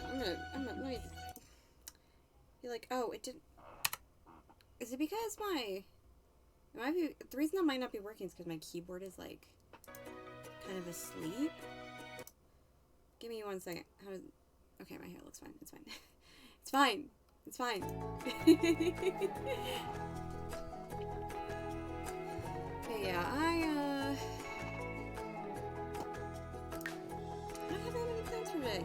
hello. I'm gonna, let me be like, oh, it didn't, is it because it might be, the reason that might not be working is because my keyboard is, like, kind of asleep. Give me 1 second. Okay, my hair looks fine. It's fine. It's fine. It's fine. Okay, yeah, I don't have any plans for today.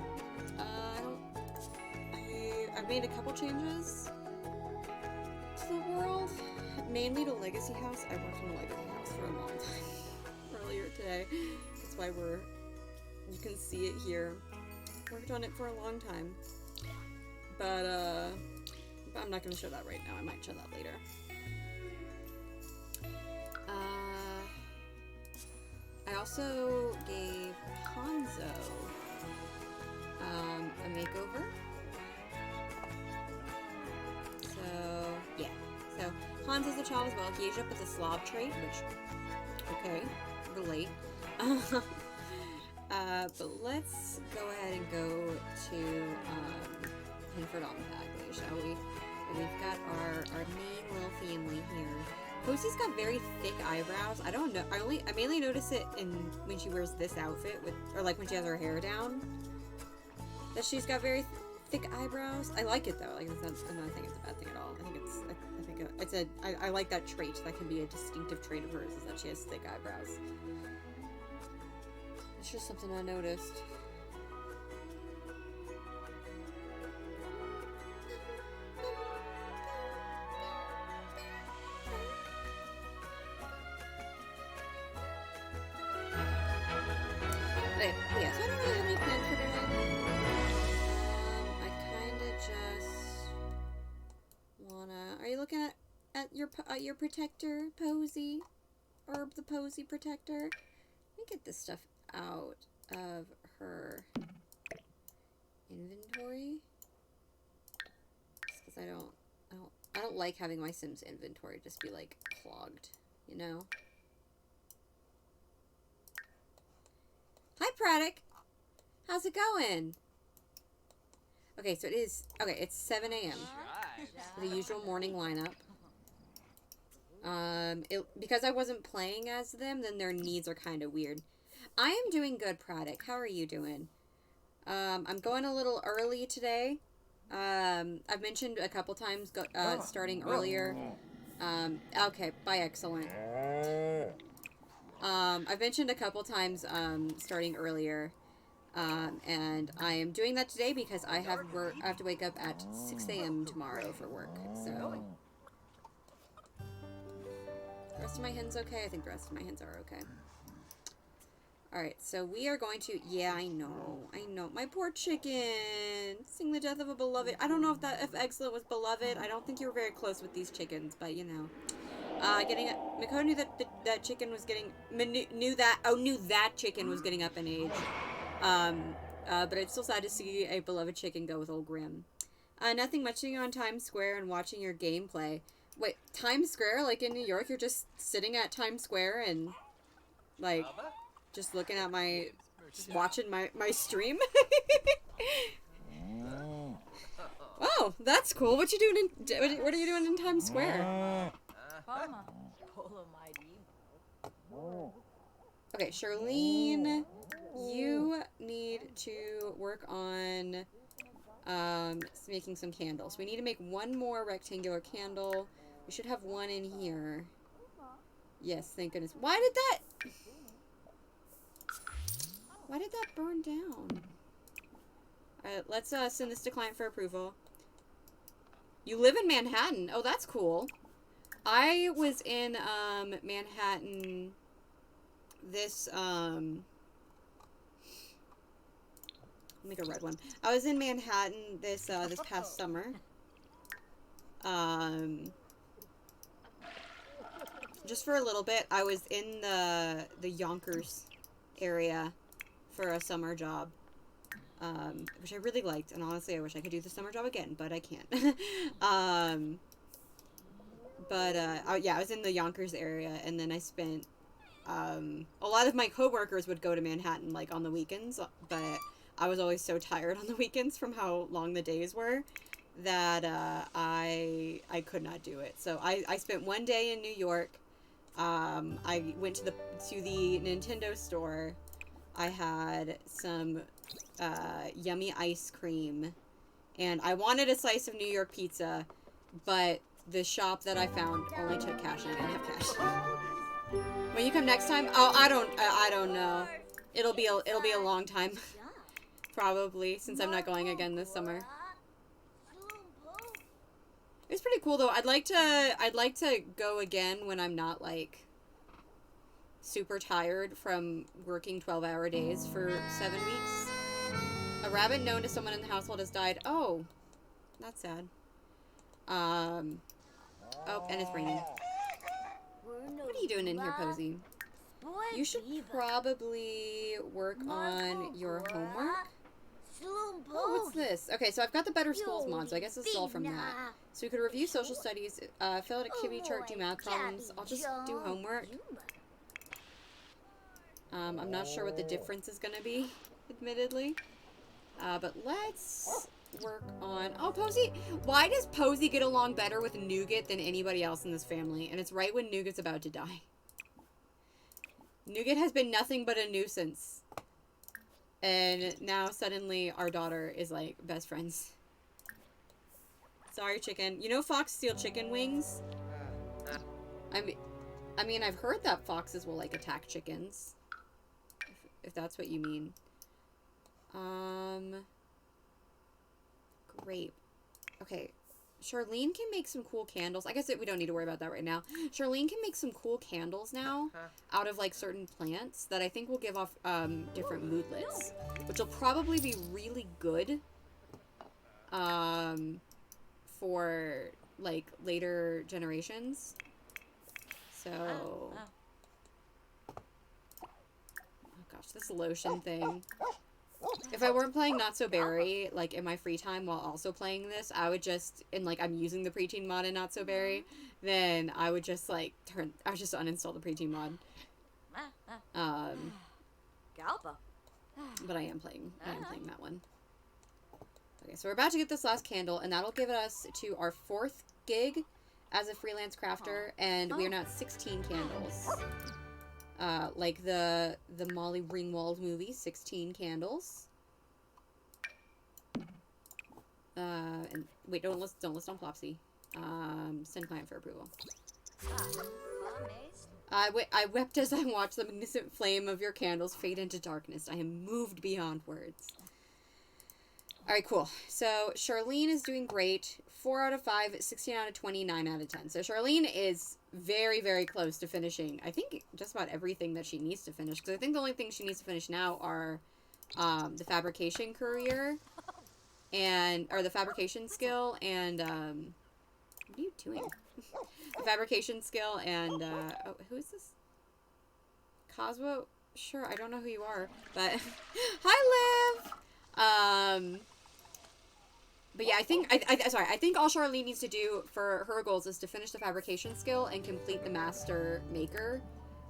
I've made a couple changes to the world, mainly to Legacy House. I worked on the Legacy House for a long time earlier today. That's why you can see it here. Worked on it for a long time, but I'm not gonna show that right now. I might show that later. I also gave Hanzo a makeover. So, yeah. So, Hanzo's a child as well. He aged up with the slob trait, which, okay, relate. But let's go ahead and go to, Hanford on Bagley, shall we? We've got our main little family here. Posy's got very thick eyebrows. I don't know. I mainly notice it when she wears this outfit or like when she has her hair down. That she's got very thick eyebrows. I like it though. Like I'm not thinking it's a bad thing at all. I think I like that trait. That can be a distinctive trait of hers, is that she has thick eyebrows. It's just something I noticed. Okay, yeah, so I don't really have any plans for today. I kinda just wanna... Are you looking at your protector, Posy? Herb the Posy protector? Let me get this stuff out of her inventory. Just because I don't like having my Sims inventory just be like clogged, you know? Hi, Braddock. How's it going? Okay, so it's 7 a.m. The usual morning lineup. Because I wasn't playing as them, then their needs are kind of weird. I am doing good, Braddock. How are you doing? I'm going a little early today. I've mentioned a couple times starting earlier. Okay, bye, excellent. I've mentioned a couple times starting earlier, and I am doing that today because I have to wake up at 6 a.m. tomorrow for work. So the rest of my hens okay? I think the rest of my hens are okay. Alright, so we are going to... Yeah, I know. My poor chicken! Sing the death of a beloved... I don't know if Excellent was beloved. I don't think you were very close with these chickens, but you know. Miko knew that chicken was getting... Knew that chicken was getting up in age. But it's still sad to see a beloved chicken go with old Grim. Nothing much, sitting on Times Square and watching your gameplay. Wait, Times Square? Like in New York, you're just sitting at Times Square and... like... just looking at just watching my stream. Oh, that's cool. What you doing what are you doing in Times Square? Okay, Charlene, you need to work on making some candles. We need to make one more rectangular candle. We should have one in here. Yes, thank goodness. Why did that burn down? Alright, let's send this to client for approval. You live in Manhattan. Oh, that's cool. I was in Manhattan this make a red one. I was in Manhattan this past summer. Just for a little bit. I was in the Yonkers area for a summer job, which I really liked, and honestly I wish I could do the summer job again, but I can't. Yeah, I was in the Yonkers area, and then I spent, a lot of my coworkers would go to Manhattan, like, on the weekends, but I was always so tired on the weekends from how long the days were that I could not do it. So I spent one day in New York. I went to the Nintendo store. I had some yummy ice cream, and I wanted a slice of New York pizza, but the shop that I found only took cash, and I didn't have cash. When you come next time, oh, I don't know. It'll be a long time, probably, since I'm not going again this summer. It's pretty cool though. I'd like to go again when I'm not like super tired from working 12-hour days for 7 weeks. A rabbit known to someone in the household has died. Oh, that's sad. Oh, and it's raining. What are you doing in here, Posy? You should probably work on your homework. Oh, what's this? Okay, so I've got the Better Schools mod, so I guess this is all from that. So we could review social studies, fill out activity chart, do math problems. I'll just do homework. I'm not sure what the difference is going to be, admittedly. But let's work on... Oh, Posy! Why does Posy get along better with Nougat than anybody else in this family? And it's right when Nougat's about to die. Nougat has been nothing but a nuisance. And now suddenly our daughter is like best friends. Sorry, chicken. You know fox steal chicken wings? I mean, I've heard that foxes will like attack chickens. If that's what you mean. Great. Okay. Charlene can make some cool candles. I guess we don't need to worry about that right now. Charlene can make some cool candles now out of like certain plants that I think will give off different moodlets, which will probably be really good for like later generations. So, oh gosh, this lotion thing. If I weren't playing Not So Berry, like, in my free time while also playing this, I would just, and, like, I'm using the preteen mod in Not So Berry, then I would just, like, I would just uninstall the preteen mod. But I am playing that one. Okay, so we're about to get this last candle, and that'll give us to our 4th gig as a freelance crafter, and we are now at 16 candles. Like the Molly Ringwald movie, 16 candles. And wait, don't list on Flopsy. Send client for approval. I wept as I watched the magnificent flame of your candles fade into darkness. I am moved beyond words. Alright, cool. So, Charlene is doing great. 4 out of 5, 16 out of 20, 9 out of 10. So, Charlene is very, very close to finishing, I think, just about everything that she needs to finish. Because I think the only things she needs to finish now are the fabrication career, or the fabrication skill, and, what are you doing? The fabrication skill, and, oh, who is this? Cosmo? Sure, I don't know who you are, but, hi, Liv! But yeah, I think all Charlene needs to do for her goals is to finish the fabrication skill and complete the master maker,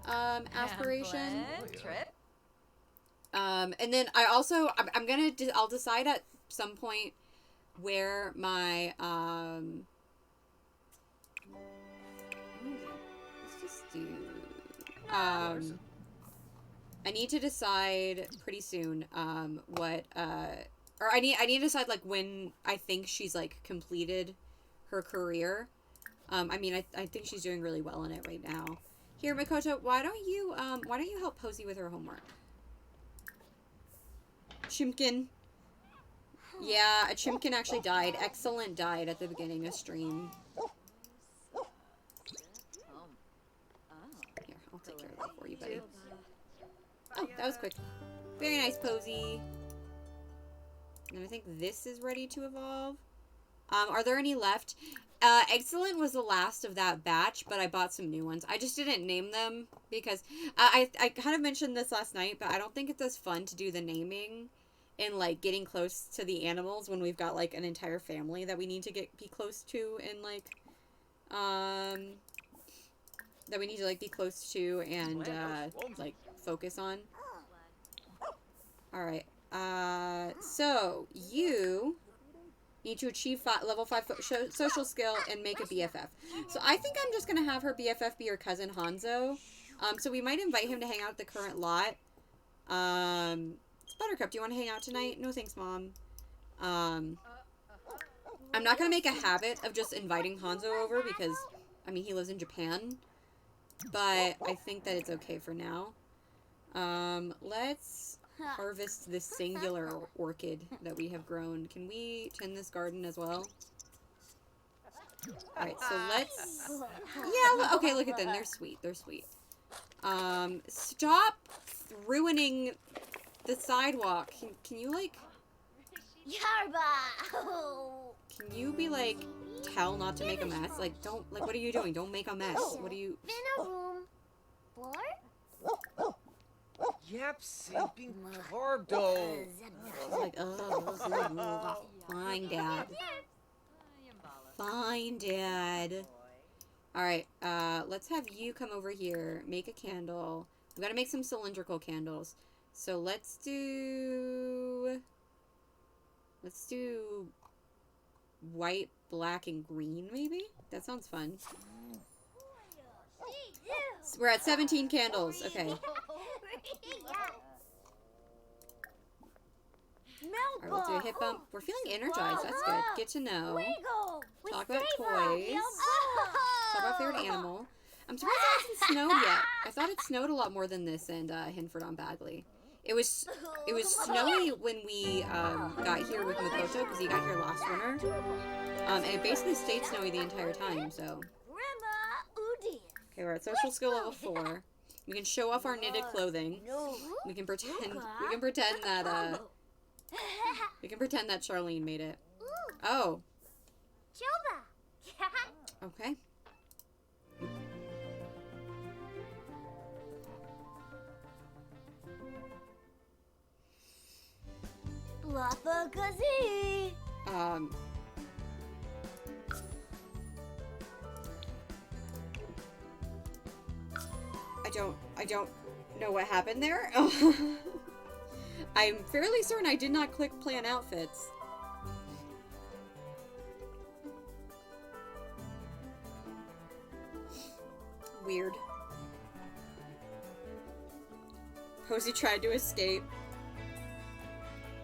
aspiration. And then I'll decide at some point where my, let's just do, I need to decide pretty soon, or I need to decide, like, when I think she's, like, completed her career. I mean, I think she's doing really well in it right now. Here, Makoto, why don't you help Posy with her homework? Chimkin. Yeah, a Chimkin actually died. Excellent died at the beginning of stream. Here, I'll take care of that for you, buddy. Oh, that was quick. Very nice, Posy. And I think this is ready to evolve. Are there any left? Excellent was the last of that batch, but I bought some new ones. I just didn't name them because I kind of mentioned this last night, but I don't think it's as fun to do the naming and, like, getting close to the animals when we've got, like, an entire family that we need to be close to and, like, that we need to, like, be close to and, like, focus on. Alright. So, you need to achieve level 5 social skill and make a BFF. So I think I'm just going to have her BFF be her cousin Hanzo. So we might invite him to hang out at the current lot. Buttercup, do you want to hang out tonight? No thanks, Mom. I'm not going to make a habit of just inviting Hanzo over because, I mean, he lives in Japan. But I think that it's okay for now. Let's harvest this singular orchid that we have grown. Can we tend this garden as well? Alright, so let's... Yeah, okay, look at them. They're sweet. They're sweet. Stop ruining the sidewalk. Can you, like... Can you be, like, tell not to make a mess? Like, don't... Like, what are you doing? Don't make a mess. What are you... Yep, sleeping cardo. Like, fine, Dad. Fine, Dad. Alright, let's have you come over here. Make a candle. We've got to make some cylindrical candles. So let's do... Let's do... white, black, and green, maybe? That sounds fun. So we're at 17 candles. Okay. Alright, we'll do a hip bump. We're feeling energized. That's good. Get to know. Talk about toys. Talk about favorite animal. I'm surprised it hasn't snowed yet. I thought it snowed a lot more than this in Hinford on Bagley. It was snowy when we got here with Makoto because he got here last winter. And it basically stayed snowy the entire time, so. Okay, we're at social skill level 4. We can show off our knitted clothing. We can pretend that Charlene made it. Oh. Okay. I don't know what happened there. I'm fairly certain I did not click plan outfits. Weird. Posy tried to escape.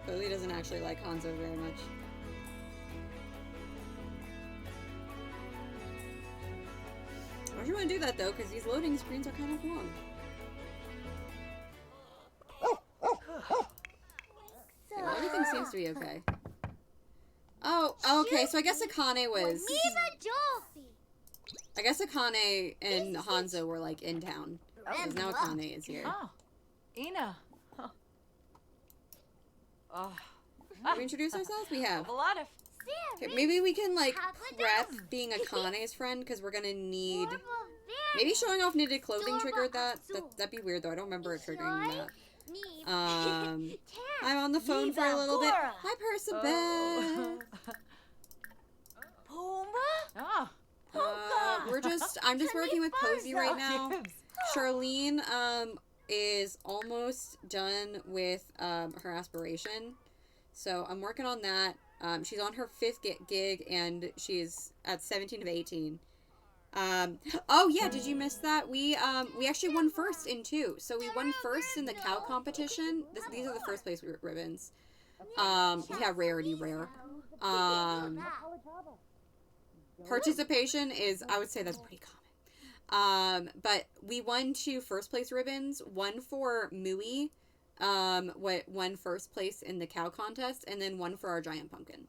Posy doesn't actually like Hanzo very much. Why would you want to do that though? Because these loading screens are kind of long. Yeah, everything seems to be okay. Oh, okay. So I guess Akane was. I guess Akane and Hanzo were like in town. Because now Akane is here. Oh, Ina. Oh. Have we introduced ourselves? We have. A lot of. Okay, maybe we can like prep being Akane's friend because we're gonna need. Maybe showing off knitted clothing triggered that. That'd be weird though. I don't remember it triggering that. I'm on the phone for a little bit. Hi, Percibeth. I'm just working with Posy right now. Charlene is almost done with her aspiration, so I'm working on that. She's on her 5th gig and she's at 17 of 18. Oh yeah, did you miss that? We actually won first in 2. So we won first in the cow competition. These are the first place ribbons. Yeah, rarity rare. Participation is, I would say that's pretty common. But we won 2 first place ribbons. One for Mui, what won first place in the cow contest, and then one for our giant pumpkin.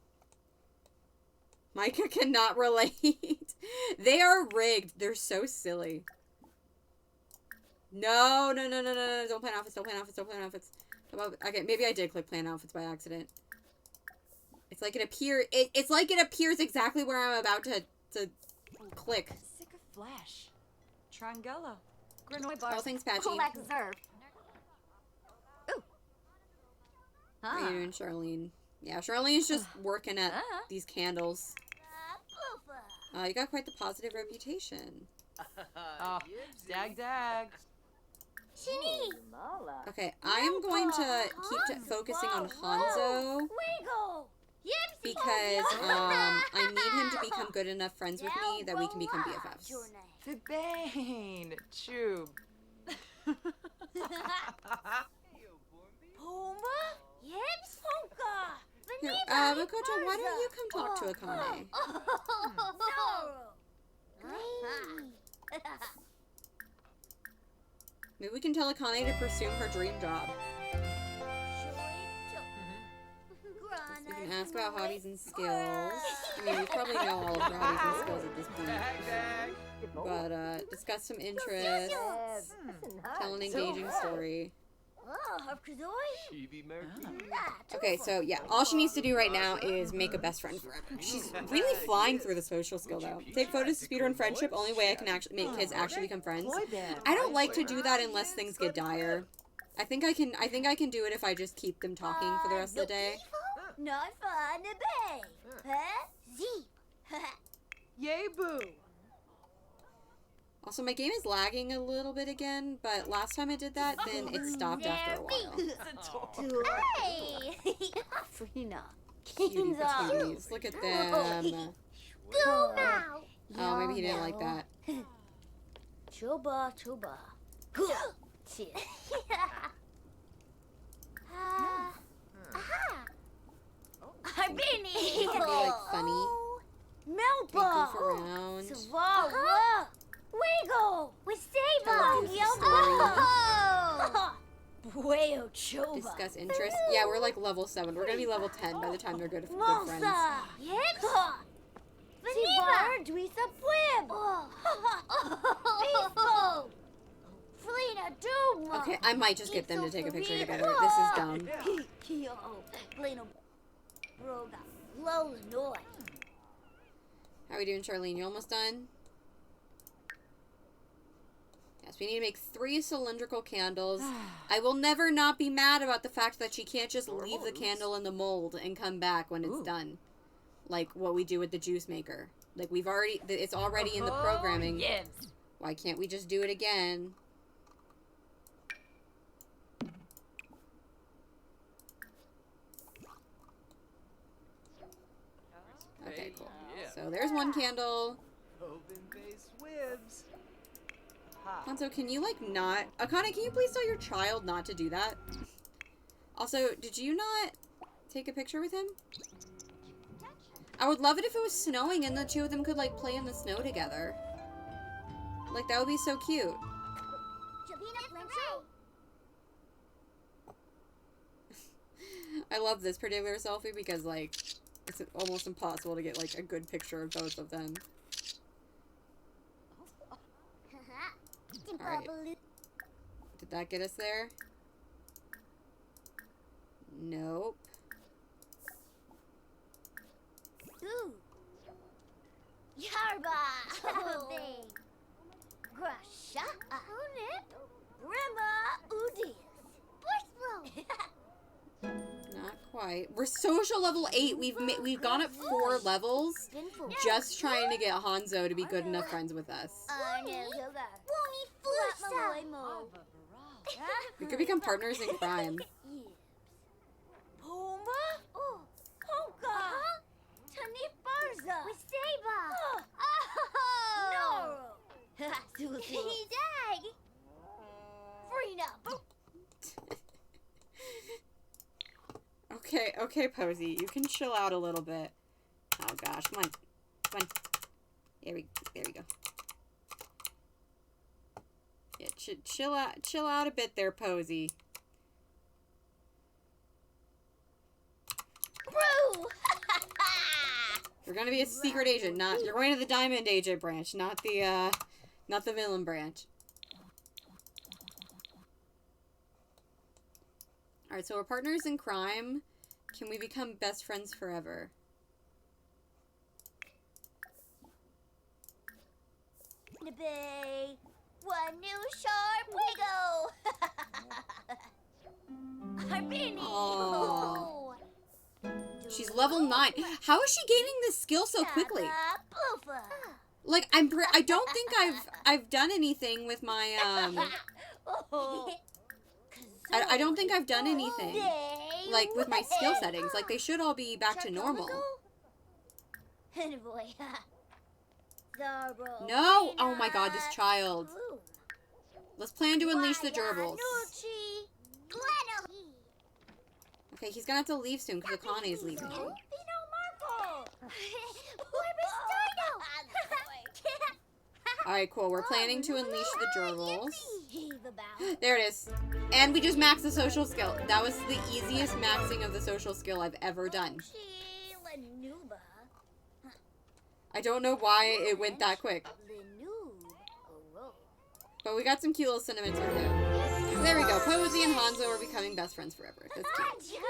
Micah cannot relate. They are rigged. They're so silly. No. Don't plan outfits. Don't plan outfits. Don't plan outfits. Okay, maybe I did click plan outfits by accident. It's like it's like it appears exactly where I'm about to click. Sick of flash. Triangello. Granoy bars. Oh, thanks, Patchy. Ooh. How are you doing, Charlene? Yeah, Charlene's just working at these candles. You got quite the positive reputation. Oh, dag. Okay, I am going to keep focusing on Hanzo because I need him to become good enough friends with me that we can become BFFs. Fibane. Chub. Here, Makoto, why don't you come talk to Akane? Maybe we can tell Akane to pursue her dream job. We can ask about hobbies and skills. I mean, we probably know all of her hobbies and skills at this point. But, discuss some interests. Tell an engaging story. Okay, so yeah, all she needs to do right now is make a best friend forever. She's really flying through the social skill though. Take photos to speedrun friendship. Only way I can actually make kids actually become friends. I don't like to do that unless things get dire. I think I can do it if I just keep them talking for the rest of the day. Yay, boo. Also, my game is lagging a little bit again, but last time I did that, then it stopped after a while. Cutie patooties. Look at them. Oh, maybe he didn't like that. Be like funny. Goof around. Discuss interests. Yeah, we're like level 7. We're gonna be level 10 by the time they're good friends. Okay, I might just get them to take a picture together. This is dumb. How are we doing, Charlene? You almost done? Yes, we need to make 3 cylindrical candles. I will never not be mad about the fact that she can't just leave the candle in the mold and come back when it's done. Like what we do with the juice maker. Like it's already in the programming. Yes. Why can't we just do it again? Okay, cool. So there's one candle. Hanzo, can you, like, not... Akane, can you please tell your child not to do that? Also, did you not take a picture with him? I would love it if it was snowing and the two of them could, like, play in the snow together. Like, that would be so cute. I love this particular selfie because, like, it's almost impossible to get, like, a good picture of both of them. Alright. Did that get us there? Nope. Not quite. We're social level 8. We've gone up 4 levels just trying to get Hanzo to be good enough friends with us. We could become partners in crime. Okay, Posy, you can chill out a little bit. Oh gosh, come on. There we go. Yeah, chill out a bit there, Posy. You're gonna be a secret agent, you're going to the Diamond Agent branch, not the villain branch. Alright, so we're partners in crime. Can we become best friends forever? Oh. She's level 9. How is she gaining this skill so quickly? Like, I don't think I've done anything with my I don't think I've done anything, like, with my skill settings. Like, they should all be back to normal. No! Oh my god, this child. Let's plan to unleash the gerbils. Okay, he's gonna have to leave soon because Akane's leaving. Alright, cool. We're planning to unleash the gerbils. There it is. And we just maxed the social skill. That was the easiest maxing of the social skill I've ever done. I don't know why it went that quick. But we got some cute little sentiments with him. So there we go. Posy and Hanzo are becoming best friends forever. That's cute.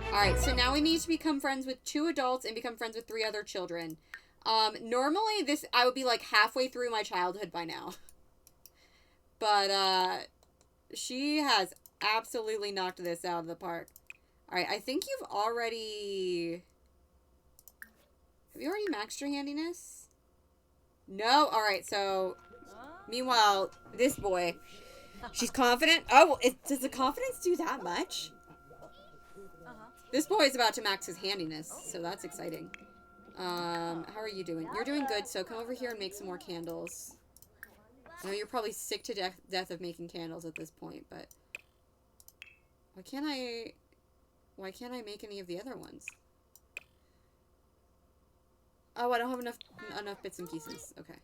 Alright, so now we need to become friends with 2 adults and become friends with 3 other children. Normally I would be like halfway through my childhood by now. But, she has absolutely knocked this out of the park. Alright, I think you've already... Have you already maxed your handiness? No? Alright, so... Meanwhile, this boy... She's confident? Oh, does the confidence do that much? This boy is about to max his handiness, so that's exciting. How are you doing? You're doing good, so come over here and make some more candles. I know you're probably sick to death of making candles at this point, but... Why can't I make any of the other ones? Oh, I don't have enough bits and pieces. Okay.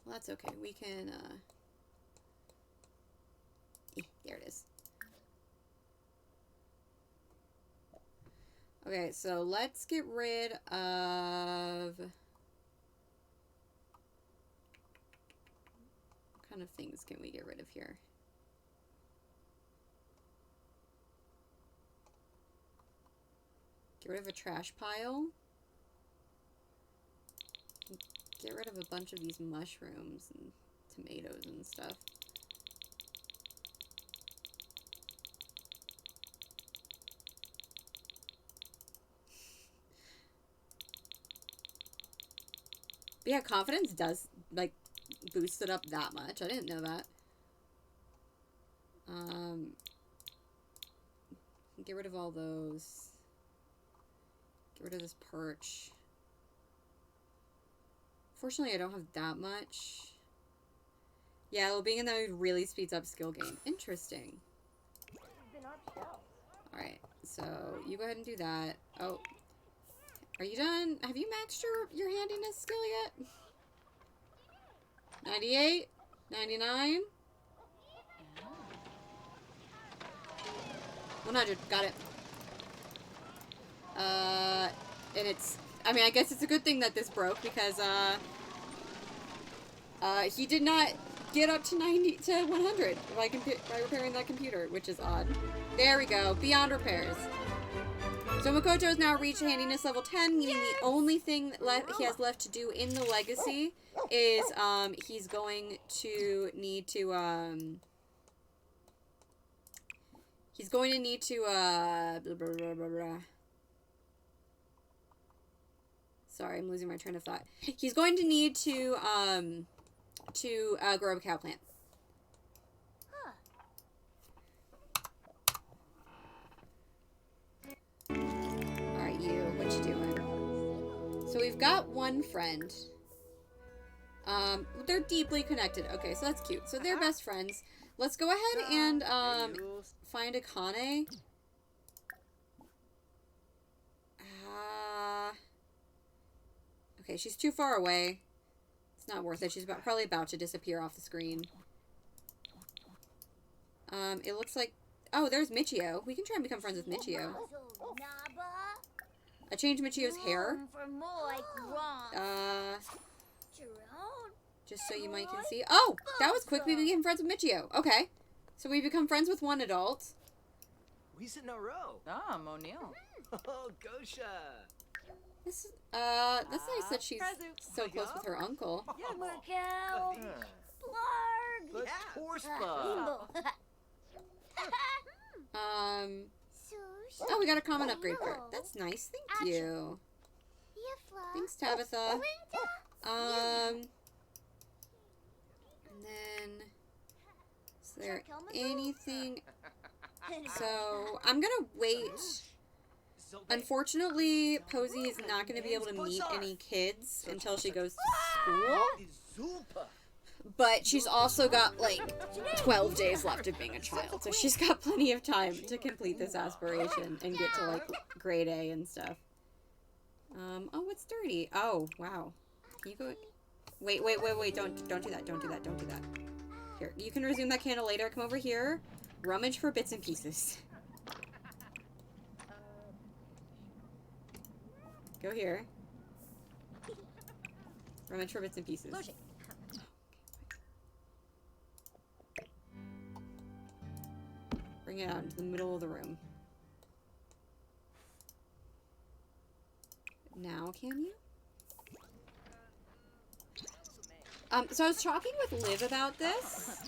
Well, that's okay. We can, there it is. Okay, so let's get rid of... What kind of things can we get rid of here? Get rid of a trash pile. Get rid of a bunch of these mushrooms and tomatoes and stuff. But yeah, confidence does, like, boost it up that much. I didn't know that. Get rid of all those. Get rid of this perch. Fortunately, I don't have that much. Yeah, well, being in that mood really speeds up skill gain. Interesting. Alright, so you go ahead and do that. Oh. Are you done? Have you maxed your handiness skill yet? 98? 99? 100. Got it. And it's... I mean, I guess it's a good thing that this broke because, he did not get up to 100 by repairing that computer, which is odd. There we go. Beyond repairs. So Makoto has now reached handiness level 10, meaning the only thing he has left to do in the legacy is, he's going to need to, blah, blah, blah, blah, blah. Sorry, I'm losing my train of thought. He's going to need to grow a cow plant. Alright, you. What you doing? So we've got one friend. They're deeply connected. Okay, so that's cute. So they're best friends. Let's go ahead and, find Akane. Okay, she's too far away. It's not worth it. She's probably about to disappear off the screen. It looks like... Oh, there's Michio. We can try and become friends with Michio. I changed Michio's hair. Just so you might can see. Oh, that was quick. We became friends with Michio. Okay. So we become friends with one adult. We sit in a row. Ah, Monil. Oh, Gosha. That's nice that she's so close with her uncle. Let's horseback. Oh, we got a common upgrade card. That's nice. Thank you. Thanks, Tabitha. And then, is there anything? So, I'm gonna wait. Unfortunately, Posy is not gonna be able to meet any kids until she goes to school. But she's also got, like, 12 days left of being a child. So she's got plenty of time to complete this aspiration and get to, like, grade A and stuff. Oh, it's dirty. Oh, wow. Can you go... Wait. Don't do that. Don't do that. Here, you can resume that candle later. Come over here. Rummage for bits and pieces. Go here. Rummage for bits and pieces. Bring it out into the middle of the room. Now, can you? So I was talking with Liv about this.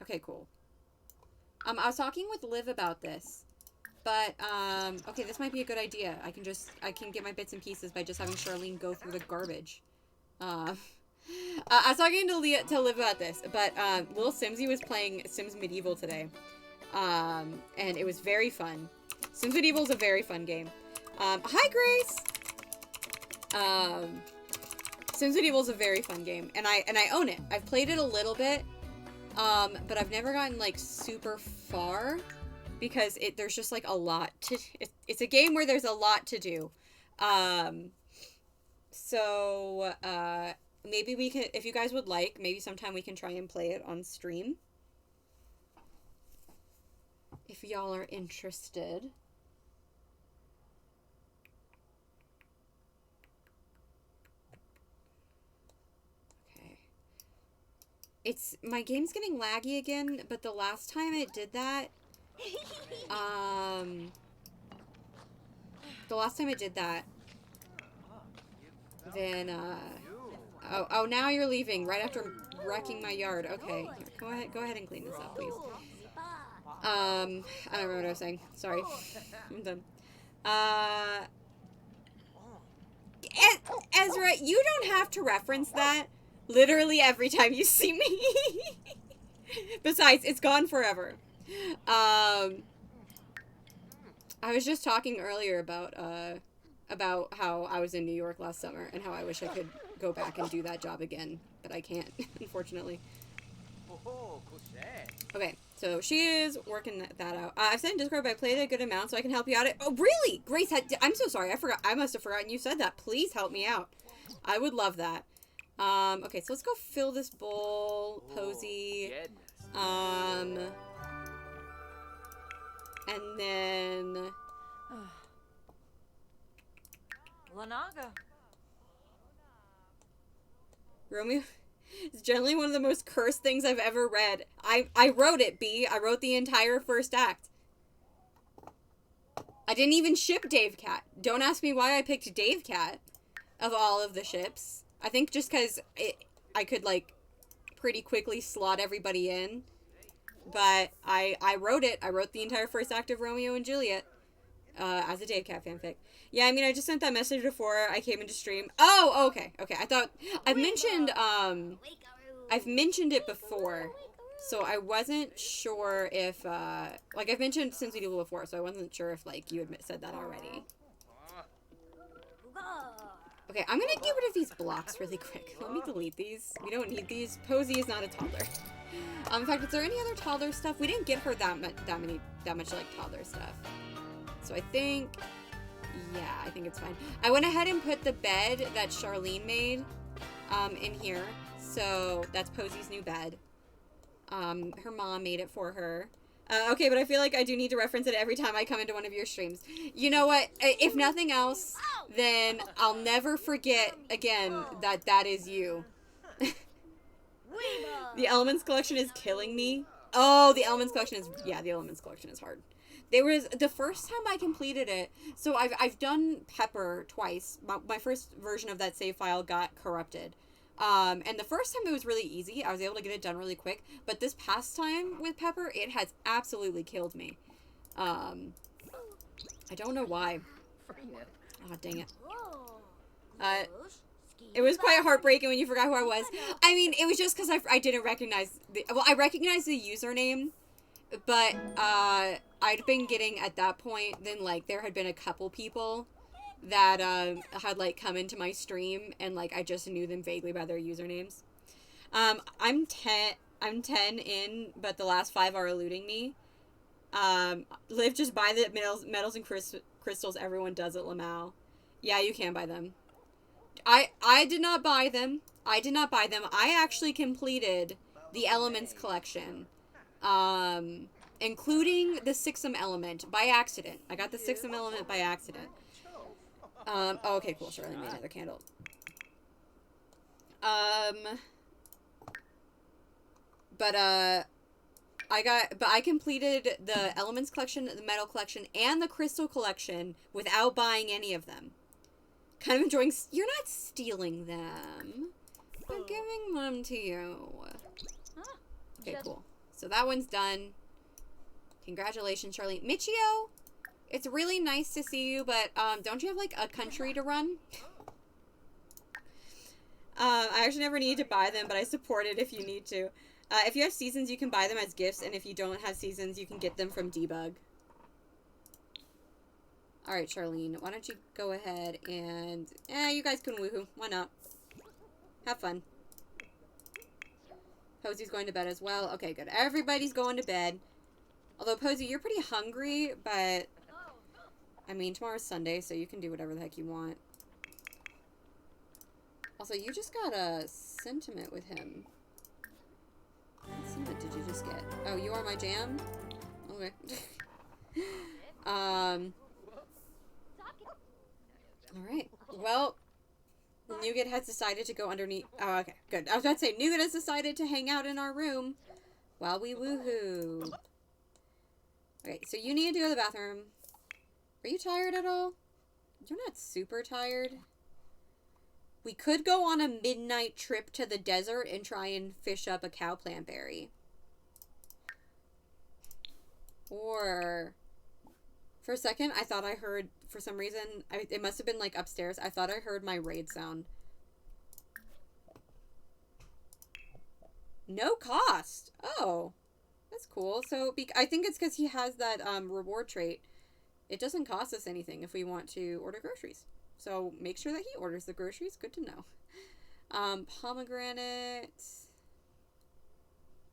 Okay, cool. I was talking with Liv about this. But, okay, this might be a good idea. I can get my bits and pieces by just having Charlene go through the garbage. I was talking to Liv about this, but, Little Simsy was playing Sims Medieval today. And it was very fun. Sims Medieval is a very fun game. Hi, Grace! Sims Medieval is a very fun game, and I own it. I've played it a little bit, but I've never gotten, like, super far, because there's just, like, a lot to... It's a game where there's a lot to do. So, maybe we can... If you guys would like, maybe sometime we can try and play it on stream. If y'all are interested. My game's getting laggy again, but the last time it did that, then, oh, now you're leaving, right after wrecking my yard. Okay, here, go ahead and clean this up, please. I don't remember what I was saying. Sorry. I'm done. Ezra, you don't have to reference that literally every time you see me. Besides, it's gone forever. I was just talking earlier about how I was in New York last summer and how I wish I could go back and do that job again, but I can't, unfortunately. Okay, so she is working that out. I've said in Discord, but I played a good amount, so I can help you out. Oh, really? Grace, I'm so sorry. I forgot. I must have forgotten you said that. Please help me out. I would love that. Okay, so let's go fill this bowl, Posy. And then... Lanaga. Romeo is generally one of the most cursed things I've ever read. I wrote it, B. I wrote the entire first act. I didn't even ship Dave Cat. Don't ask me why I picked Dave Cat of all of the ships. I think just because I could, like, pretty quickly slot everybody in. But I wrote it. I wrote the entire first act of Romeo and Juliet as a Dave Cat fanfic. Yeah, I mean, I just sent that message before I came into stream. Oh, okay. Okay, I thought... I've mentioned it before. So I wasn't sure if, like, I've mentioned Sims Medieval before, so I wasn't sure if, like, you had said that already. Okay, I'm gonna get rid of these blocks really quick. Let me delete these. We don't need these. Posy is not a toddler. In fact, is there any other toddler stuff? We didn't get her that much, like, toddler stuff. So I think, yeah, I think it's fine. I went ahead and put the bed that Charlene made, in here. So that's Posy's new bed. Her mom made it for her. Okay, but I feel like I do need to reference it every time I come into one of your streams. You know what? If nothing else, then I'll never forget again that is you. The Elements collection is killing me. Oh, the Elements collection is, yeah, the Elements collection is hard. There was, the first time I completed it, so I've done Pepper twice. My first version of that save file got corrupted. And the first time it was really easy. I was able to get it done really quick. But this past time with Pepper, it has absolutely killed me. I don't know why. Oh, dang it. It was quite heartbreaking when you forgot who I was. I mean, it was just because I didn't recognize I recognized the username, but I'd been getting at that point, then like there had been a couple people that had like come into my stream, and like I just knew them vaguely by their usernames. I'm 10 in, but the last 5 are eluding me. Liv, just buy the metals and crystals everyone does at Lamau. Yeah, you can buy them. I did not buy them. I actually completed the Elements collection. Including the Sixum element by accident. I got the Sixum element by accident. Oh, okay, cool. Sure, let me make another candle. I completed the Elements collection, the Metal collection, and the Crystal collection without buying any of them. Kind of enjoying. You're not stealing them. I'm giving them to you. Okay, cool. So that one's done. Congratulations, Charlene. Michio, it's really nice to see you, but don't you have like a country to run? I actually never need to buy them, but I support it if you need to. If you have seasons, you can buy them as gifts, and if you don't have seasons, you can get them from Debug. Alright, Charlene, why don't you go ahead and... you guys can woohoo. Why not? Have fun. Posy's going to bed as well. Okay, good. Everybody's going to bed. Although, Posy, you're pretty hungry, but... I mean, tomorrow's Sunday, so you can do whatever the heck you want. Also, you just got a sentiment with him. What sentiment did you just get? Oh, you are my jam? Okay. Alright. Well, Nougat has decided to go underneath... Oh, okay. Good. I was about to say, Nougat has decided to hang out in our room while we woohoo. Okay, so you need to go to the bathroom. Are you tired at all? You're not super tired. We could go on a midnight trip to the desert and try and fish up a cowplant berry. Or... For a second, I thought I heard, for some reason, it must have been like upstairs. I thought I heard my raid sound. No cost. Oh, that's cool. So I think it's because he has that reward trait. It doesn't cost us anything if we want to order groceries. So make sure that he orders the groceries. Good to know. Pomegranate.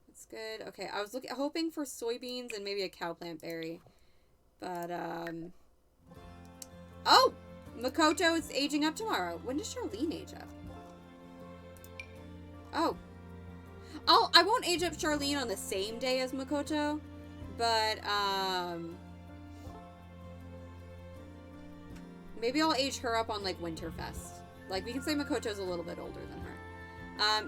That's good. Okay, I was hoping for soybeans and maybe a cowplant berry. But, oh! Makoto is aging up tomorrow. When does Charlene age up? Oh. I won't age up Charlene on the same day as Makoto, but, maybe I'll age her up on, like, Winterfest. Like, we can say Makoto's a little bit older than her.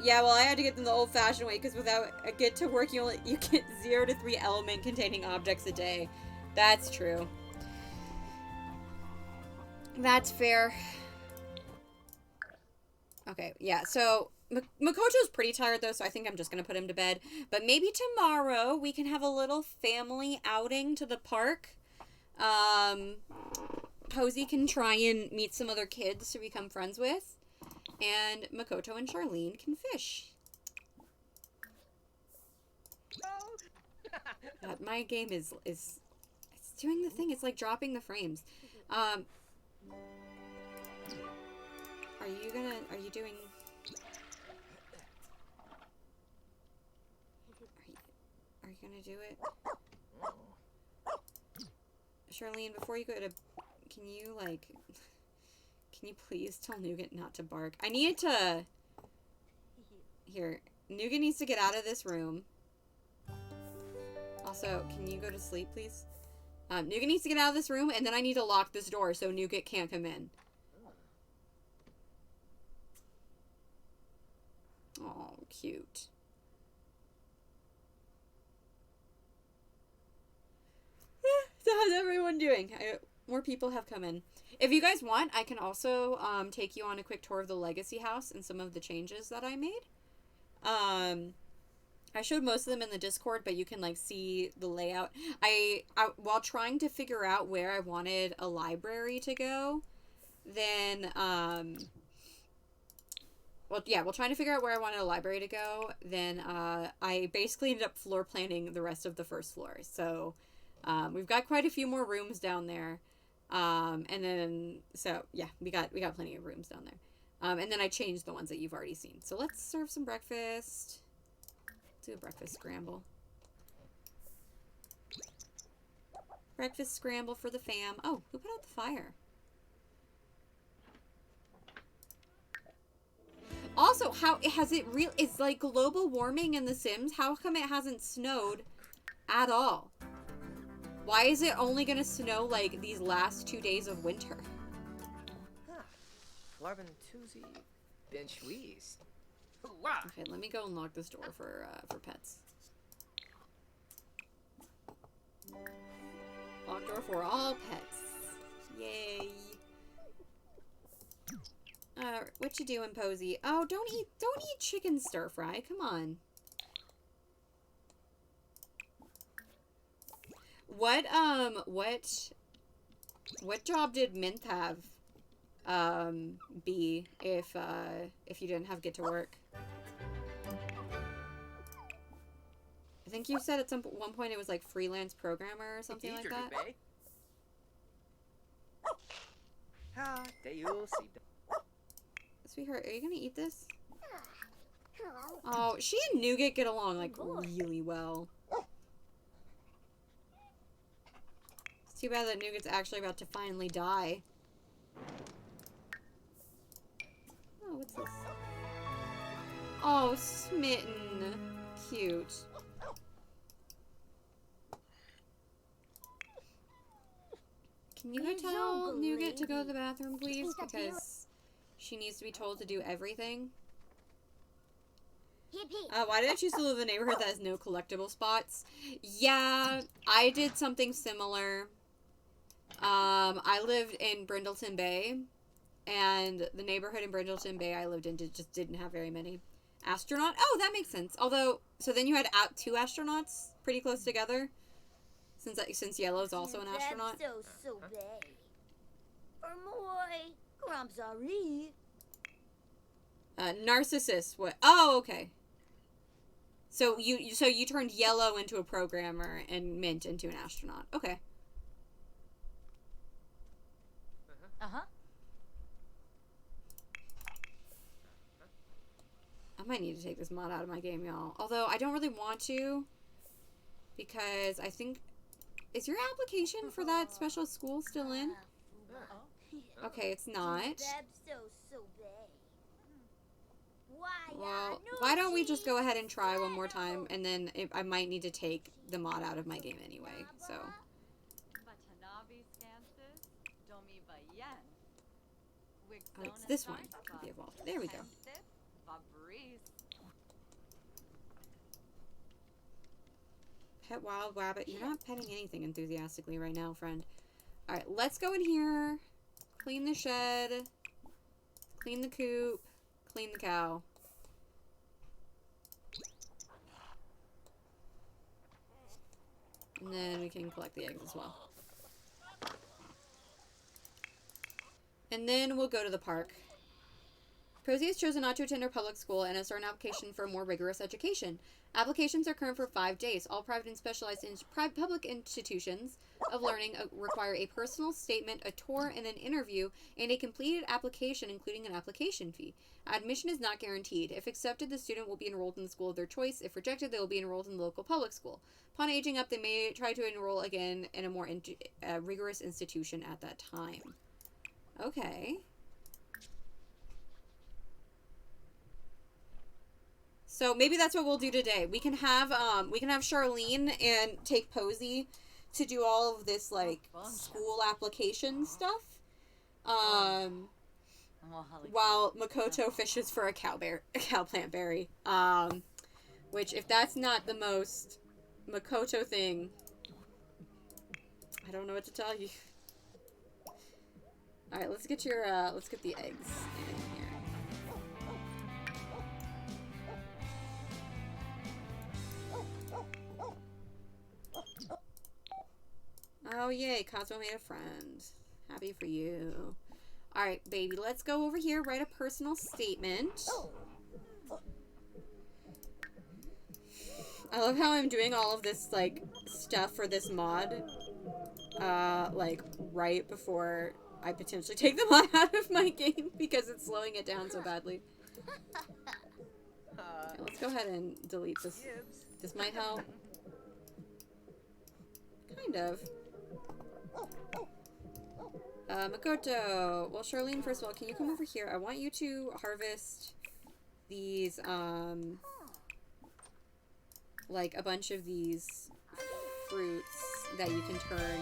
Yeah, well, I had to get them the old-fashioned way, because without a get to work, you get 0 to 3 element-containing objects a day. That's true. That's fair. Okay, yeah, so Makoto's pretty tired, though, so I think I'm just going to put him to bed. But maybe tomorrow we can have a little family outing to the park. Posy can try and meet some other kids to become friends with. And Makoto and Charlene can fish. God, my game is doing the thing. It's like dropping the frames. Are you doing... Are you gonna do it? Charlene, before you go to... Can you please tell Nougat not to bark? I need to... Here. Nougat needs to get out of this room. Also, can you go to sleep, please? Nougat needs to get out of this room, and then I need to lock this door so Nougat can't come in. Oh, cute. So how's everyone doing? More people have come in. If you guys want, I can also take you on a quick tour of the Legacy house and some of the changes that I made. I showed most of them in the Discord, but you can, like, see the layout. While trying to figure out where I wanted a library to go, then, well, yeah, while trying to figure out where I wanted a library to go, then I basically ended up floor planning the rest of the first floor. So we've got quite a few more rooms down there. And then, so yeah, we got plenty of rooms down there. And then I changed the ones that you've already seen. So let's serve some breakfast. Let's do a breakfast scramble. Breakfast scramble for the fam. Oh, who put out the fire? Also, how has it real? It's like global warming in The Sims. How come it hasn't snowed at all? Why is it only gonna snow like these last 2 days of winter? Larvin Tuesday, Ben Schweez. Okay, let me go and lock this door for pets. Lock door for all pets. Yay. What you doing, Posy? Oh, don't eat chicken stir fry. Come on. What job did Mint have be if you didn't have get to work? I think you said at one point it was like freelance programmer or something like that. Sweetheart, are you gonna eat this? Oh, she and Nougat get along like really well. It's too bad that Nougat's actually about to finally die. Oh, what's this? Oh, Smitten. Cute. Can you go tell Nougat to go to the bathroom, please? Because she needs to be told to do everything. Why did I choose to live in a neighborhood that has no collectible spots? Yeah, I did something similar. I lived in Brindleton Bay, and the neighborhood in Brindleton Bay I lived in just didn't have very many astronauts. Oh, that makes sense. Although, so then you had two astronauts pretty close together, since Yellow's also an astronaut. Narcissus. What? Oh, okay. So you turned Yellow into a programmer and Mint into an astronaut. Okay. I might need to take this mod out of my game, y'all. Although I don't really want to, because I think, is your application for that special school still in? Okay, it's not. Well, why don't we just go ahead and try one more time, and then I might need to take the mod out of my game anyway, so. Oh, it's this one. Be evolved. There we go. Pet Wild Wabbit. You're not petting anything enthusiastically right now, friend. Alright, let's go in here. Clean the shed. Clean the coop. Clean the cow. And then we can collect the eggs as well. And then we'll go to the park. Posy has chosen not to attend her public school and has started an application for a more rigorous education. Applications are current for 5 days. All private and specialized public institutions of learning require a personal statement, a tour, and an interview, and a completed application, including an application fee. Admission is not guaranteed. If accepted, the student will be enrolled in the school of their choice. If rejected, they will be enrolled in the local public school. Upon aging up, they may try to enroll again in a more rigorous institution at that time. Okay. So maybe that's what we'll do today. We can have Charlene and take Posy to do all of this like school application stuff. While Makoto fishes for a cowplant berry. Which if that's not the most Makoto thing, I don't know what to tell you. All right, let's get the eggs in here. Oh, yay. Cosmo made a friend. Happy for you. Alright, baby. Let's go over here. Write a personal statement. I love how I'm doing all of this, like, stuff for this mod, like, right before I potentially take the mod out of my game because it's slowing it down so badly. Okay, let's go ahead and delete this. This might help. Kind of. Makoto. Well, Charlene, first of all, can you come over here? I want you to harvest these, like, a bunch of these fruits that you can turn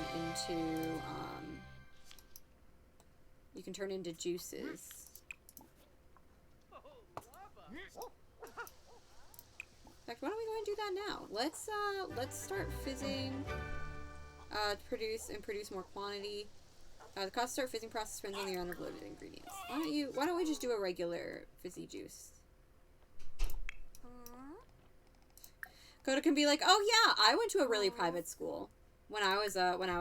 into, juices. In fact, why don't we go and do that now? Let's start fizzing, produce more quantity. The cost to start fizzing process depends on the amount of loaded ingredients. Why don't we just do a regular fizzy juice? Coda can be like, oh yeah, I went to a really private school when I was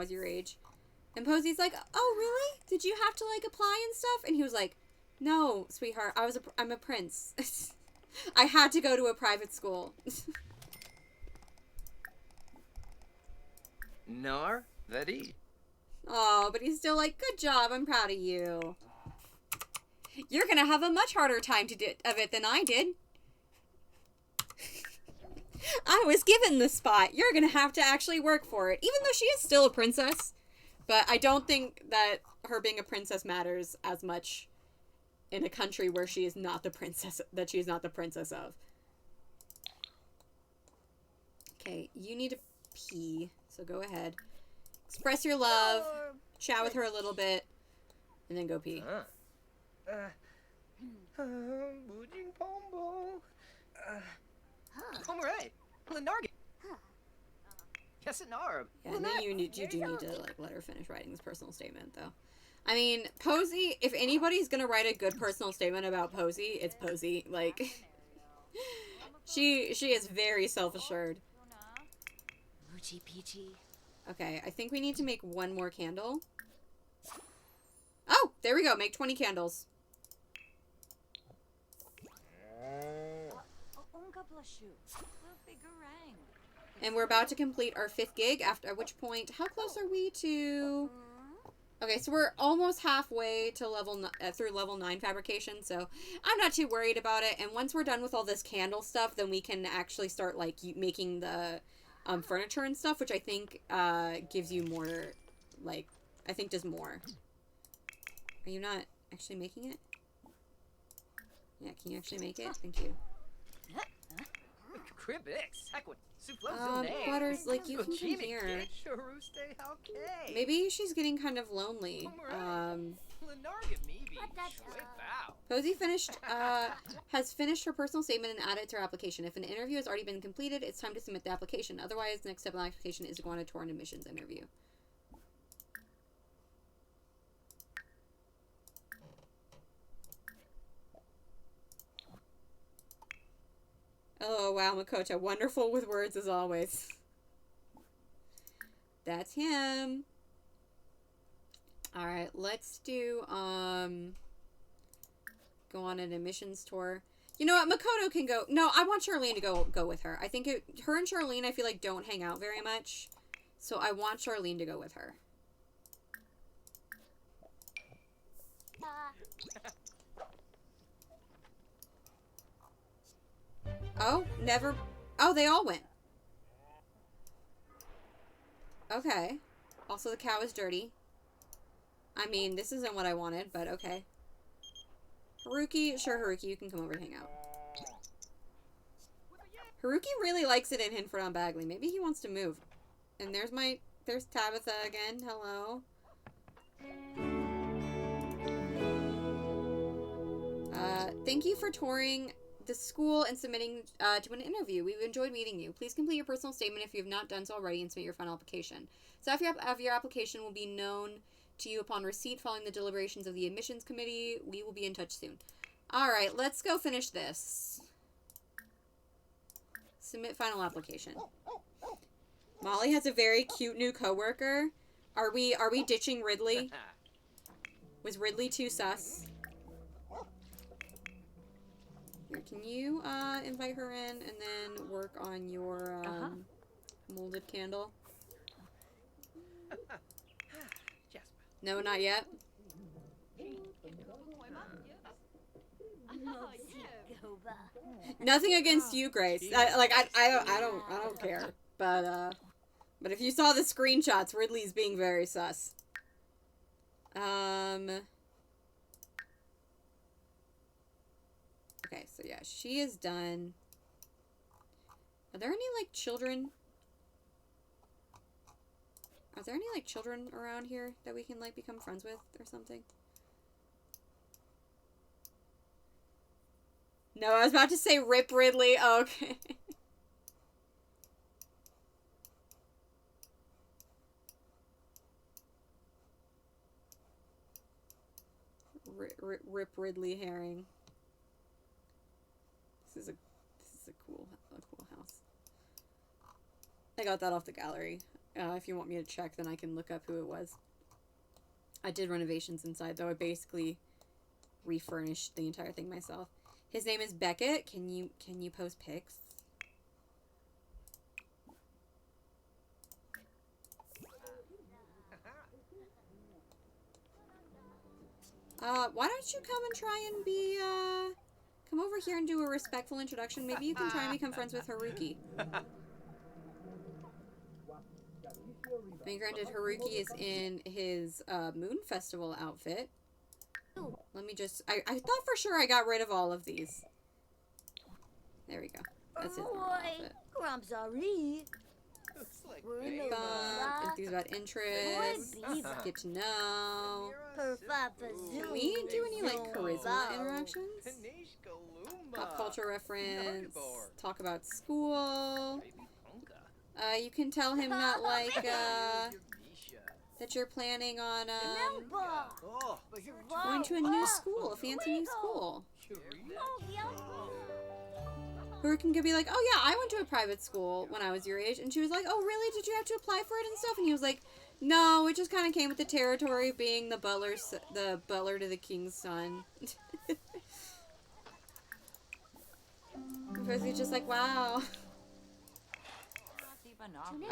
your age. And Posy's like, oh really? Did you have to like apply and stuff? And he was like, no, sweetheart, I'm a prince. I had to go to a private school. Nar, Vedi. Oh, but he's still like, good job, I'm proud of you. You're gonna have a much harder time of it than I did. I was given the spot. You're gonna have to actually work for it. Even though she is still a princess. But I don't think that her being a princess matters as much in a country where she is not the princess, that she is not the princess of. Okay, you need to pee, so go ahead. Express your love, chat with her a little bit, and then go pee. Boojing Pombo. Alright. Lenarg. Yes, Nar. Yeah, and then you do need to like let her finish writing this personal statement, though. I mean, Posy, if anybody's gonna write a good personal statement about Posy, it's Posy. Like, she is very self-assured. Moochie peachy. Okay, I think we need to make one more candle. Oh, there we go. Make 20 candles. And we're about to complete our 5th gig, at which point, how close are we to... Okay, so we're almost halfway to through level 9 fabrication, so I'm not too worried about it. And once we're done with all this candle stuff, then we can actually start, like, making the furniture and stuff, which I think gives you more, like, I think does more. Are you not actually making it? Yeah, can you actually make it? Thank you. Butters, like, you can come here. Maybe she's getting kind of lonely. Posy has finished her personal statement and added it to her application. If an interview has already been completed, it's time to submit the application. Otherwise, the next step of the application is to go on a tour and admissions interview. Oh, wow, Makoto. Wonderful with words as always. That's him. Alright, let's do, go on an admissions tour. You know what? Makoto can go. No, I want Charlene to go with her. I think her and Charlene, I feel like, don't hang out very much. So I want Charlene to go with her. Oh, never. Oh, they all went. Okay. Also, the cow is dirty. I mean, this isn't what I wanted, but okay. Haruki, sure, Haruki, you can come over and hang out. Haruki really likes it in Hinford on Bagley. Maybe he wants to move. And there's Tabitha again. Hello. Thank you for touring the school and submitting to an interview. We've enjoyed meeting you. Please complete your personal statement if you have not done so already and submit your final application. So after your application will be known to you upon receipt following the deliberations of the admissions committee. We will be in touch soon. Alright, let's go finish this. Submit final application. Molly has a very cute new coworker. Are we ditching Ridley? Was Ridley too sus? Here, can you invite her in and then work on your molded candle? Jasper. No, not yet. Nothing against you, Grace. I don't care. But if you saw the screenshots, Ridley's being very sus. Okay, so yeah, she is done. Are there any, like, children? Are there any, like, children around here that we can, like, become friends with or something? No, I was about to say Rip Ridley. Oh, okay. Rip Ridley Herring. This is a cool house. I got that off the gallery. If you want me to check, then I can look up who it was. I did renovations inside, though. I basically refurnished the entire thing myself. His name is Beckett. Can you post pics? Why don't you come and try and be, come over here and do a respectful introduction. Maybe you can try and become friends with Haruki. Being granted, Haruki is in his, Moon Festival outfit. Let me just, I thought for sure I got rid of all of these. There we go. That's his normal outfit. Looks like Enthused about interests. Get to know. Can we do any, like, charisma interactions? Pop culture reference. Talk about school. You can tell him that, like, that you're planning on, going to a new school, a fancy new school. Haruki could be like, oh yeah, I went to a private school when I was your age. And she was like, oh really? Did you have to apply for it and stuff? And he was like, no, it just kind of came with the territory being the butler to the king's son. Posey's just like, wow.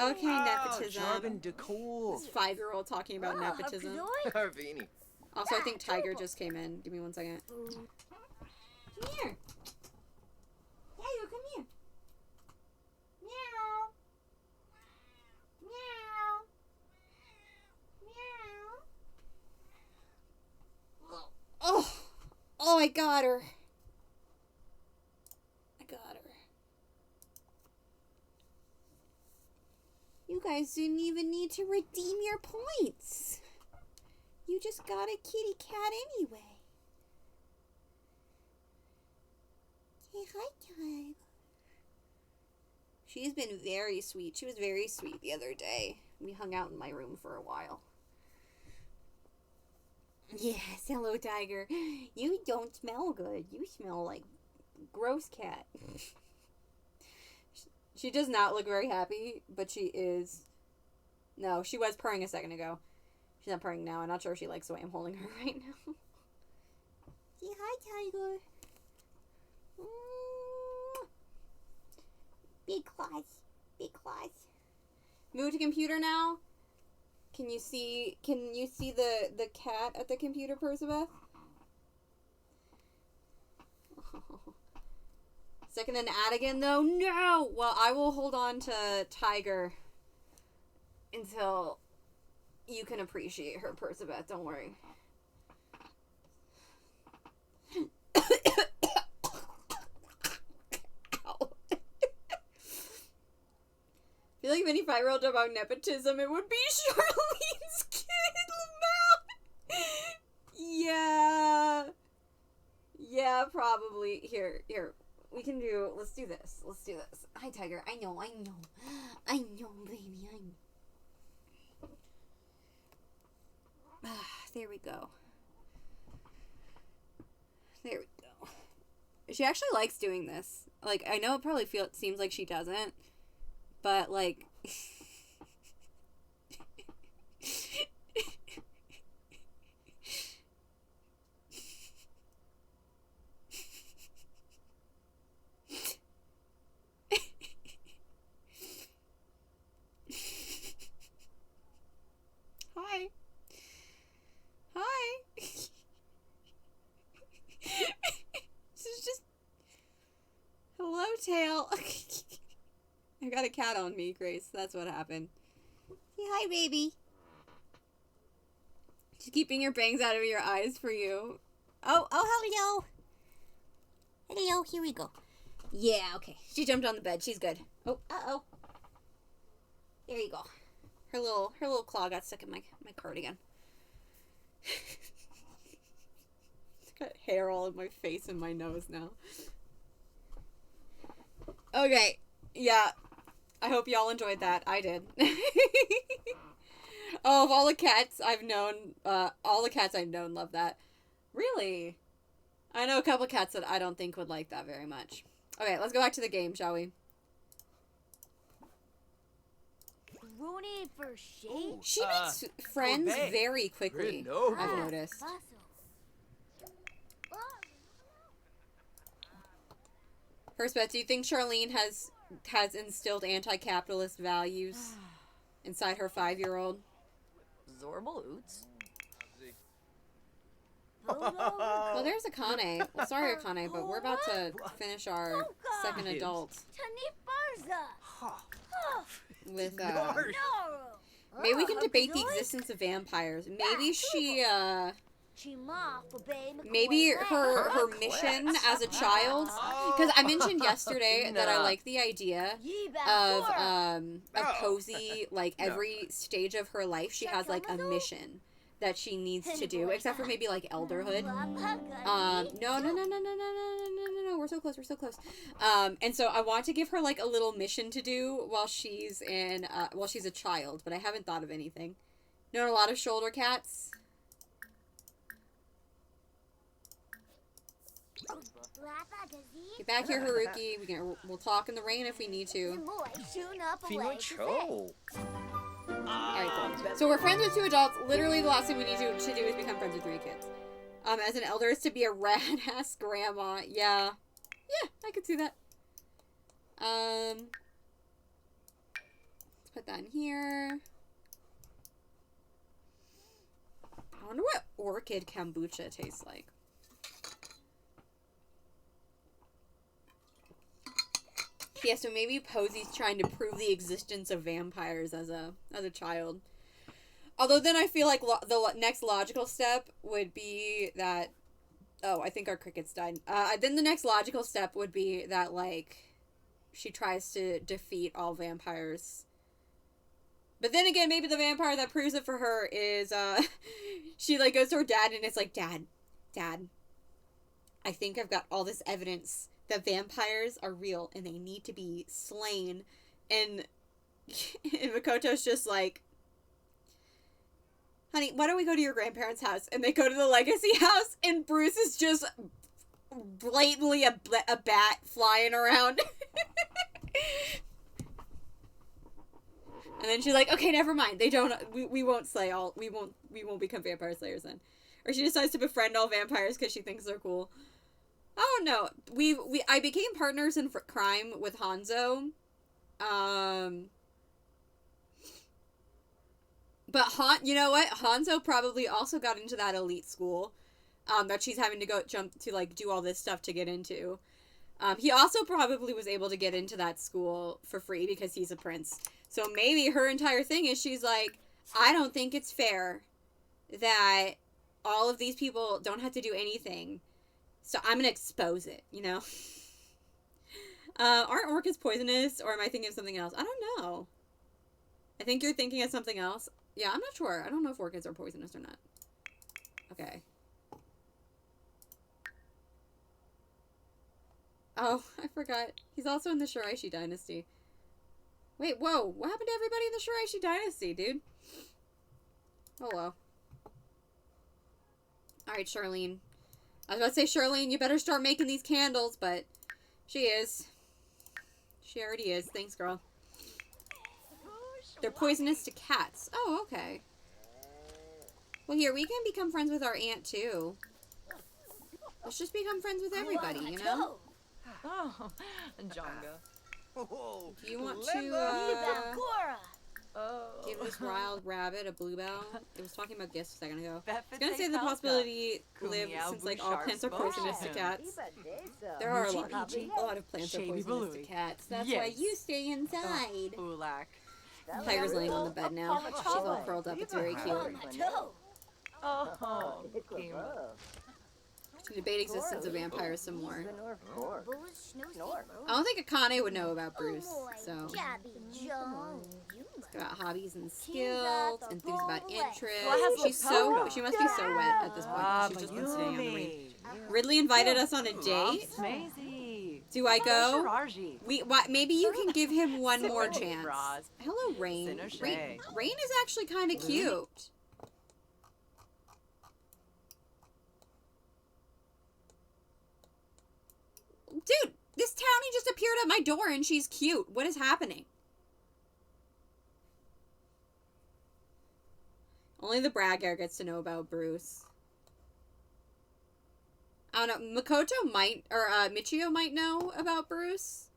Okay, nepotism. Jargon decor. This 5-year-old talking about nepotism. Harvini. Also, I think Tiger just came in. Give me 1 second. Come here. Tiger, come here. Meow. Meow. Meow. Oh, I got her. You guys didn't even need to redeem your points. You just got a kitty cat anyway. Say hi, Tiger. She's been very sweet. She was very sweet the other day. We hung out in my room for a while. Yes, hello, Tiger. You don't smell good. You smell like gross cat. She does not look very happy, but she is... No, she was purring a second ago. She's not purring now. I'm not sure if she likes the way I'm holding her right now. Say hi, Tiger. Big claws. Big claws. Move to computer now. Can you see the cat at the computer, Perciveth? Second and add again, though? No! Well, I will hold on to Tiger until you can appreciate her, Perciveth. Don't worry. I feel like if any 5-year-old about nepotism, it would be Charlene's kid, Lamau. Yeah. Yeah, probably. Here. Let's do this. Hi, Tiger. I know, baby, there we go. She actually likes doing this. Like, I know it seems like she doesn't, but, like... got a cat on me, Grace. That's what happened. Say hi, baby. She's keeping your bangs out of your eyes for you. Oh, hello. Hello, here we go. Yeah, okay. She jumped on the bed. She's good. Oh, uh-oh. There you go. Her little claw got stuck in my cardigan. It's got hair all in my face and my nose now. Okay. Yeah. I hope y'all enjoyed that. I did. Oh, of all the cats I've known, love that. Really? I know a couple cats that I don't think would like that very much. Okay, let's go back to the game, shall we? Rooney for shade? She makes friends Obey. very quickly, Grenoble. I've noticed. First bet, do you think Charlene has instilled anti-capitalist values inside her 5-year-old? Zorble Oots? Well, there's Akane. Well, sorry, Akane, but we're about to finish our second adult with, maybe we can debate the existence of vampires. Maybe she, maybe her mission as a child, because I mentioned yesterday that I like the idea of Posy, like, every stage of her life, she has, like, a mission that she needs to do, except for maybe, like, elderhood. No, we're so close, and so I want to give her, like, a little mission to do while she's a child, but I haven't thought of anything. Known a lot of shoulder cats. Get back here, Haruki. We'll talk in the rain if we need to. Finocho. Alright, cool. So we're friends with 2 adults. Literally the last thing we need to do is become friends with 3 kids. As an elder is to be a rad-ass grandma. Yeah. Yeah, I could see that. Let's put that in here. I wonder what orchid kombucha tastes like. Yeah, so maybe Posy's trying to prove the existence of vampires as a child. Although then I feel like the next logical step would be that... Oh, I think our crickets died. Then the next logical step would be that, like, she tries to defeat all vampires. But then again, maybe the vampire that proves it for her is, she, like, goes to her dad and it's like, Dad, I think I've got all this evidence that vampires are real and they need to be slain. And Makoto's just like, honey, why don't we go to your grandparents' house? And they go to the Legacy house and Bruce is just blatantly a bat flying around. And then she's like, okay, never mind. We won't slay all, we won't become vampire slayers then. Or she decides to befriend all vampires because she thinks they're cool. Oh no, I became partners in crime with Hanzo, but you know what? Hanzo probably also got into that elite school, that she's having to go jump to, like, do all this stuff to get into. He also probably was able to get into that school for free because he's a prince. So maybe her entire thing is she's like, I don't think it's fair that all of these people don't have to do anything. So I'm going to expose it, you know? Aren't orchids poisonous, or am I thinking of something else? I don't know. I think you're thinking of something else. Yeah, I'm not sure. I don't know if orchids are poisonous or not. Okay. Oh, I forgot. He's also in the Shiraishi dynasty. Wait, whoa. What happened to everybody in the Shiraishi dynasty, dude? Oh, well. Alright, Charlene. I was about to say, Charlene, you better start making these candles, but she is. She already is. Thanks, girl. They're poisonous to cats. Oh, okay. Well, here, we can become friends with our aunt, too. Let's just become friends with everybody, you know? Oh, Jonga. Oh, Do you want clever. to, Give this wild rabbit a bluebell. It was talking about gifts a second ago. I was Befit gonna say the Falca. possibility live Kumiao since like all Bouchard plants are poisonous to Spotion. cats. There are a lot, Peachy. a lot of plants are Shavy poisonous to Balooey. cats. That's why Yes. you stay inside. Ulak. Tiger's laying on the bed now. She's all curled up. It's very cute. Oh, Kimba. Debating existence of vampires some more. Booze, snooze, I don't think Akane would know about Bruce, so Jabby Joe. about hobbies and skills, enthused about interests. Well, She must be so wet at this point. She's just been sitting on the rain. Yumi. Ridley invited us on a date. Smazy. Do I go? Shiraji. Maybe you can give him one more Sippin' chance. Bras. Hello, Rain. Sinoshay. Rain is actually kind of cute. Dude, this townie just appeared at my door and she's cute. What is happening? Only the Bragg heir gets to know about Bruce. I don't know. Makoto might, or Michio might know about Bruce.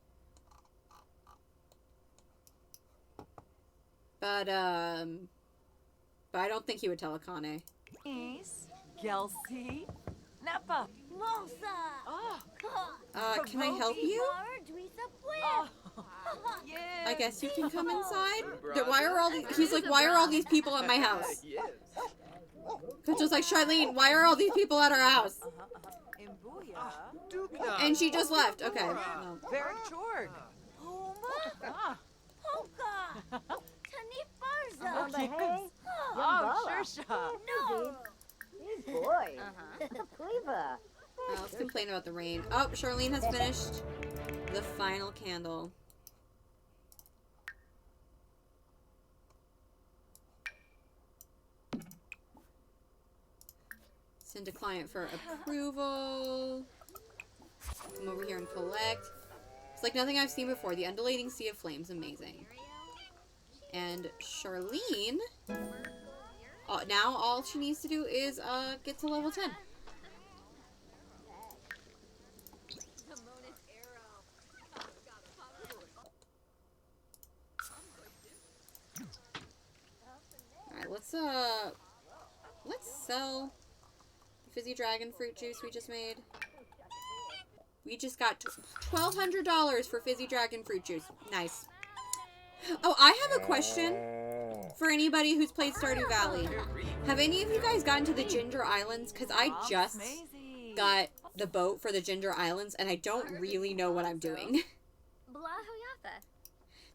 But I don't think he would tell Akane. Nice. Gelsey. Nappa. Mosa. Oh. Can I help you? Oh. Yeah. I guess you can come inside. Why are all these? He's like, why are all these people at my house? Yes. It's just like, Charlene, why are all these people at our house? Imbuya. Dukna. And she just left. Okay. Well, Very Chorg. Ah. Polka. Tani Farza. Yes. Oh, Shersha. No. Boy. Cleaver. let's complain about the rain. Oh, Charlene has finished the final candle. Send to client for approval. Come over here and collect. It's like nothing I've seen before. The undulating sea of flames, amazing. And Charlene, now all she needs to do is get to level 10. Alright, let's sell the fizzy dragon fruit juice we just made. We just got $1,200 for fizzy dragon fruit juice. Nice. Oh, I have a question for anybody who's played Stardew Valley. Have any of you guys gotten to the Ginger Islands? Because I just got the boat for the Ginger Islands, and I don't really know what I'm doing.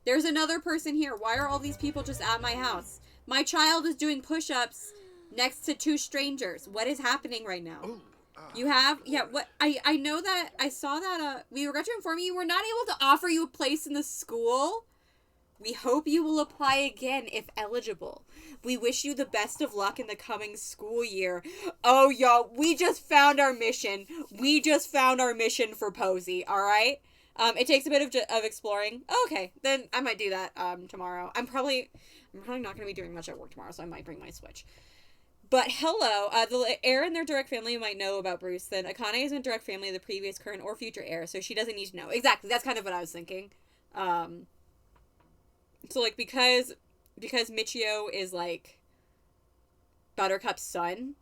There's another person here. Why are all these people just at my house? My child is doing push-ups next to two strangers. What is happening right now? You have? Yeah, what? I know that, I saw that, we regret to inform you, we're not able to offer you a place in the school. We hope you will apply again if eligible. We wish you the best of luck in the coming school year. Oh, y'all, we just found our mission. We just found our mission for Posy, alright? It takes a bit of exploring. Okay, then I might do that, tomorrow. I'm probably not going to be doing much at work tomorrow, so I might bring my Switch. But hello, the heir and their direct family might know about Bruce. Then Akane is in direct family of the previous, current, or future heir, so she doesn't need to know. Exactly, that's kind of what I was thinking. So, like, because Michio is, like, Buttercup's son,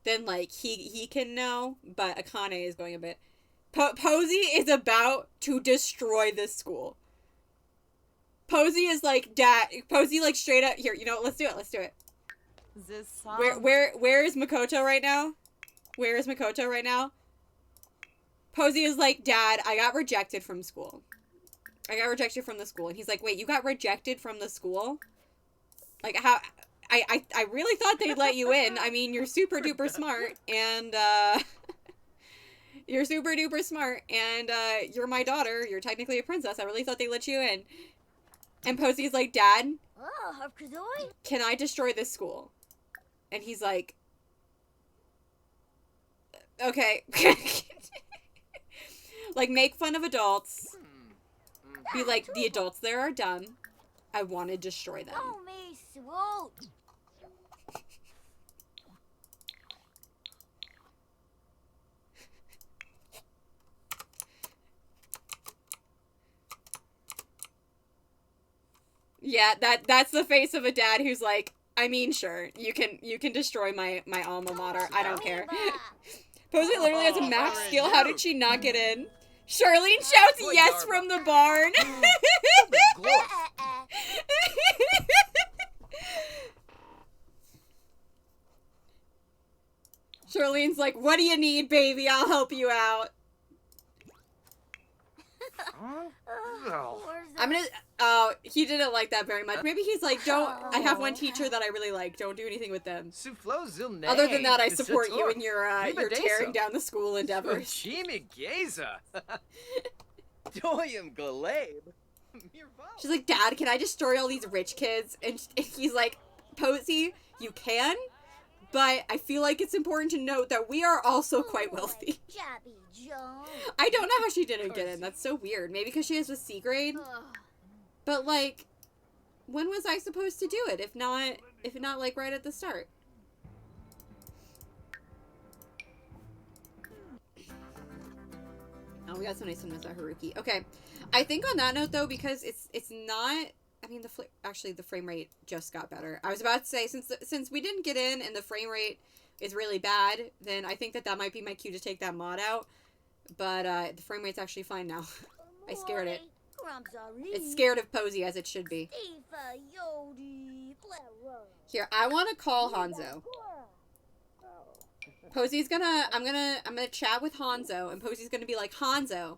then, like, he can know, but Akane is going a bit... Posy is about to destroy this school. Posy is like, Dad... Posy, like, straight up... Here, you know what? Let's do it. Where is Makoto right now? Where is Makoto right now? Posy is like, Dad, I got rejected from school. I got rejected from the school. And he's like, wait, you got rejected from the school? Like, how... I really thought they'd let you in. I mean, you're super duper smart, and, you're super duper smart, and, you're my daughter. You're technically a princess. I really thought they let you in. And Posy's like, Dad, can I destroy this school? And he's like, okay. Like, make fun of adults. Be like, the adults there are dumb. I want to destroy them. Oh, me swoot. Yeah, that's the face of a dad who's like, I mean, sure, you can destroy my alma mater. I don't care. Posy literally has a max Oh, skill. How did she not get in? Charlene shouts Boy, yes Darva. from the barn. Glorf. Charlene's like, what do you need, baby? I'll help you out. Oh. I'm gonna, he didn't like that very much. Maybe he's like, I have one teacher that I really like. Don't do anything with them. Soufflo Zilne. Other than that, I support you in your Liba tearing deso. down the school endeavors. Chimi Geza. Doyum Galeb. She's like, Dad, can I destroy all these rich kids? And he's like, Posy, you can, but I feel like it's important to note that we are also quite wealthy. Jabby Jones. I don't know how she didn't get in. That's so weird. Maybe because she has a C grade. But like, when was I supposed to do it? If not like right at the start. Oh, we got so nice to know about Haruki. Okay, I think on that note though, because it's not. I mean, actually the frame rate just got better. I was about to say since we didn't get in and the frame rate is really bad, then I think that might be my cue to take that mod out. But the frame rate's actually fine now. I scared it. It's scared of Posy as it should be. Here, I want to call Hanzo. Posy's gonna, I'm gonna chat with Hanzo, and Posy's gonna be like, Hanzo,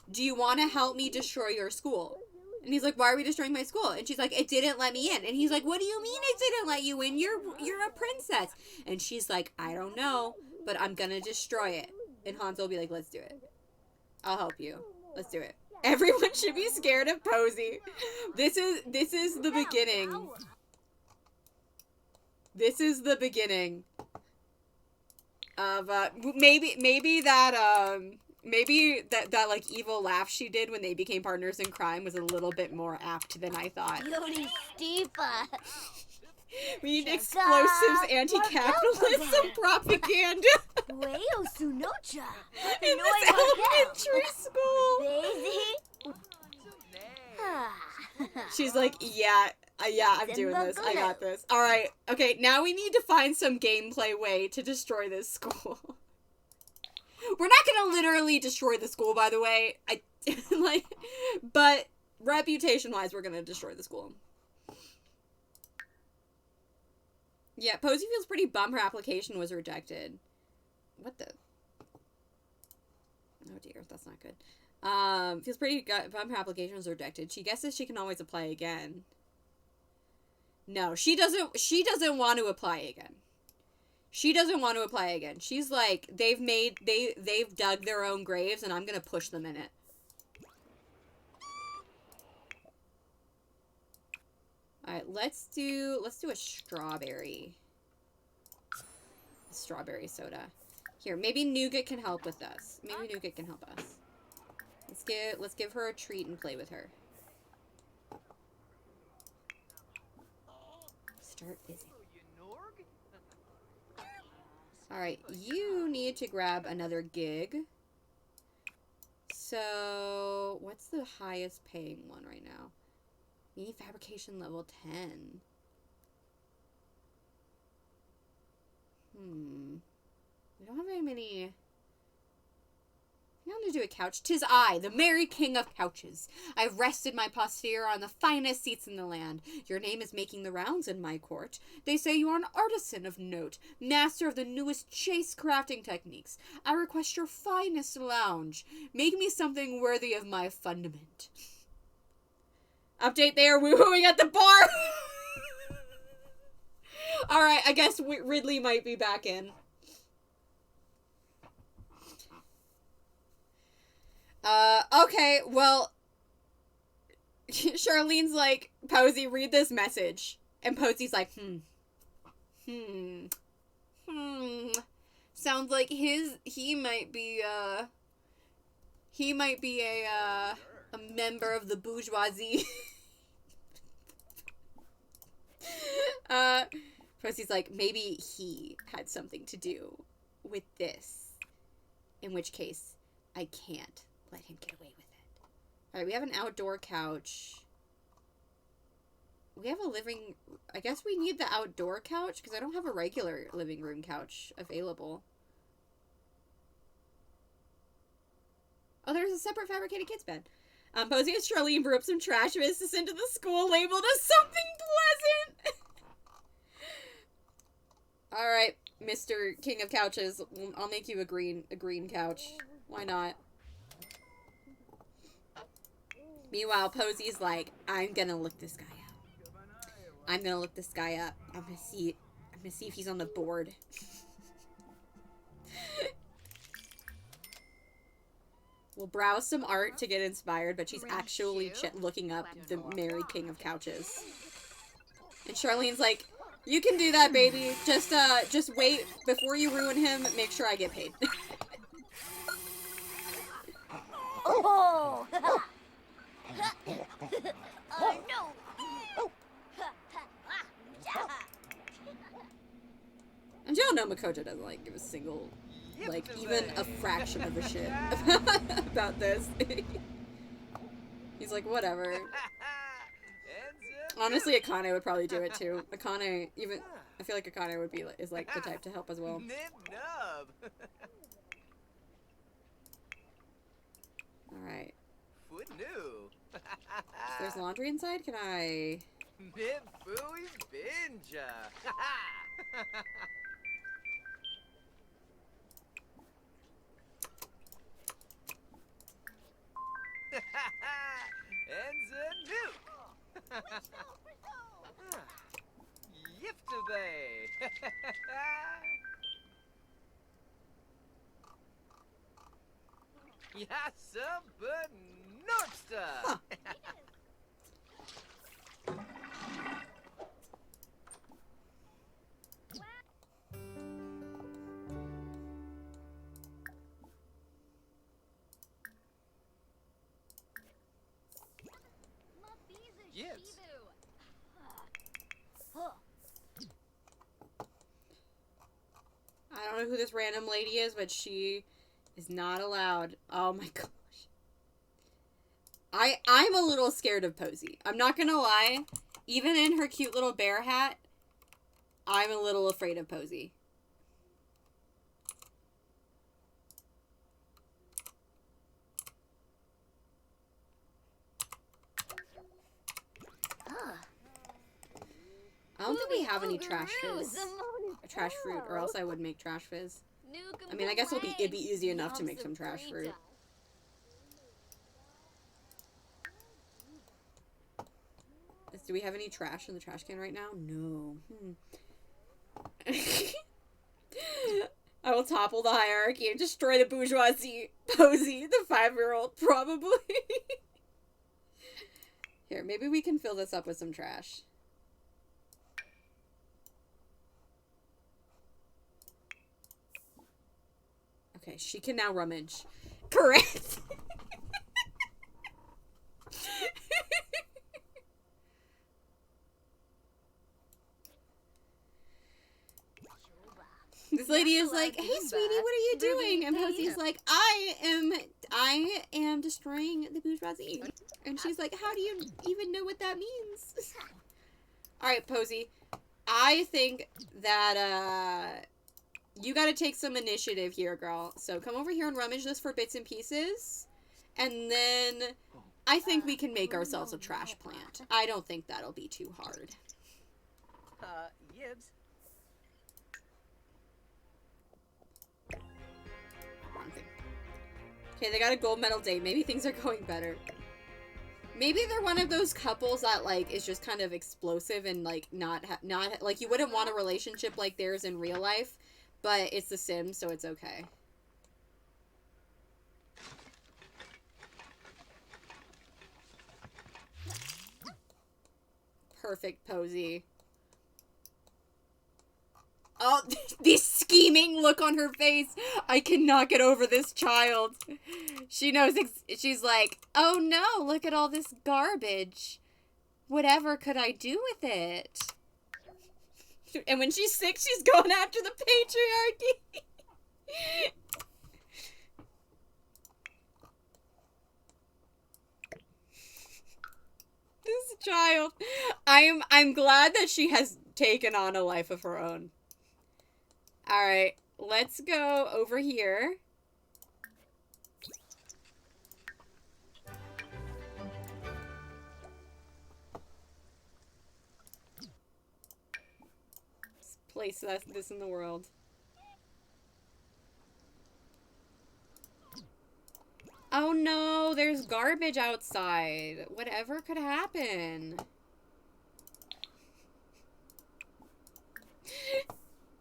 do you want to help me destroy your school? And he's like, why are we destroying my school? And she's like, it didn't let me in. And he's like, what do you mean it didn't let you in? You're a princess. And she's like, I don't know, but I'm gonna destroy it. And Hanzo will be like, let's do it. I'll help you. Let's do it. Everyone should be scared of Posy. This is the beginning. This is the beginning of maybe that like evil laugh she did when they became partners in crime was a little bit more apt than I thought. Yodi Steepa. We need explosives, anti-capitalism propaganda Weo Sunocha. in this elementary school. Daisy. She's like, yeah, I'm doing this. I got this. All right, okay. Now we need to find some gameplay way to destroy this school. We're not gonna literally destroy the school, by the way. But reputation-wise, we're gonna destroy the school. Yeah, Posy feels pretty bummed her application was rejected. What the? Oh dear, that's not good. Feels pretty bummed her application was rejected. She guesses she can always apply again. No, she doesn't want to apply again. She doesn't want to apply again. She's like, they've dug their own graves and I'm gonna push them in it. Alright, let's do a strawberry soda. Here, maybe Nougat can help with us. Maybe Nougat can help us. Let's give her a treat and play with her. Start busy. Alright, you need to grab another gig. So, what's the highest paying one right now? You need fabrication level 10. We don't have very many. I'm gonna do a couch. 'Tis I, the merry king of couches. I've rested my posterior on the finest seats in the land. Your name is making the rounds in my court. They say you are an artisan of note, master of the newest chase crafting techniques. I request your finest lounge. Make me something worthy of my fundament. Update, they are woohooing at the bar! Alright, I guess Ridley might be back in. Okay, well, Charlene's like, Posy, read this message. And Posy's like, sounds like he might be a member of the bourgeoisie. Posy's like, maybe he had something to do with this. In which case, I can't let him get away with it. Alright, we have an outdoor couch. we have a living... I guess we need the outdoor couch, because I don't have a regular living room couch available. Oh, there's a separate fabricated kids bed. Posy and Charlene brew up some trash to send to the school labeled as something pleasant. Alright, Mr. King of Couches. I'll make you a green couch. Why not? Meanwhile, Posy's like, I'm gonna look this guy up. I'm gonna look this guy up. I'm gonna see if he's on the board. We'll browse some art to get inspired, but she's actually looking up the Mary King of Couches. And Charlene's like, you can do that, baby. Just wait. Before you ruin him, make sure I get paid. Oh! Oh no! And y'all know Makoto doesn't, like, give a single, like, even a fraction of a shit about this. He's like, whatever. Honestly, Akane would probably do it too. Akane, even I feel like Akane would be is like the type to help as well. Nib nub. All right. Foot new. If there's laundry inside, can I? Nib booey binja. Enza new. Yiftaway. Yassa but Norpsta. Huh. Yes. I don't know who this random lady is, but she is not allowed. Oh my gosh. I'm a little scared of Posy. I'm not gonna lie. Even in her cute little bear hat, I'm a little afraid of Posy. I don't think we have any trash fizz. Trash fruit, or else I would make trash fizz. I mean, I guess it'd be easy enough to make some trash fruit. Do we have any trash in the trash can right now? No. I will topple the hierarchy and destroy the bourgeoisie. Posy, the 5-year-old, probably. Here, maybe we can fill this up with some trash. Okay, she can now rummage. Correct. This lady is like, hey sweetie, what are you doing? And Posy's like, I am destroying the bourgeoisie. And she's like, how do you even know what that means? Alright, Posy. I think that, you gotta take some initiative here, girl. So come over here and rummage this for bits and pieces. And then I think we can make ourselves a trash plant. I don't think that'll be too hard. Yibs. Wrong thing. Okay, they got a gold medal day. Maybe things are going better. Maybe they're one of those couples that, like, is just kind of explosive and, like, not like, you wouldn't want a relationship like theirs in real life. But it's The Sims, so it's okay. Perfect, Posy. Oh, this scheming look on her face. I cannot get over this child. She knows, she's like, oh no, look at all this garbage. Whatever could I do with it? And when she's sick, she's going after the patriarchy. This child. I'm glad that she has taken on a life of her own. All right, let's go over here. Let's place this in the world. Oh no, there's garbage outside. Whatever could happen.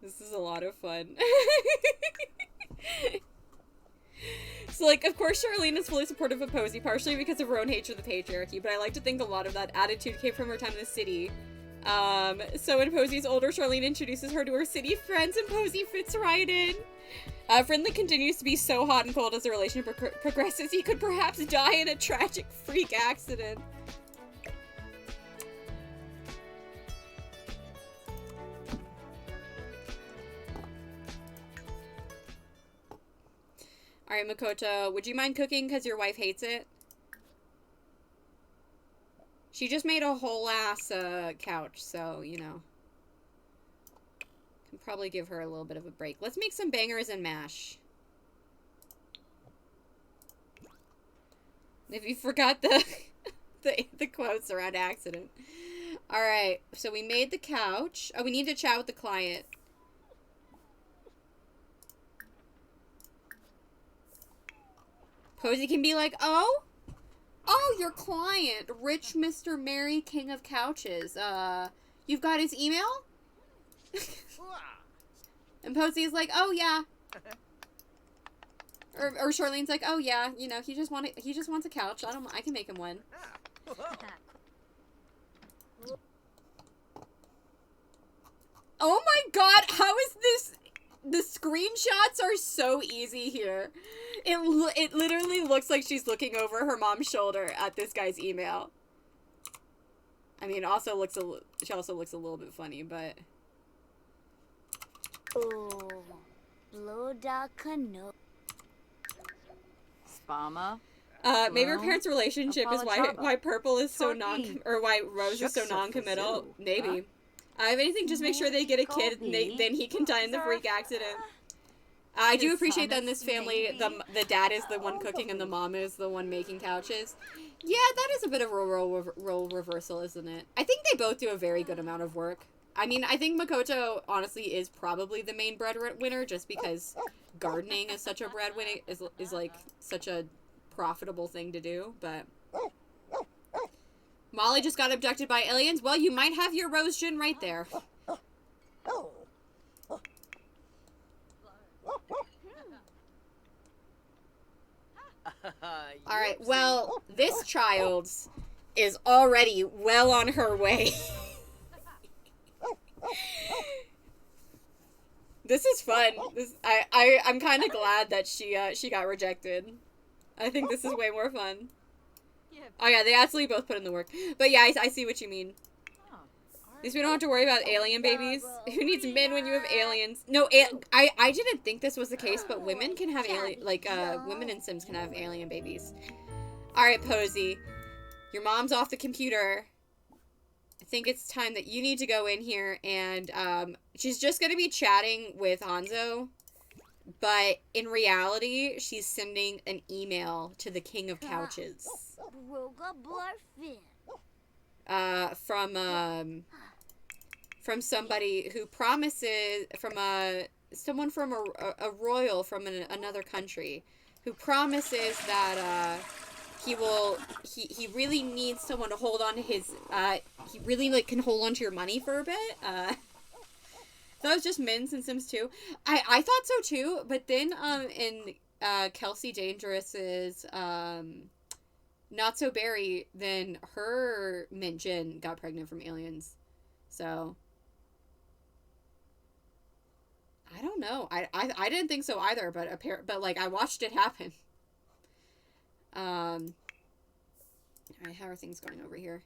This is a lot of fun. So, like, of course Charlene is fully supportive of Posy, partially because of her own hatred of the patriarchy, but I like to think a lot of that attitude came from her time in the city. So when Posy's older, Charlene introduces her to her city friends, and Posy fits right in. Friendly continues to be so hot and cold as the relationship progresses. He could perhaps die in a tragic freak accident. Alright, Makoto, would you mind cooking because your wife hates it? She just made a whole ass couch, so, you know. Can probably give her a little bit of a break. Let's make some bangers and mash. If you forgot the the quotes around accident. Alright, so we made the couch. Oh, we need to chat with the client. Posy can be like, oh, your client, rich Mr. Mary, King of Couches. You've got his email? And Posy's like, oh yeah. Or Charlene's like, oh yeah, you know, he just wants a couch. I can make him one. Oh my god, how is this? The screenshots are so easy here. It literally looks like she's looking over her mom's shoulder at this guy's email. I mean, she also looks a little bit funny, but Oh, blow da canoe. Spama. maybe her parents' relationship is why purple is so why Rose is so Shucks, non-committal. huh? Maybe. If anything, just make sure they get a kid, and then he can die in the freak accident. I do appreciate that in this family, the dad is the one cooking and the mom is the one making couches. Yeah, that is a bit of a role reversal, isn't it? I think they both do a very good amount of work. I mean, I think Makoto, honestly, is probably the main breadwinner, just because gardening is such a breadwinner, is like, such a profitable thing to do, but Molly just got abducted by aliens? Well, you might have your Rose Jin right there. Alright, well, this child is already well on her way. This is fun. I'm kind of glad that she got rejected. I think this is way more fun. Oh yeah, they absolutely both put in the work. But yeah, I see what you mean. At least we don't have to worry about alien babies. Who needs men when you have aliens? No, I didn't think this was the case, but women can have women in Sims can have alien babies. Alright, Posy. Your mom's off the computer. I think it's time that you need to go in here and, she's just gonna be chatting with Hanzo. But in reality, she's sending an email to the King of Couches. From somebody who promises, someone from a royal from another country, who promises that, he really needs someone to hold on to his, he really, like, can hold on to your money for a bit, That was just Min's in Sims 2. I thought so too, but then in Kelsey Dangerous's Not So Berry, then her Mint Jin got pregnant from aliens. So I don't know. I didn't think so either, but like I watched it happen. Alright, how are things going over here?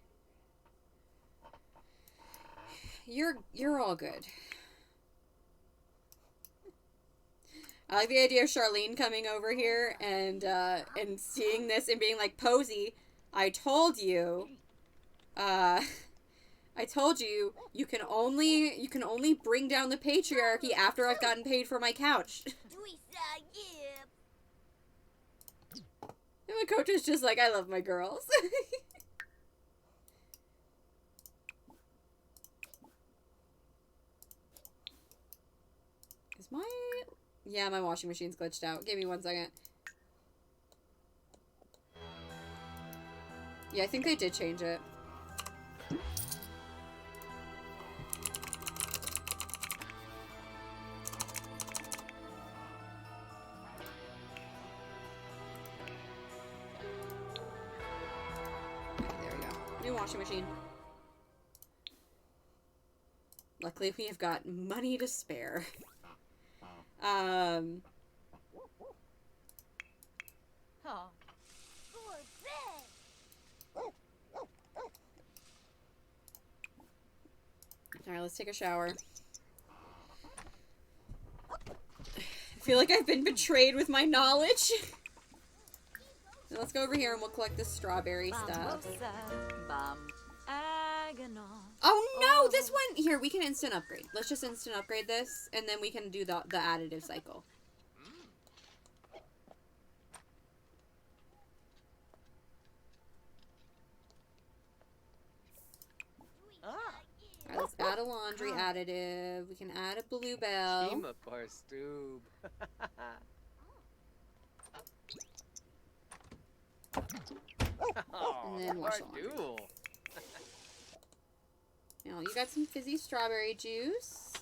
You're all good. I like the idea of Charlene coming over here and seeing this and being like, Posy, I told you I told you, you can only bring down the patriarchy after I've gotten paid for my couch. And my coach is just like, I love my girls. Is my... Yeah, my washing machine's glitched out. Give me 1 second. Yeah, I think they did change it. New washing machine. Luckily, we have got money to spare. Oh. Alright, let's take a shower. I feel like I've been betrayed with my knowledge. So let's go over here and we'll collect this strawberry stuff. Oh no, this one! Here, we can instant upgrade. Let's just instant upgrade this, and then we can do the additive cycle. Alright, let's add a laundry additive. We can add a bluebell. Shima Barstoob. And then wash the laundry. Now, you got some fizzy strawberry juice.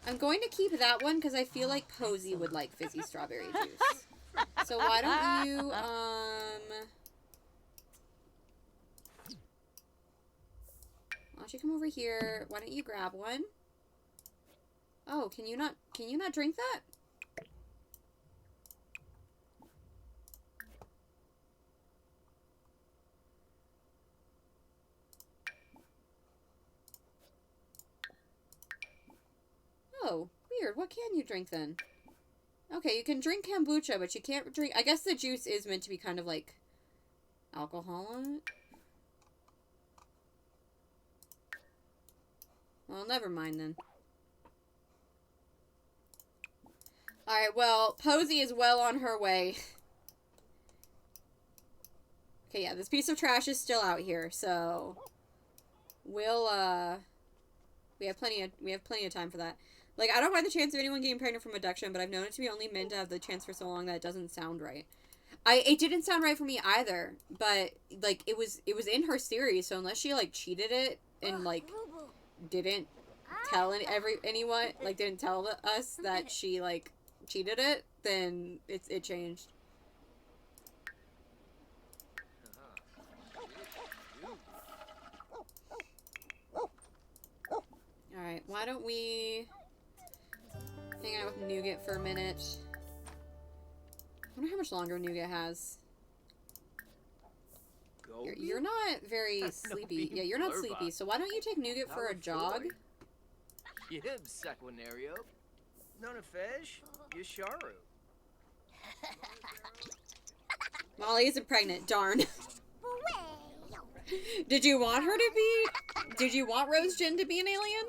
I'm going to keep that one because I feel like Posy would like fizzy strawberry juice. So why don't you, why don't you come over here? Why don't you grab one? Oh, can you not drink that? Oh, weird. What can you drink then? Okay, you can drink kombucha, but you can't drink... I guess the juice is meant to be kind of like alcohol on it. Well, never mind then. Alright, well, Posy is well on her way. Okay, yeah, this piece of trash is still out here, so... We'll, we have plenty of time for that. Like, I don't mind the chance of anyone getting pregnant from abduction, but I've known it to be only men to have the chance for so long that it doesn't sound right. It didn't sound right for me either, but, like, it was in her series, so unless she, like, cheated it and, like, didn't tell anyone, like, didn't tell us that she, like, cheated it, then it changed. Alright, why don't we hang out with Nougat for a minute. I wonder how much longer Nougat has. You're not very sleepy. Yeah, you're not sleepy, so why don't you take Nougat for a jog? Yib Sequinario. Nonafesh. Yasharu. Molly isn't pregnant, darn. Did you want her to be... Did you want Rose Jin to be an alien?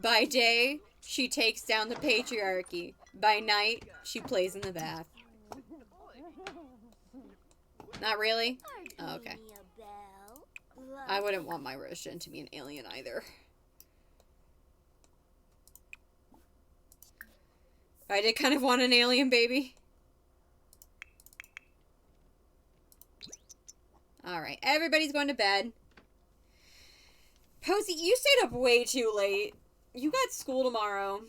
By day, she takes down the patriarchy. By night, she plays in the bath. Not really? Oh, okay. I wouldn't want my Rose Jin to be an alien either. I did kind of want an alien baby. Alright, everybody's going to bed. Posy, you stayed up way too late. You got school tomorrow.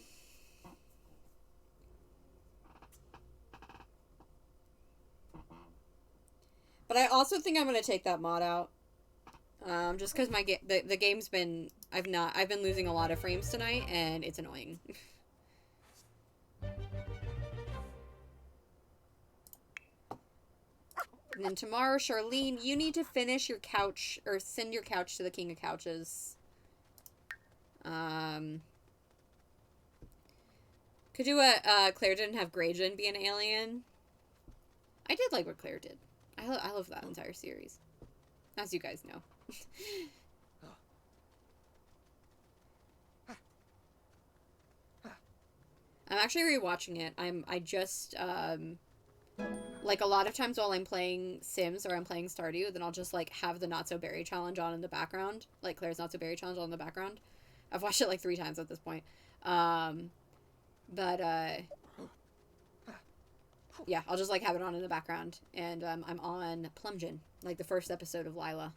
But I also think I'm going to take that mod out. Just because the game's been... I've been losing a lot of frames tonight, and it's annoying. And then tomorrow, Charlene, you need to finish your couch, or send your couch to the King of Couches. Could do a Claire didn't have Grayson be an alien. I did like what Claire did. I love that entire series, as you guys know. I'm actually rewatching it. I just like a lot of times while I'm playing Sims or I'm playing Stardew, then I'll just like have the Not So Berry challenge on in the background, like Claire's Not So Berry challenge on in the background. I've watched it like 3 times at this point. Yeah, I'll just like have it on in the background, and I'm on Plumjin, like the first episode of Lila.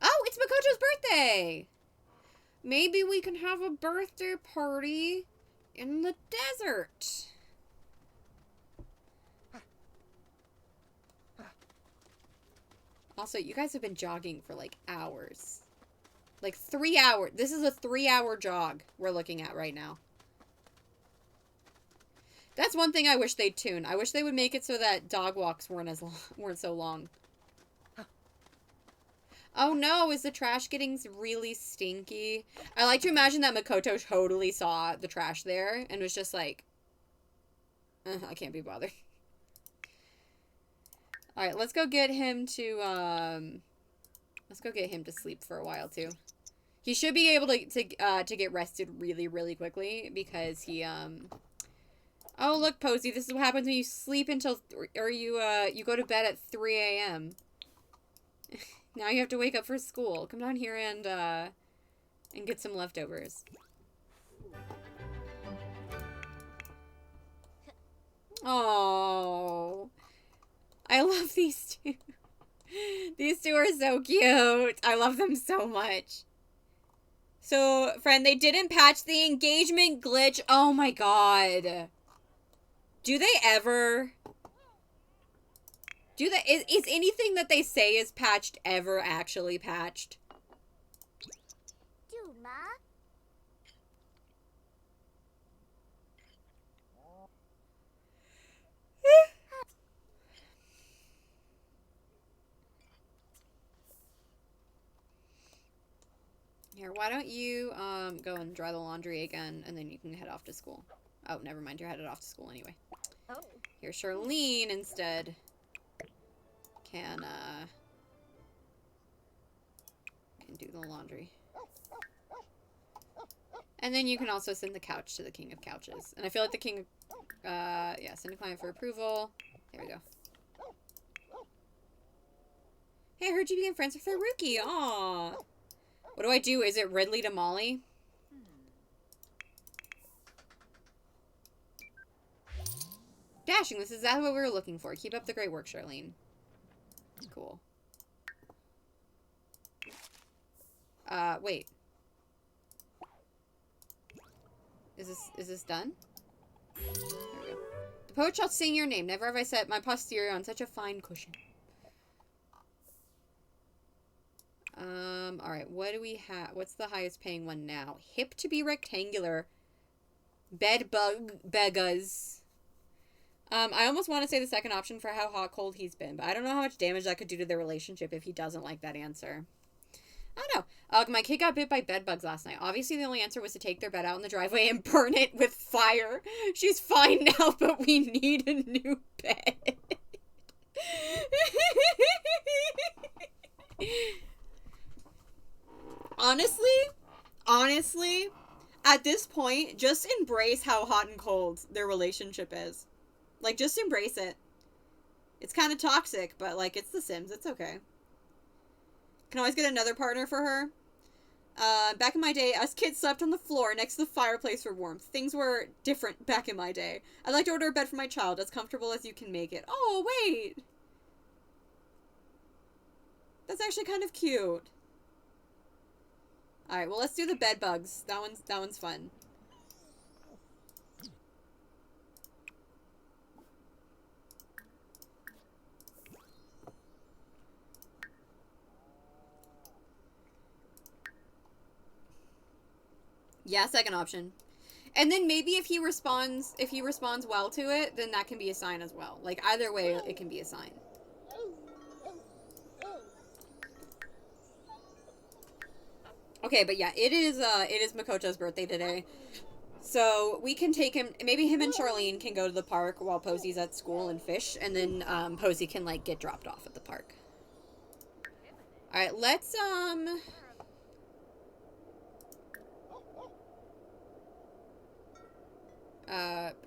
Oh, it's Makoto's birthday! Maybe we can have a birthday party in the desert. Also, you guys have been jogging for like hours. Like 3 hours. This is a 3-hour jog we're looking at right now. That's one thing I wish they'd tune. I wish they would make it so that dog walks weren't so long. Oh no, is the trash getting really stinky? I like to imagine that Makoto totally saw the trash there and was just like, I can't be bothered. Alright, let's go get him to, let's go get him to sleep for a while too. He should be able to get rested really, really quickly because he, oh, look, Posy, this is what happens when you sleep until, or you go to bed at 3 a.m. Now you have to wake up for school. Come down here and get some leftovers. Oh, I love these two. These two are so cute. I love them so much. So, friend, they didn't patch the engagement glitch. Oh my god. Do they ever? Is anything that they say is patched ever actually patched? Duma. Here, why don't you go and dry the laundry again, and then you can head off to school. Oh, never mind, you're headed off to school anyway. Oh. Here, Charlene instead can do the laundry. And then you can also send the couch to the King of Couches. And I feel like the King, yeah, send a client for approval. There we go. Hey, I heard you became friends with Haruki. Aww. What do I do? Is it Ridley to Molly? Dashing, this is exactly what we were looking for. Keep up the great work, Charlene. Cool. Wait. Is this done? There we go. The poet shall sing your name. Never have I set my posterior on such a fine cushion. Alright, what do we have? What's the highest paying one now? Hip to be rectangular. Bed bug begas. I almost want to say the second option for how hot cold he's been, but I don't know how much damage that could do to their relationship if he doesn't like that answer. I don't know. My kid got bit by bed bugs last night. Obviously, the only answer was to take their bed out in the driveway and burn it with fire. She's fine now, but we need a new bed. Honestly, at this point, just embrace how hot and cold their relationship is. Like, just embrace it. It's kind of toxic, but, like, it's The Sims. It's okay. Can always get another partner for her. Back in my day, us kids slept on the floor next to the fireplace for warmth. Things were different back in my day. I'd like to order a bed for my child, as comfortable as you can make it. Oh, wait! That's actually kind of cute. Alright, well, let's do the bed bugs. That one's fun. Yeah, second option. And then maybe if he responds well to it, then that can be a sign as well. Like, either way, it can be a sign. Okay, but yeah, it is Makoto's birthday today. So we can take him, maybe him and Charlene can go to the park while Posy's at school and fish, and then Posy can like get dropped off at the park. Alright, let's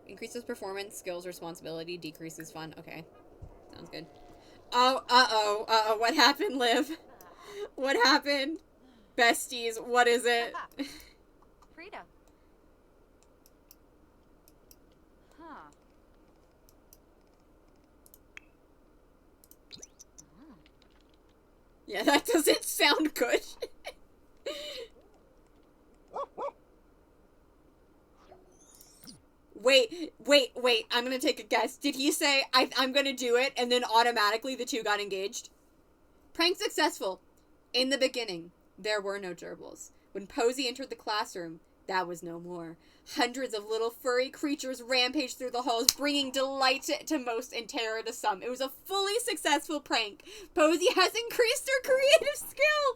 increases performance, skills, responsibility, decreases fun. Okay. Sounds good. Oh, uh-oh, what happened, Liv? What happened? Besties, what is it? Frida. Huh. Yeah, that doesn't sound good. Wait, I'm gonna take a guess. Did he say, I'm gonna do it, and then automatically the two got engaged? Prank successful. In the beginning, there were no gerbils. When Posy entered the classroom, that was no more. Hundreds of little furry creatures rampaged through the halls, bringing delight to most and terror to some. It was a fully successful prank. Posy has increased her creative skill.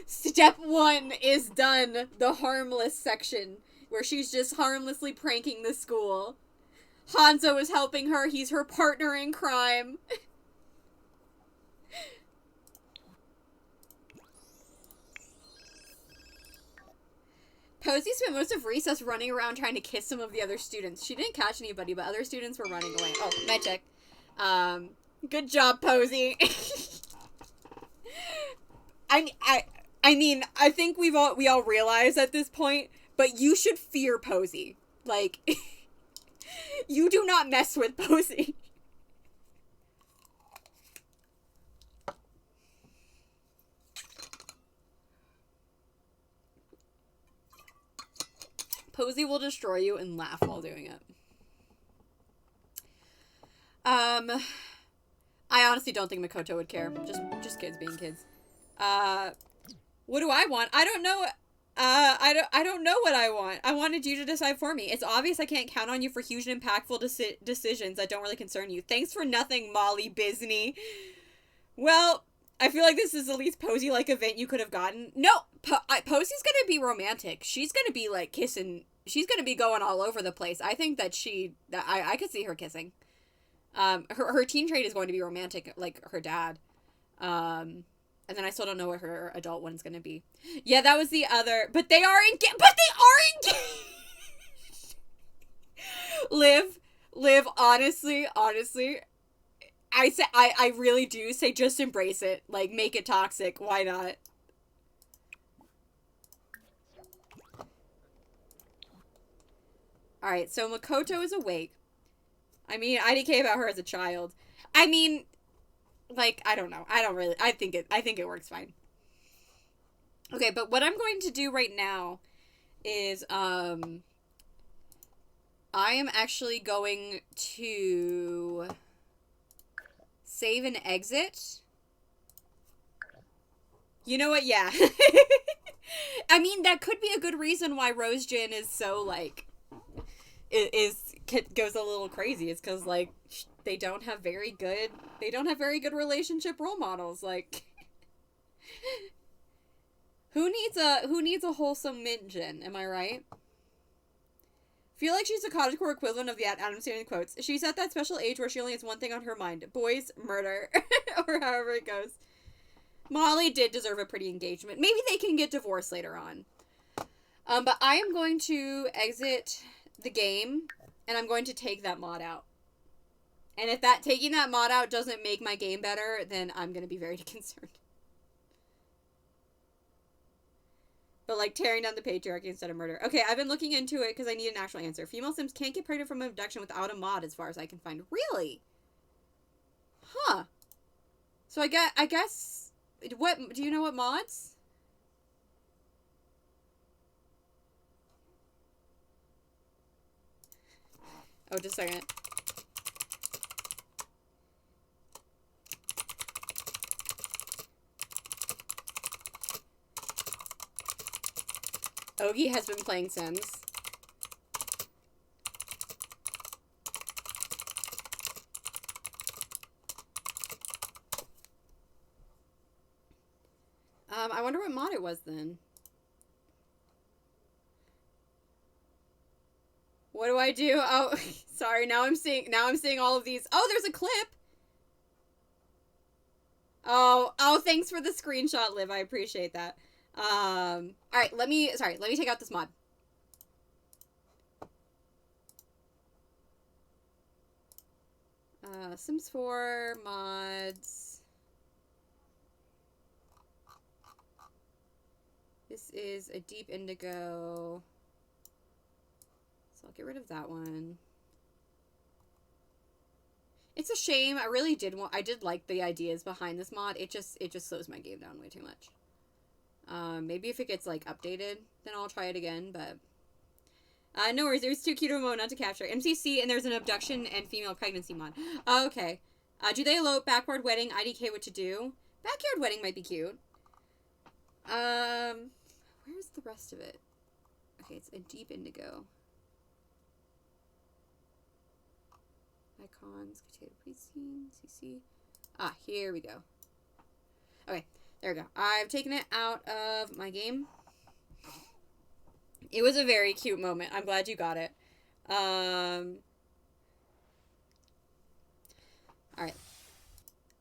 Step 1 is done. The harmless section, where she's just harmlessly pranking the school. Hanzo is helping her. He's her partner in crime. Posy spent most of recess running around trying to kiss some of the other students. She didn't catch anybody, but other students were running away. Oh, med check. Good job, Posy. I mean, I think we all realize at this point, but you should fear Posy. Like, you do not mess with Posy. Posy will destroy you and laugh while doing it. I honestly don't think Makoto would care. Just kids being kids. What do I want? I don't know. I don't know what I want. I wanted you to decide for me. It's obvious I can't count on you for huge and impactful decisions that don't really concern you. Thanks for nothing, Molly Bisney. Well, I feel like this is the least Posy-like event you could have gotten. No, Posy's gonna be romantic. She's gonna be, like, kissing. She's gonna be going all over the place. I think that I could see her kissing. Her teen trait is going to be romantic, like her dad. And then I still don't know what her adult one's gonna be. Yeah, that was the other. But they are engaged. But they are engaged! Liv, honestly, I really do say just embrace it. Like, make it toxic. Why not? Alright, so Makoto is awake. I mean, IDK about her as a child. I mean, like, I don't know. I think it works fine. Okay, but what I'm going to do right now is, I am actually going to save and exit. You know what? Yeah. I mean, that could be a good reason why Rose Jin is so, like, goes a little crazy. It's because, like, they don't have very good relationship role models. Like, who needs a wholesome Mint Jin? Am I right? Feel like she's a cottagecore equivalent of the Adam Sandler quotes. She's at that special age where she only has one thing on her mind: boys, murder, or however it goes. Molly did deserve a pretty engagement. Maybe they can get divorced later on. But I am going to exit the game, and I'm going to take that mod out. And if taking that mod out doesn't make my game better, then I'm going to be very concerned. But, like, tearing down the patriarchy instead of murder. Okay, I've been looking into it because I need an actual answer. Female Sims can't get pregnant from abduction without a mod, as far as I can find. Really? Huh. So I guess... What... Do you know what mods? Oh, just a second. Ogie has been playing Sims. I wonder what mod it was then. do I do? Oh, sorry. Now I'm seeing all of these. Oh, there's a clip. Oh, thanks for the screenshot, Liv. I appreciate that. All right, let me take out this mod. Sims 4 mods. This is a deep indigo. So I'll get rid of that one. It's a shame. I did like the ideas behind this mod. It just slows my game down way too much. Maybe if it gets like updated, then I'll try it again, but no worries. There's too cute of a mode not to capture. MCC, and there's an abduction and female pregnancy mod. Oh, okay. Do they elope? Backward wedding? IDK what to do? Backyard wedding might be cute. Where's the rest of it? Okay, it's a deep indigo. Icons, potato pre-scene, CC. Ah, here we go. Okay, there we go. I've taken it out of my game. It was a very cute moment. I'm glad you got it. Alright.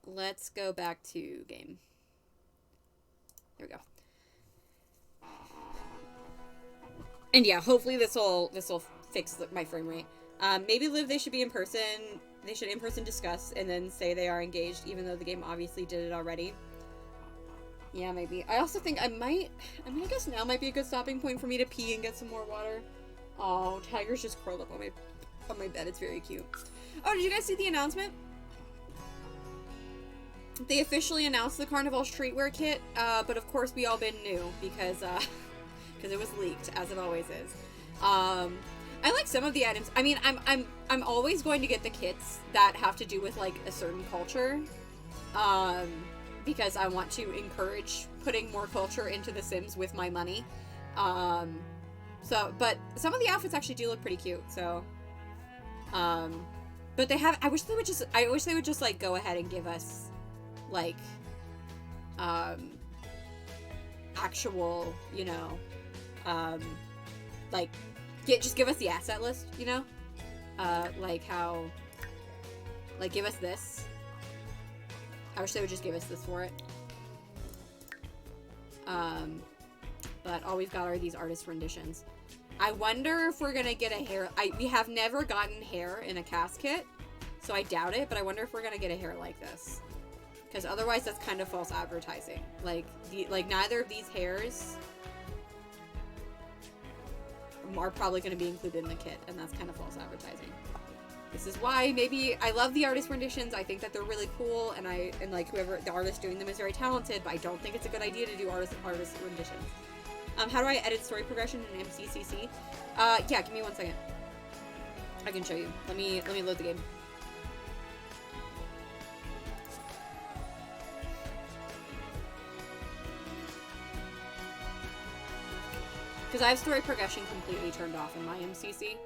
Let's go back to game. There we go. And yeah, hopefully this'll fix my frame rate. Maybe Liv, they should be in person. They should in person discuss and then say they are engaged, even though the game obviously did it already. Yeah, maybe. I also think I guess now might be a good stopping point for me to pee and get some more water. Oh, Tiger's just curled up on my bed. It's very cute. Oh, did you guys see the announcement? They officially announced the Carnival Streetwear kit, but of course we all been new because it was leaked, as it always is. I like some of the items. I mean, I'm always going to get the kits that have to do with like a certain culture, because I want to encourage putting more culture into The Sims with my money. But some of the outfits actually do look pretty cute. So, but they have. I wish they would just like go ahead and give us like actual, you know, like just give us the asset list, you know, like give us this. I wish they would just give us this for it. But all we've got are these artist renditions. I wonder if we're gonna get a hair. We have never gotten hair in a cast kit, so I doubt it. But I wonder if we're gonna get a hair like this, because otherwise that's kind of false advertising. Like neither of these hairs are probably going to be included in the kit, and that's kind of false advertising. This is why maybe I love the artist renditions. I think that they're really cool, and like whoever the artist doing them is very talented, but I don't think it's a good idea to do artist renditions. How do I edit story progression in MCCC? Yeah, give me 1 second. I can show you. Let me load the game. Because I have story progression completely turned off in my MCC.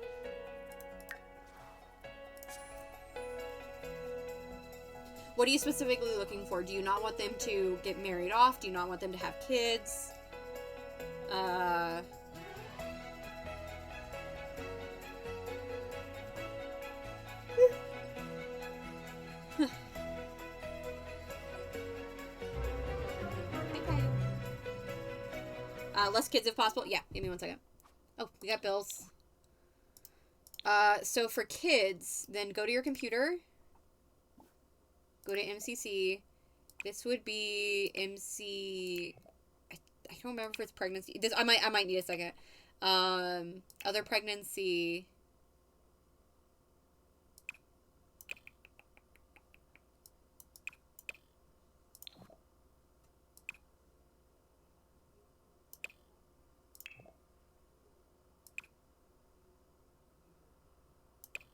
What are you specifically looking for? Do you not want them to get married off? Do you not want them to have kids? Less kids if possible. Yeah, give me 1 second. Oh, we got bills. So for kids, then go to your computer. Go to MCC. This would be MC. I don't remember if it's pregnancy. This I might need a second. Other pregnancy.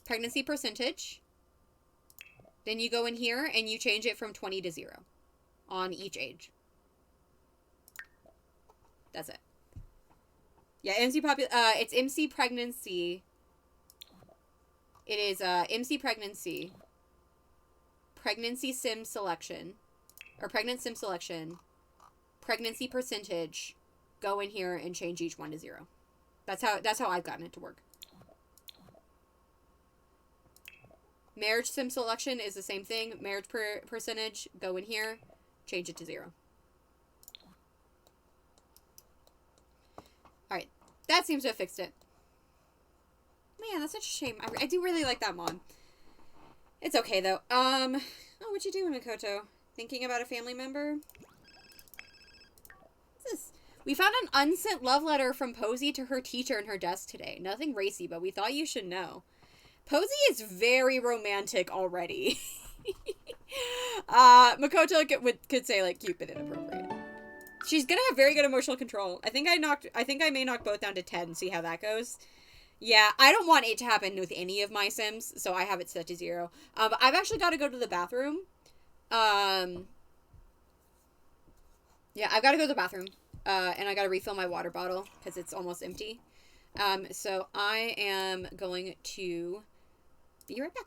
Pregnancy percentage. Then you go in here and you change it from 20 to 0 on each age. That's it. Yeah, it's MC pregnancy. It is MC pregnancy. Pregnancy sim selection. Or pregnant sim selection. Pregnancy percentage. Go in here and change each one to 0. That's how I've gotten it to work. Marriage sim selection is the same thing. Marriage percentage, go in here, change it to 0. Alright, that seems to have fixed it. Man, that's such a shame. I do really like that mod. It's okay, though. Oh, what you doing, Makoto? Thinking about a family member? What's this? We found an unsent love letter from Posy to her teacher in her desk today. Nothing racy, but we thought you should know. Posy is very romantic already. Makoto could say, like, Cupid inappropriate. She's gonna have very good emotional control. I think I may knock both down to 10, see how that goes. Yeah, I don't want it to happen with any of my Sims, so I have it set to 0. But I've actually got to go to the bathroom. Yeah, I've got to go to the bathroom. And I got to refill my water bottle, because it's almost empty. So I am going to be right back.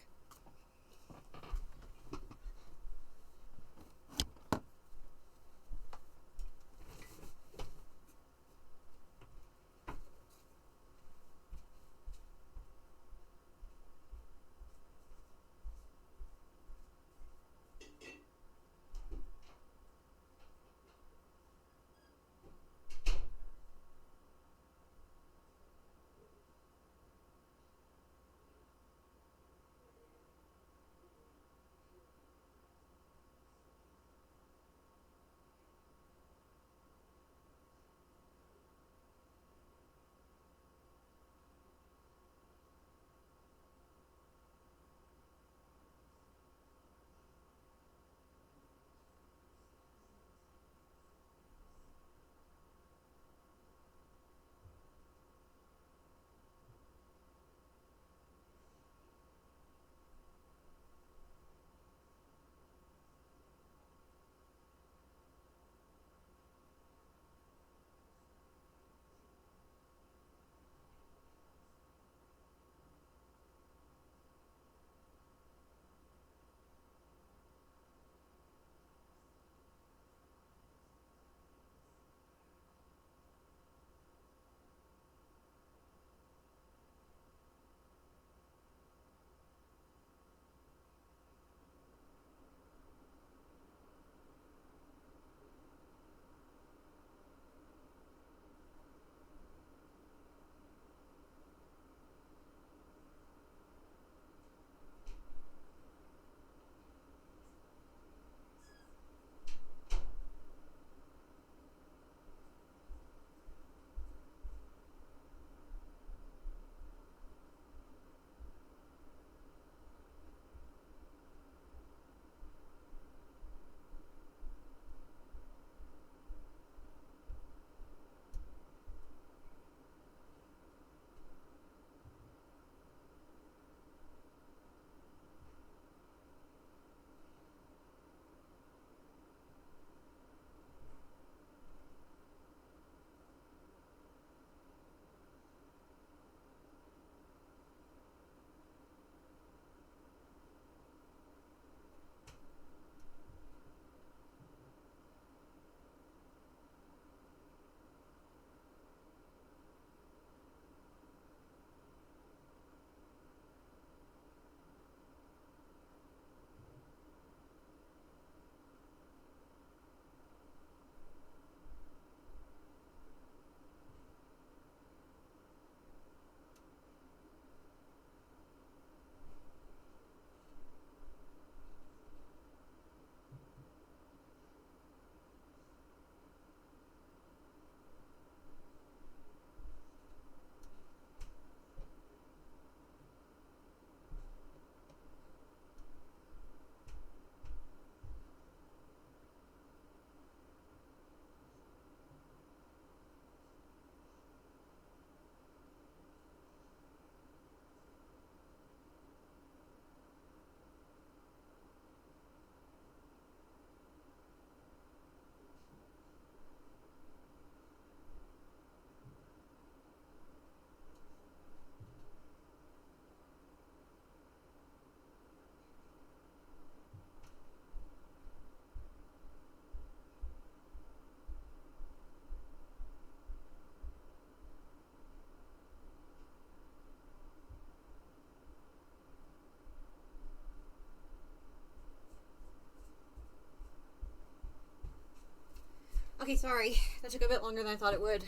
Okay, sorry. That took a bit longer than I thought it would.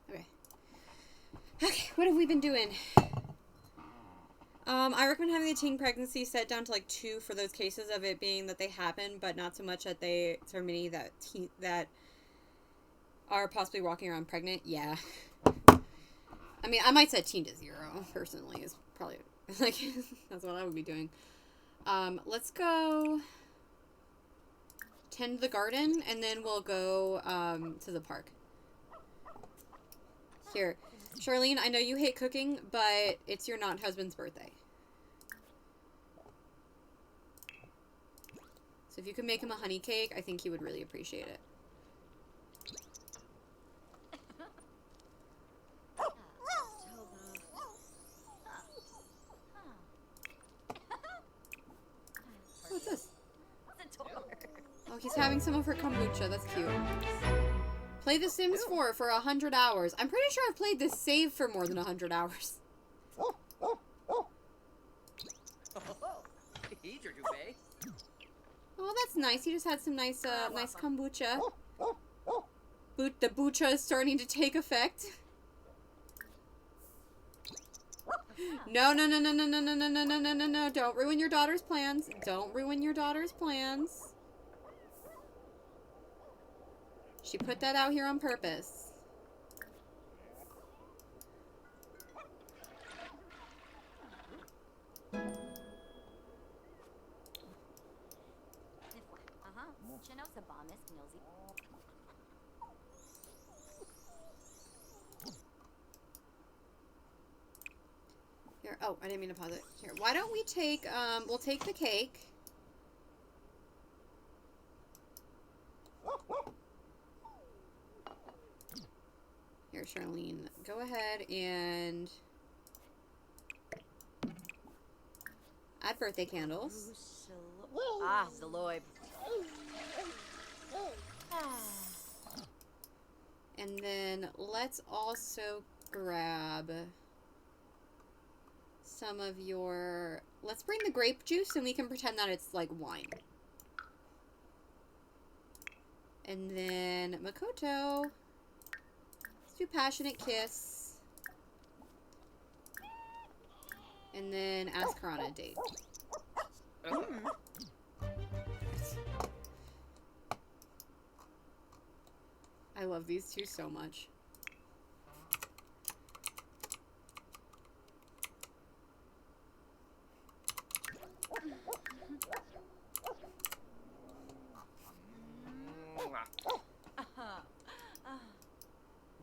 Okay. Okay, what have we been doing? I recommend having the teen pregnancy set down to like 2 for those cases of it being that they happen, but not so much that so many that are possibly walking around pregnant. Yeah. I mean, I might set teen to 0, personally, is probably, like, that's what I would be doing. Let's go tend the garden, and then we'll go, to the park. Here. Charlene, I know you hate cooking, but it's your not-husband's birthday. So if you could make him a honey cake, I think he would really appreciate it. What's this? Oh, he's having some of her kombucha. That's cute. Play The Sims 4 for 100 hours. I'm pretty sure I've played this save for more than 100 hours. Oh, that's nice. He just had some nice, nice kombucha. The bucha is starting to take effect. No, no, no, no, no, no, no, no, no, no, no, no, no. Don't ruin your daughter's plans. Don't ruin your daughter's plans. She put that out here on purpose. Here, oh, I didn't mean to pause it. Here, why don't we take, we'll take the cake. Here, Charlene, go ahead and add birthday candles. Ah, Zaloib. And then let's also grab some of your... Let's bring the grape juice and we can pretend that it's like wine. And then Makoto... Let's do Passionate Kiss. And then ask her on a date. I love these two so much.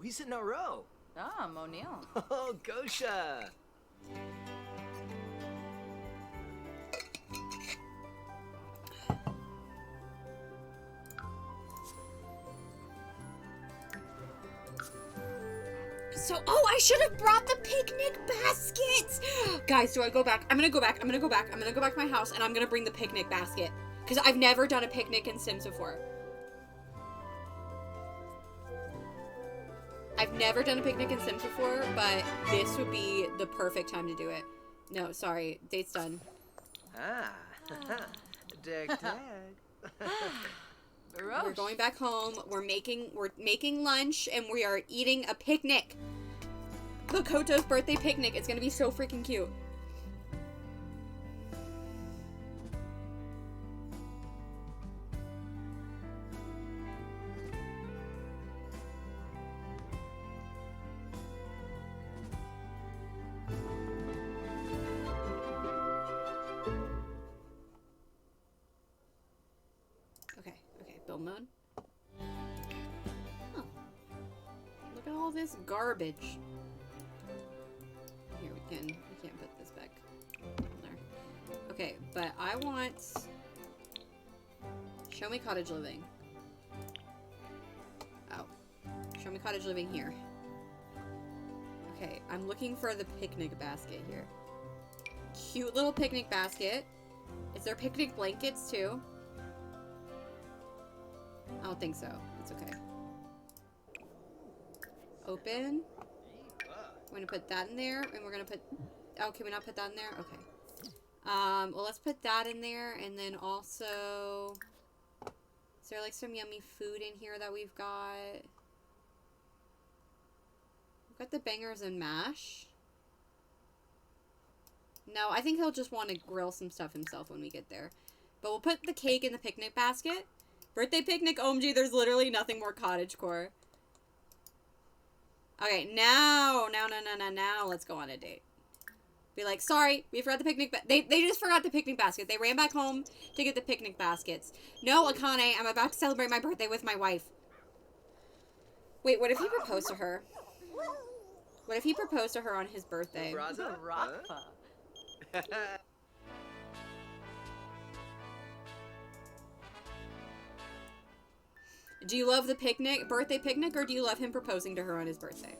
We's in a row. Ah, Monil. Oh, Gosha. So, oh, I should have brought the picnic baskets! Guys, do I go back? I'm gonna go back. I'm gonna go back. I'm gonna go back to my house and I'm gonna bring the picnic basket. Because I've never done a picnic in Sims before. I've never done a picnic in Sims before, but this would be the perfect time to do it. No, sorry. Date's done. Ah. Dag, dag. We're going back home. We're making lunch, and we are eating a picnic. Makoto's birthday picnic. It's gonna be so freaking cute. Okay, build mode. Oh. Look at all this garbage. Here, we can't put this back there. Okay, but I want... Show me cottage living. Oh. Show me cottage living here. Okay, I'm looking for the picnic basket here. Cute little picnic basket. Is there picnic blankets too? I don't think so. It's okay. Open. We're gonna put that in there, and we're gonna put... Oh, can we not put that in there? Okay. Well, let's put that in there, and then also, is there like some yummy food in here that we've got? We've got the bangers and mash. No, I think he'll just want to grill some stuff himself when we get there. But we'll put the cake in the picnic basket. Birthday picnic, OMG, there's literally nothing more cottagecore. Okay, now, let's go on a date. Be like, sorry, we forgot the picnic they just forgot the picnic basket. They ran back home to get the picnic baskets. No, Akane, I'm about to celebrate my birthday with my wife. Wait, what if he proposed to her? What if he proposed to her on his birthday? Braza? Rafa. Do you love the birthday picnic, or do you love him proposing to her on his birthday?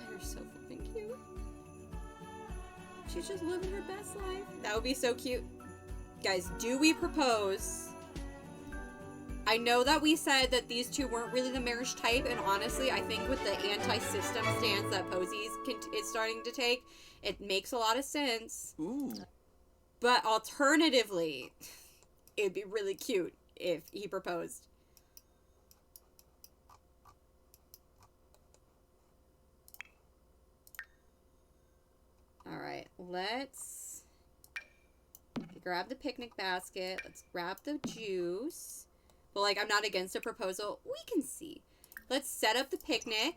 You're so flipping cute. She's just living her best life. That would be so cute. Guys, do we propose? I know that we said that these two weren't really the marriage type, and honestly, I think with the anti-system stance that Posy is starting to take, it makes a lot of sense. Ooh. But alternatively, it'd be really cute if he proposed. Alright, let's grab the picnic basket. Let's grab the juice. But, like, I'm not against a proposal. We can see. Let's set up the picnic.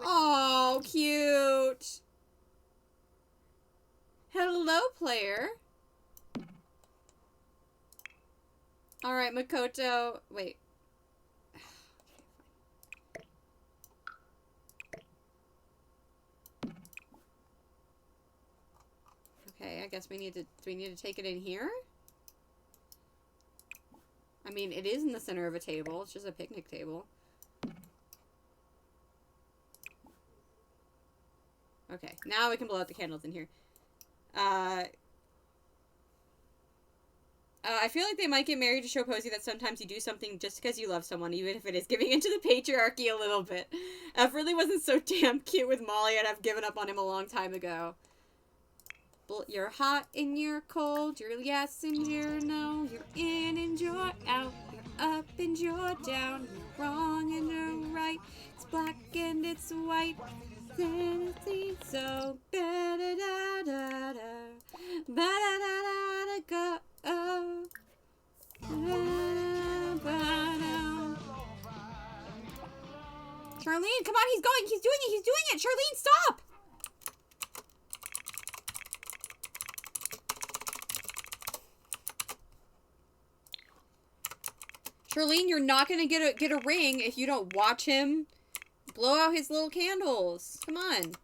Oh, cute. Hello, player. Alright, Makoto. Wait. Okay, I guess we need to... Do we need to take it in here? I mean, it is in the center of a table. It's just a picnic table. Okay, now we can blow out the candles in here. I feel like they might get married to show Posy that sometimes you do something just because you love someone, even if it is giving into the patriarchy a little bit. F really wasn't so damn cute with Molly, and I've given up on him a long time ago. You're hot and you're cold, you're yes and you're no, you're in and you're out, you're up and you're down, you're wrong and you're right, it's black and it's white, then it seems so ba-da-da-da-da, ba-da-da-da-da, go, Charlene, come on, he's doing it, Charlene, stop! Charlene, you're not gonna get a ring if you don't watch him blow out his little candles. Come on.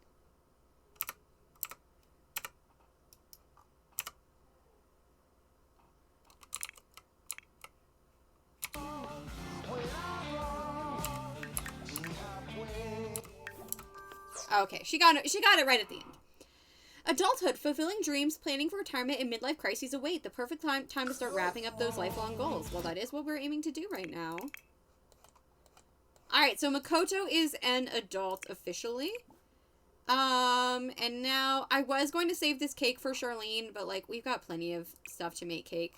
Okay, she got it right at the end. Adulthood, fulfilling dreams, planning for retirement, and midlife crises await. The perfect time to start wrapping up those lifelong goals. Well, that is what we're aiming to do right now. Alright, so Makoto is an adult officially. And now, I was going to save this cake for Charlene, but, like, we've got plenty of stuff to make cake.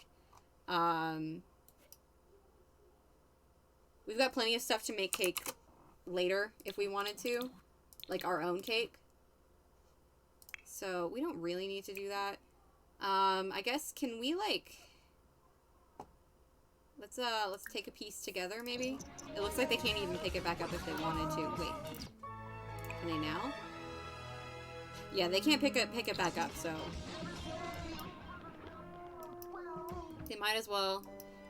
We've got plenty of stuff to make cake later, if we wanted to. Like, our own cake. So, we don't really need to do that. I guess, can we, like... Let's take a piece together, maybe? It looks like they can't even pick it back up if they wanted to. Wait. Can they now? Yeah, they can't pick it back up, so... They might as well...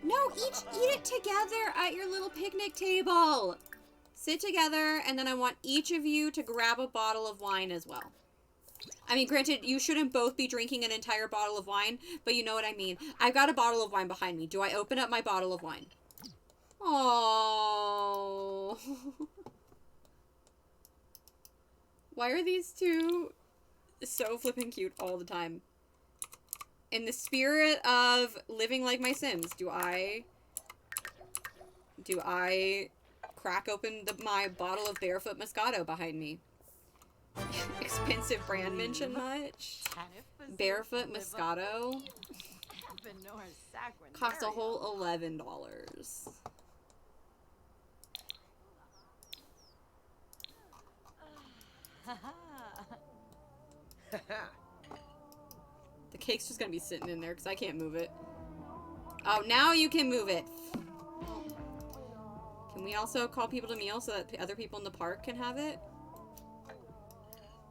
No, eat it together at your little picnic table! Sit together, and then I want each of you to grab a bottle of wine as well. I mean, granted, you shouldn't both be drinking an entire bottle of wine, but you know what I mean. I've got a bottle of wine behind me. Do I open up my bottle of wine? Oh. Why are these two so flippin' cute all the time? In the spirit of living like my Sims, do I do I crack open my bottle of Barefoot Moscato behind me? Expensive brand mention much? Barefoot Moscato costs a whole $11. The cake's just gonna be sitting in there because I can't move it. Oh, now you can move it. Can we also call people to meal so that other people in the park can have it?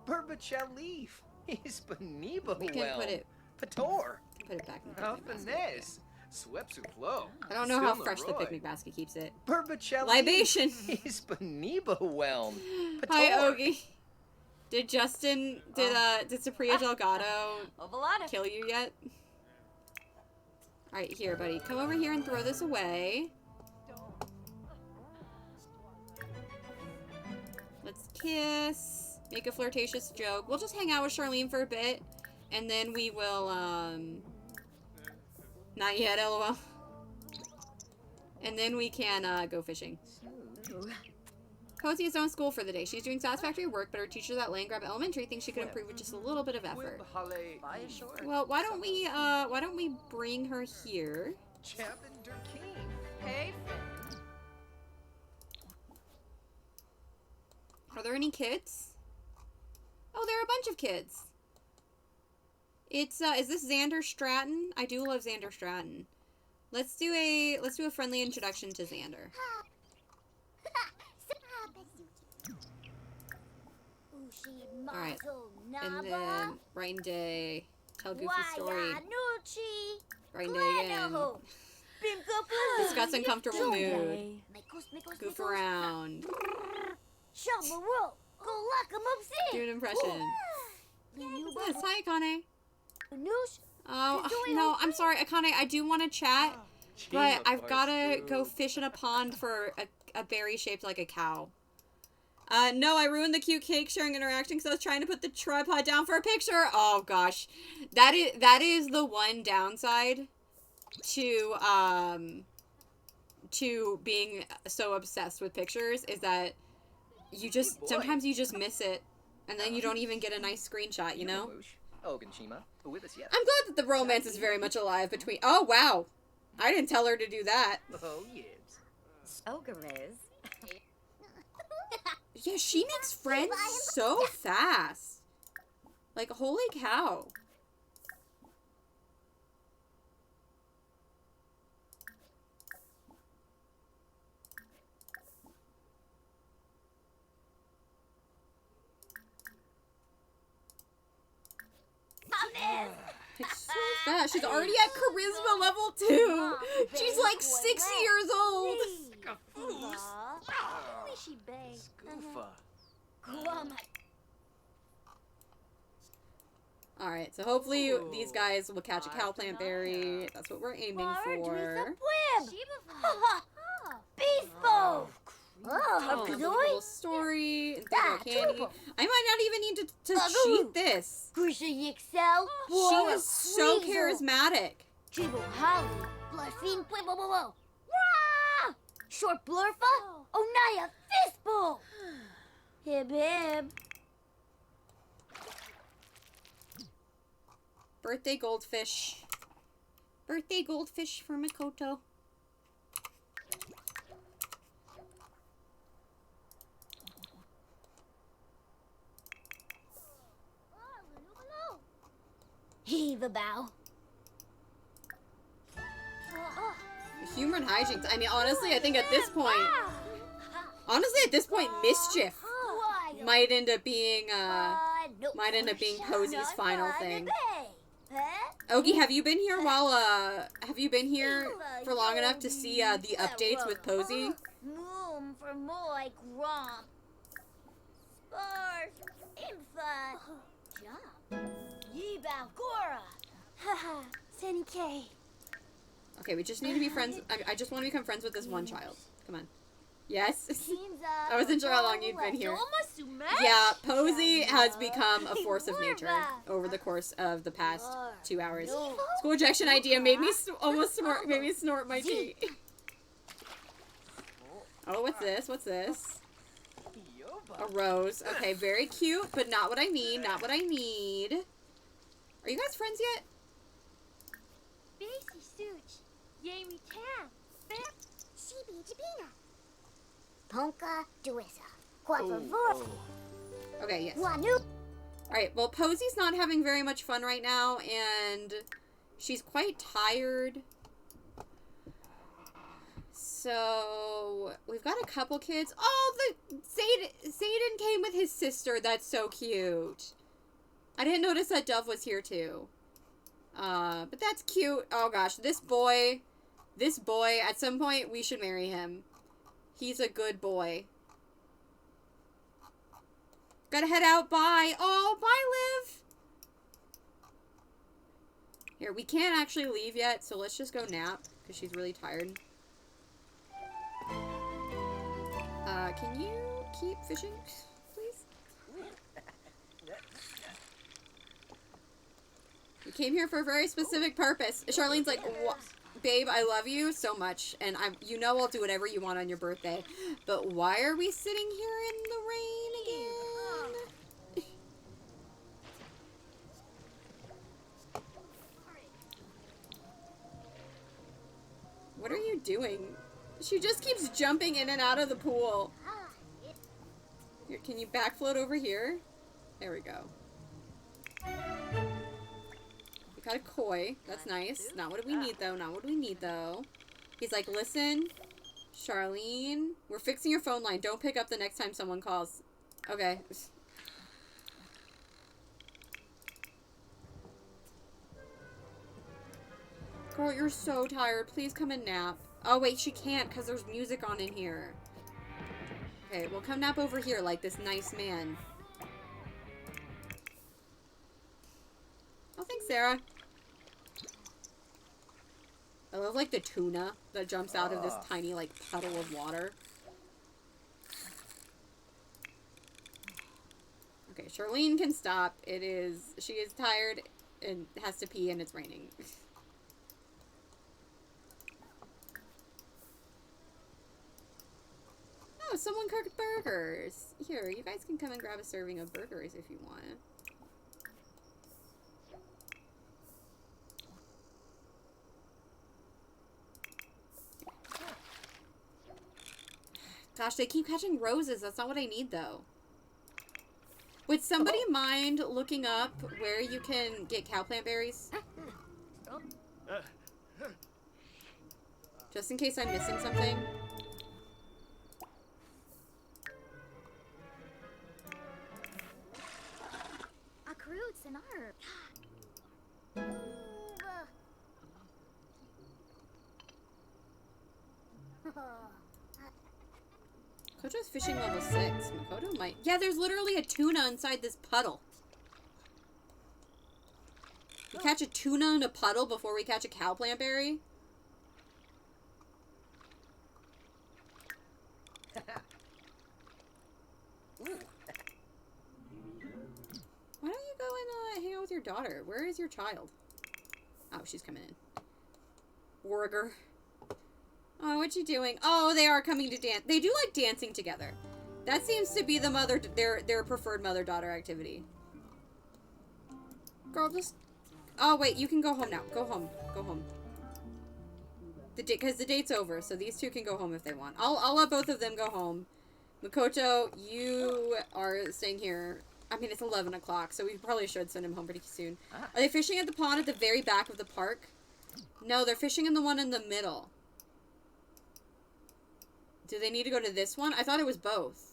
Burbachalif. Hispaniba We can put it Pator. Put it back in the picnic basket. Alphanese. Swepsuflo. I don't know how fresh the picnic basket keeps it. Burbachalif. Libation. Hispaniba whelm. Hi, Ogie. Did Supriya Delgado Ovalada. kill you yet? Alright, here, buddy. Come over here and throw this away. Let's kiss. Make a flirtatious joke. We'll just hang out with Charlene for a bit. And then we will, not yet, LOL. And then we can, go fishing. Posy is on school for the day. She's doing satisfactory work, but her teachers at Land Grab Elementary think she could improve with just a little bit of effort. Well, why don't we bring her here? Hey, Are there any kids? Oh, there are a bunch of kids. It's is this Xander Stratton? I do love Xander Stratton. Let's do a friendly introduction to Xander. Alright. And then Brighton Day. Tell Goofy story. Brighton Day again. Discuss uncomfortable mood. Goof around. Do an impression. What's this? Hi, Akane. Oh, no, I'm sorry, Akane. I do want to chat, but I've got to go fish in a pond for a berry shaped like a cow. No, I ruined the cute cake sharing interaction because I was trying to put the tripod down for a picture. Oh, gosh. That is the one downside to being so obsessed with pictures is that sometimes you just miss it, and then you don't even get a nice screenshot, you know? I'm glad that the romance is very much alive between... Oh, wow. I didn't tell her to do that. Oh, yes. Ogres. Yeah, she makes friends so fast. Like, holy cow. It's so fast. She's already at charisma level 2. She's like 6 years old. Alright, so hopefully these guys will catch a cow plant berry. That's what we're aiming for. A little story and things about candy. I might not even need to cheat this. She is so charismatic. Short blurfa, Onaya fistball. Hib hib. Birthday goldfish. Birthday goldfish for Makoto. Heave a bow. Humor and hijinks. I mean, honestly, I think at this point, mischief might end up being Posy's final thing. Ogie, have you been here for long enough to see the updates with Posy? Moom for moi gromp. Sparf. Infa. Jump. Yibao Gora. Haha. Senny K. Okay, we just need to be friends. I just want to become friends with this one child. Come on. Yes? I wasn't sure how long you'd been here. Yeah, Posy has become a force of nature over the course of the past 2 hours. School ejection idea made me almost snort my tea. Oh, what's this? What's this? Yoba. A rose. Okay, very cute, but not what I need. Not what I need. Are you guys friends yet? Basi such. Yami tam. Bep. Sibi jibina. Ponka duesa. Qua favor. Okay, yes. Wanu. Alright, well, Posy's not having very much fun right now, and she's quite tired. So, we've got a couple kids. Oh, Zayden came with his sister. That's so cute. I didn't notice that Dove was here, too. But that's cute. Oh, gosh. This boy, at some point, we should marry him. He's a good boy. Gotta head out. Bye. Oh, bye, Liv. Here, we can't actually leave yet, so let's just go nap, because she's really tired. Can you keep fishing, please? We came here for a very specific purpose. Charlene's like, babe, I love you so much, and you know I'll do whatever you want on your birthday, but why are we sitting here in the rain again? What are you doing? She just keeps jumping in and out of the pool. Here, can you back float over here? There we go. We got a koi. That's nice. Not what we need, though. Not what we need, though. He's like, listen, Charlene, we're fixing your phone line. Don't pick up the next time someone calls. Okay. Girl, you're so tired. Please come and nap. Oh, wait, she can't because there's music on in here. Okay, well, come nap over here like this nice man. Oh, thanks, Sarah. I love, like, the tuna that jumps out of this tiny, like, puddle of water. Okay, Charlene can stop. She is tired and has to pee and it's raining. Oh, someone cooked burgers. Here, you guys can come and grab a serving of burgers if you want. Gosh, they keep catching roses. That's not what I need, though. Would somebody mind looking up where you can get cowplant berries? Just in case I'm missing something. Makoto's fishing level 6. Makoto might... Yeah, there's literally a tuna inside this puddle. We catch a tuna in a puddle before we catch a cowplant berry? Why don't you go and hang out with your daughter? Where is your child? Oh, she's coming in. Warriger. Oh, what you doing? Oh, they are coming to dance. They do like dancing together. That seems to be the their preferred mother-daughter activity. Girl, just... Oh, wait, you can go home now. Go home. Go home. Because the date's over, so these two can go home if they want. I'll let both of them go home. Makoto, you are staying here. I mean, it's 11 o'clock, so we probably should send him home pretty soon. Are they fishing at the pond at the very back of the park? No, they're fishing in the one in the middle. Do they need to go to this one? I thought it was both.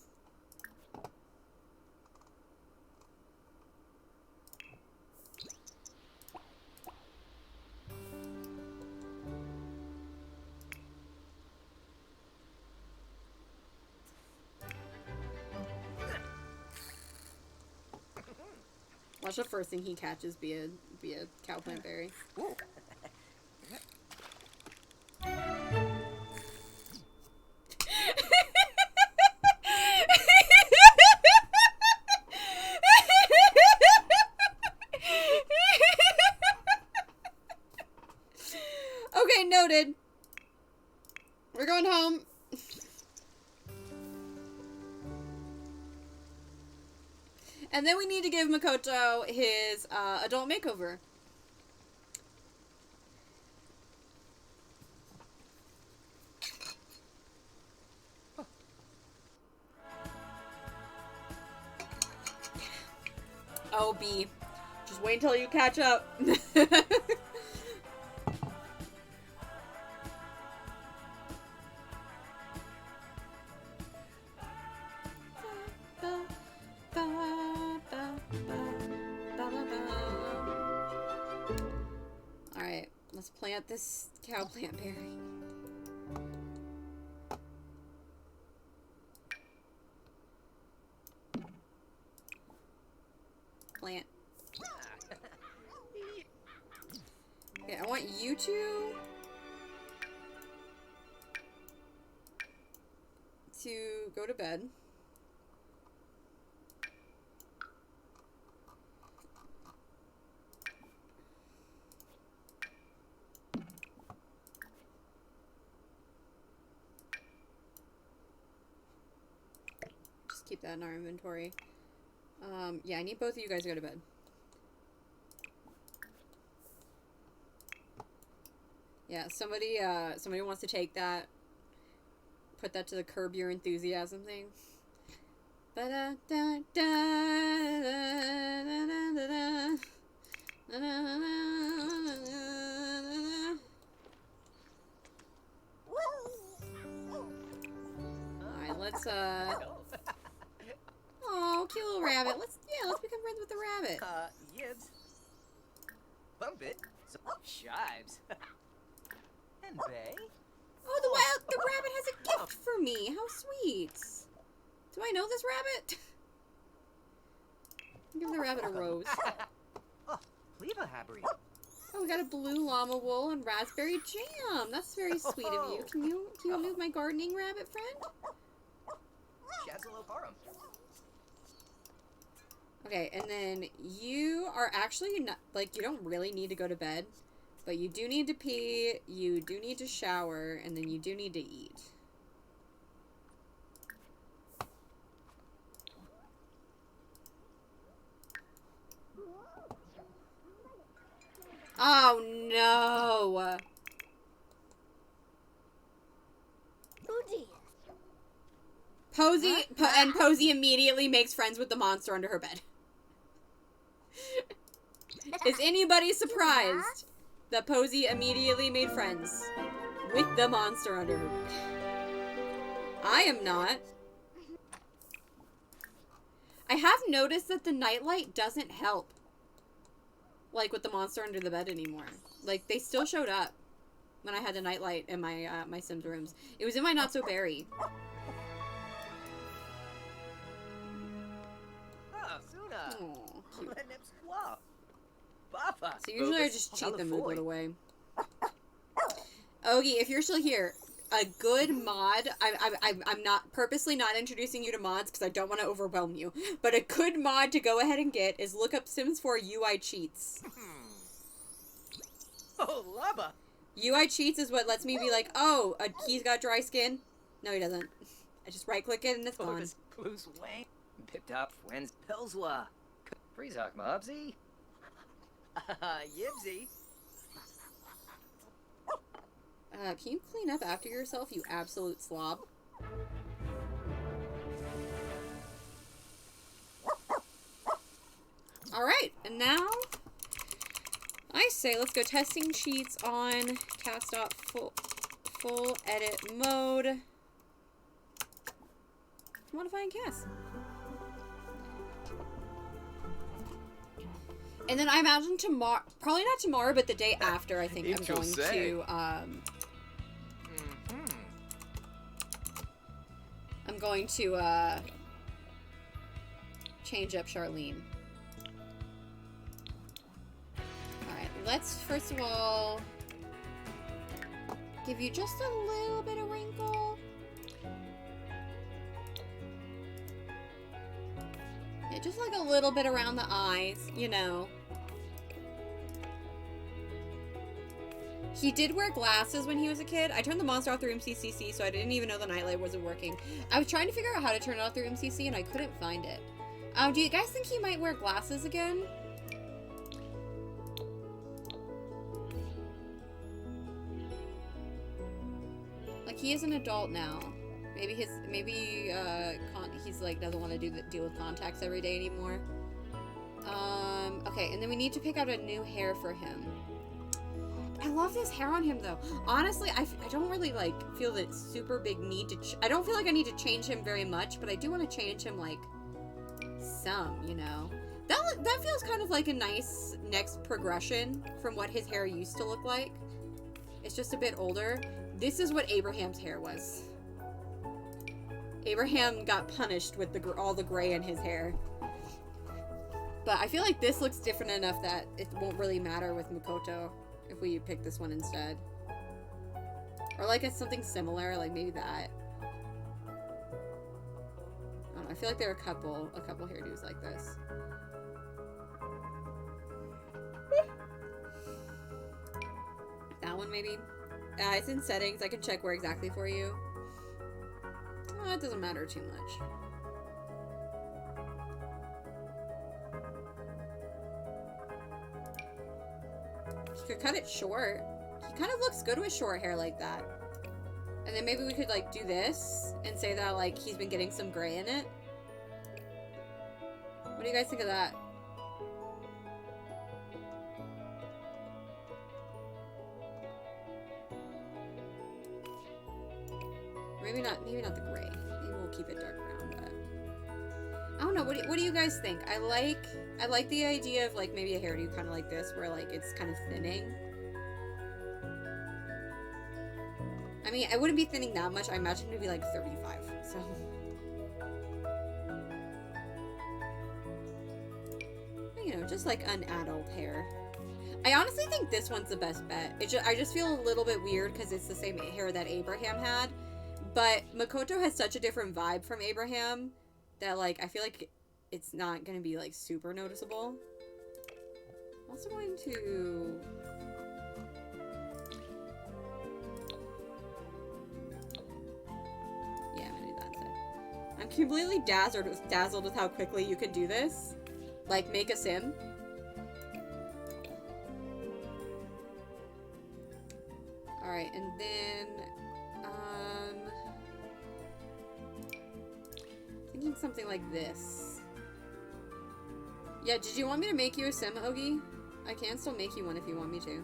Watch the first thing he catches be a cowplant berry. Ooh. Okay, noted. We're going home. And then we need to give Makoto his adult makeover. Oh, B. Just wait until you catch up. Alright, let's plant this cow plant berry. Plant. Okay, I want you to go to bed. Just keep that in our inventory. Yeah, I need both of you guys to go to bed. Yeah, somebody wants to take that, put that to the Curb Your Enthusiasm thing. Alright, let's, oh, cute little rabbit. Let's become friends with the rabbit. Yibs. Bump it. So, shives. And Bay. Oh, the rabbit has a gift for me. How sweet. Do I know this rabbit? Give the rabbit a rose. Oh, leave a habri. Oh, we got a blue llama wool and raspberry jam. That's very sweet of you. Can you move my gardening rabbit friend? Shazalo Harum. Okay, and then you are actually not, like, you don't really need to go to bed, but you do need to pee, you do need to shower, and then you do need to eat. Oh no! Posy, and Posy immediately makes friends with the monster under her bed. Is anybody surprised that Posy immediately made friends with the monster under her bed? I am not. I have noticed that the nightlight doesn't help, like, with the monster under the bed anymore. Like, they still showed up when I had the nightlight in my my Sims rooms. It was in my Not So Berry. Ah, Suna. Aw, cute. Papa. So usually I just cheat the mood away. Ogie, if you're still here, a good mod, I'm not purposely not introducing you to mods because I don't want to overwhelm you, but a good mod to go ahead and get is look up Sims 4 UI cheats. Oh, lava. UI cheats is what lets me be like, oh, he's got dry skin. No, he doesn't. I just right click it and it's gone. Clues Wang. Pipped up When's Pilswa. Freezok Mobsy. Yibsy. Can you clean up after yourself, you absolute slob? Alright, and now I say let's go testing sheets on cast-off full edit mode. Modify and cast. And then I imagine tomorrow, probably not tomorrow, but the day after, I think I'm going to, I'm going to, change up Charlene. Alright, let's first of all give you just a little bit of wrinkle. Yeah, just like a little bit around the eyes, you know. He did wear glasses when he was a kid. I turned the monster off through MCCC, so I didn't even know the nightlight wasn't working. I was trying to figure out how to turn it off through MCC, and I couldn't find it. Do you guys think he might wear glasses again? Like, he is an adult now. Maybe he's like doesn't want to deal with contacts every day anymore. Okay, and then we need to pick out a new hair for him. I love this hair on him though. Honestly, I don't really like feel that super big need to. I don't feel like I need to change him very much, but I do want to change him like some, you know. That feels kind of like a nice next progression from what his hair used to look like. It's just a bit older. This is what Abraham's hair was. Abraham got punished with all the gray in his hair. But I feel like this looks different enough that it won't really matter with Makoto if we pick this one instead. Or like it's something similar, like maybe that. I don't know, I feel like there are a couple hairdos like this. That one maybe? It's in settings, I can check where exactly for you. Oh, it doesn't matter too much. You could cut it short. He kind of looks good with short hair like that. And then maybe we could like do this and say that like he's been getting some gray in it. What do you guys think of that? Maybe not the gray. Maybe we'll keep it dark brown, but I don't know. What do you guys think? I like the idea of like maybe a hairdo kind of like this, where like it's kind of thinning. I mean, I wouldn't be thinning that much. I imagine it'd be like 35. So, you know, just like an adult hair. I honestly think this one's the best bet. I just feel a little bit weird because it's the same hair that Abraham had. But Makoto has such a different vibe from Abraham that, like, I feel like it's not going to be, like, super noticeable. I'm also going to... Yeah, I'm going to do that instead. I'm completely dazzled with how quickly you can do this. Like, make a sim. Alright, and then... thinking something like this. Yeah, did you want me to make you a sim, Ogie? I can still make you one if you want me to.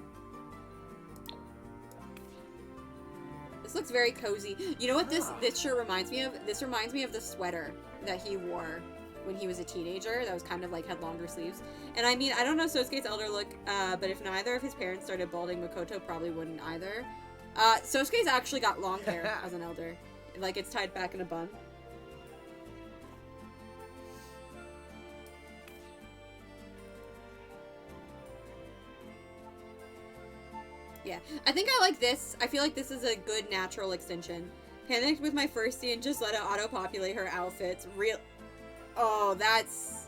This looks very cozy. You know what this shirt reminds me of? This reminds me of the sweater that he wore when he was a teenager. That was kind of like had longer sleeves. And I mean, I don't know Sosuke's elder look, but if neither of his parents started balding, Makoto probably wouldn't either. Sosuke's actually got long hair as an elder. Like, it's tied back in a bun. Yeah, I think I like this. I feel like this is a good natural extension. Panicked with my first scene, just let it auto-populate her outfits. Oh, that's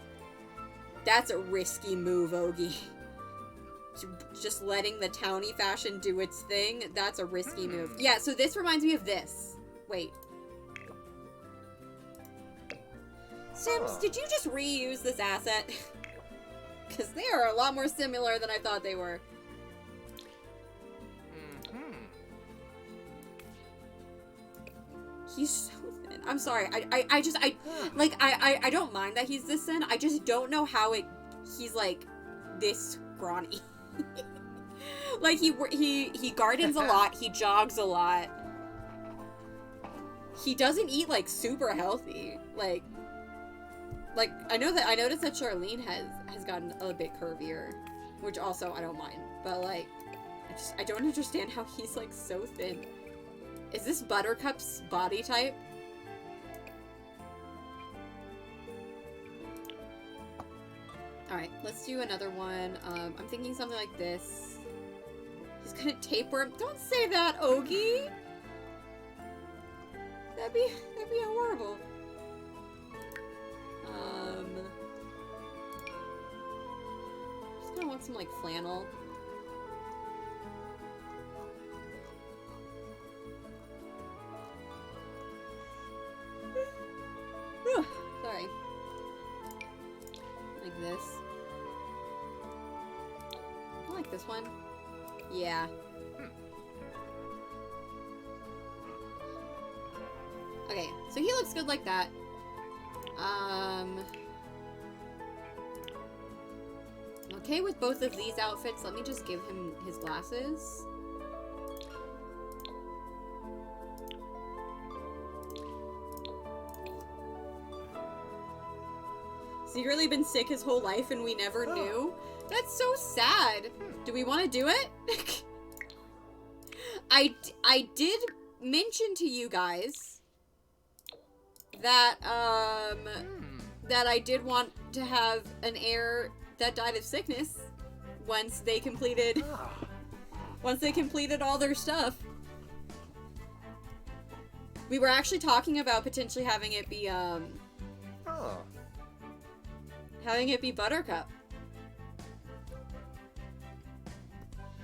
a risky move, Ogie. Just letting the townie fashion do its thing, that's a risky move. Yeah, so this reminds me of this. Wait. Sims, did you just reuse this asset? Because they are a lot more similar than I thought they were. He's so thin. I'm sorry. I don't mind that he's this thin. I just don't know how he's like this scrawny. Like he gardens a lot. He jogs a lot. He doesn't eat like super healthy. Like I noticed that Charlene has gotten a bit curvier, which also I don't mind. But like, I don't understand how he's like so thin. Is this Buttercup's body type? Alright, let's do another one. I'm thinking something like this. He's gonna tapeworm. Don't say that, Ogie! That'd be horrible. Just gonna want some like flannel. Sorry. this one? Yeah. Okay, so he looks good like that. Okay with both of these outfits. Let me just give him his glasses. Secretly been sick his whole life and we never knew? That's so sad. Do we want to do it? I did mention to you guys that, that I did want to have an heir that died of sickness once they completed all their stuff. We were actually talking about potentially having it be, having it be Buttercup.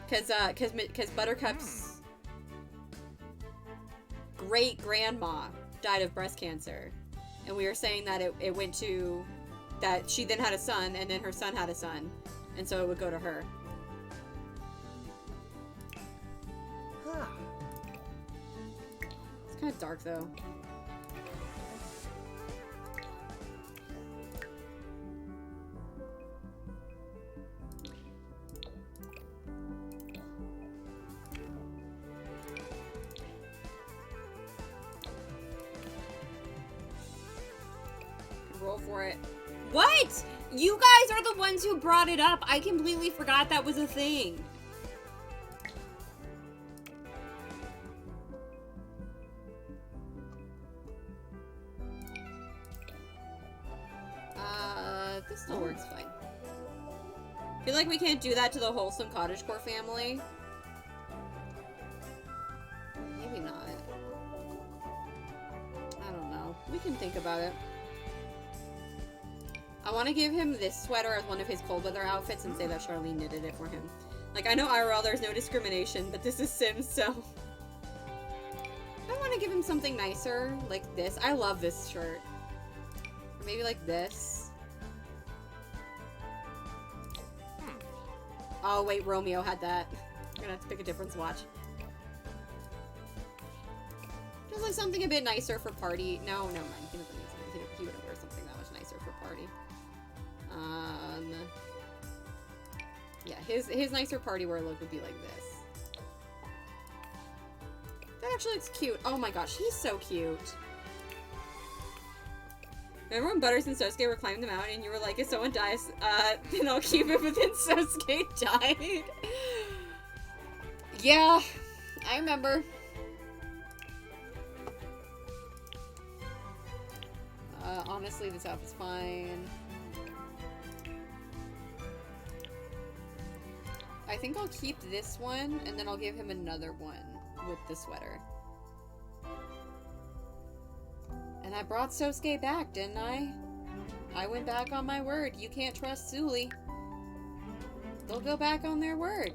Cause Buttercup's great-grandma died of breast cancer. And we were saying that it went to, that she then had a son, and then her son had a son. And so it would go to her. It's kind of dark, though. Roll for it. What? You guys are the ones who brought it up. I completely forgot that was a thing. This still works fine. I feel like we can't do that to the wholesome cottagecore family. Maybe not. I don't know. We can think about it. I want to give him this sweater as one of his cold weather outfits and say that Charlene knitted it for him. Like, I know IRL there's no discrimination, but this is Sims, so... I want to give him something nicer, like this. I love this shirt. Or maybe like this. Oh, wait, Romeo had that. I'm gonna have to pick a different swatch. Just like something a bit nicer for party. No, never mind. He doesn't need something. He wouldn't wear something that much nicer for party. Yeah, his nicer party wear look would be like this. That actually looks cute. Oh my gosh, he's so cute. Remember when Butters and Sosuke were climbing the mountain and you were like, if someone dies, then I'll keep it, but then Sosuke died? Yeah, I remember. Honestly, this outfit's fine. I think I'll keep this one, and then I'll give him another one with the sweater. And I brought Sosuke back, didn't I? I went back on my word. You can't trust Suli. They'll go back on their word.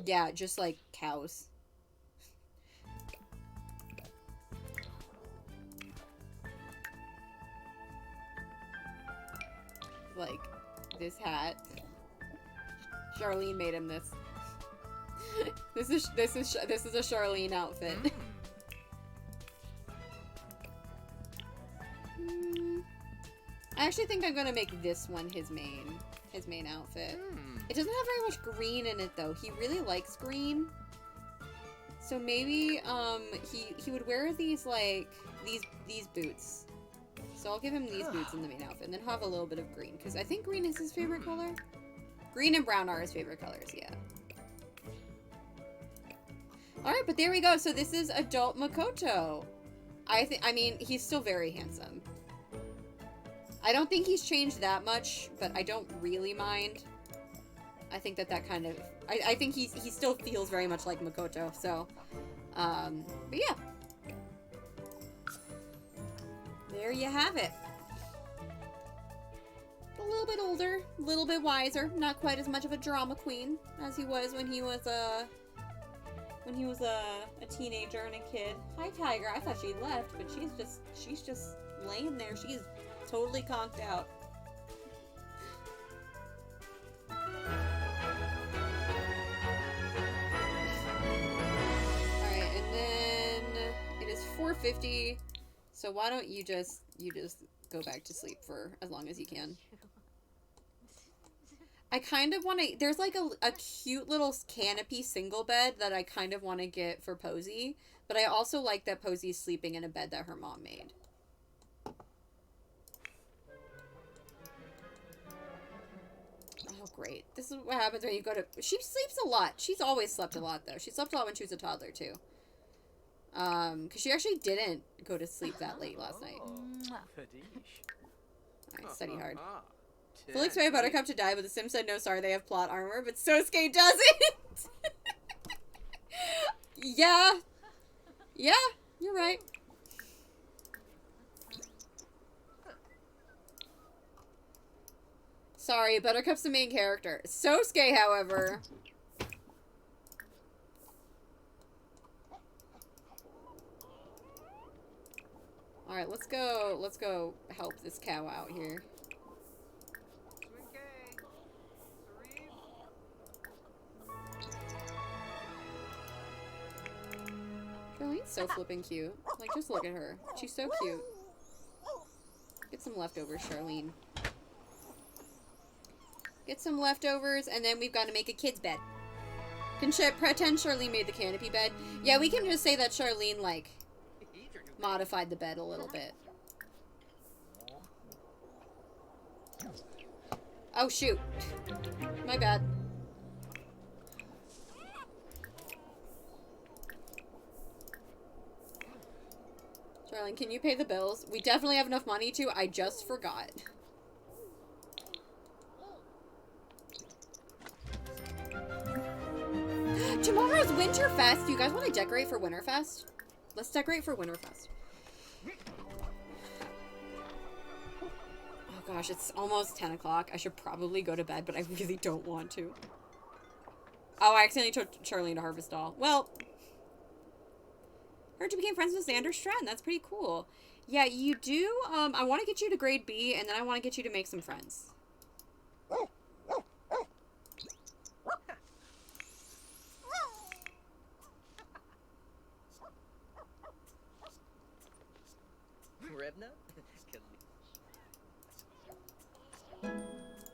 Yeah, just like cows. Like this hat. Charlene made him this. This is a Charlene outfit. I actually think I'm gonna make this one his main outfit. It doesn't have very much green in it though. He really likes green. So maybe he would wear these like these boots. So I'll give him these boots in the main outfit and then have a little bit of green because I think green is his favorite color. Green and brown are his favorite colors, yeah. Alright, but there we go. So this is adult Makoto. I mean, he's still very handsome. I don't think he's changed that much, but I don't really mind. I think that kind of... I think he still feels very much like Makoto, so... but yeah. There you have it. A little bit older, a little bit wiser, not quite as much of a drama queen as he was when he was when he was a teenager and a kid. Hi, Tiger. I thought she'd left, but she's just laying there. She's totally conked out. Alright, and then it is 4:50. So why don't you just go back to sleep for as long as you can. I kind of want to... There's like a cute little canopy single bed that I kind of want to get for Posy. But I also like that Posy's sleeping in a bed that her mom made. Oh, great. This is what happens when you go to... She sleeps a lot. She's always slept a lot, though. She slept a lot when she was a toddler, too. Because she actually didn't go to sleep that late last night. Alright, study hard. Fully expected Buttercup to die, but the Sims said no, sorry, they have plot armor, but Sosuke doesn't! Yeah. Yeah, you're right. Sorry, Buttercup's the main character. Sosuke, however... Alright, let's go help this cow out here. Charlene's so flippin' cute. Like, just look at her. She's so cute. Get some leftovers, Charlene. Get some leftovers, and then we've got to make a kid's bed. Can pretend Charlene made the canopy bed? Yeah, we can just say that Charlene, like, modified the bed a little bit. Oh, shoot. My bad. Charlene, can you pay the bills? We definitely have enough money to. I just forgot. Tomorrow's Winterfest. Do you guys want to decorate for Winterfest? Let's decorate for Winterfest. Oh gosh, it's almost 10 o'clock. I should probably go to bed, but I really don't want to. Oh, I accidentally took Charlene to Harvest Doll. Well, heard you became friends with Xander Stratton. That's pretty cool. Yeah, you do. I want to get you to grade B, and then I want to get you to make some friends.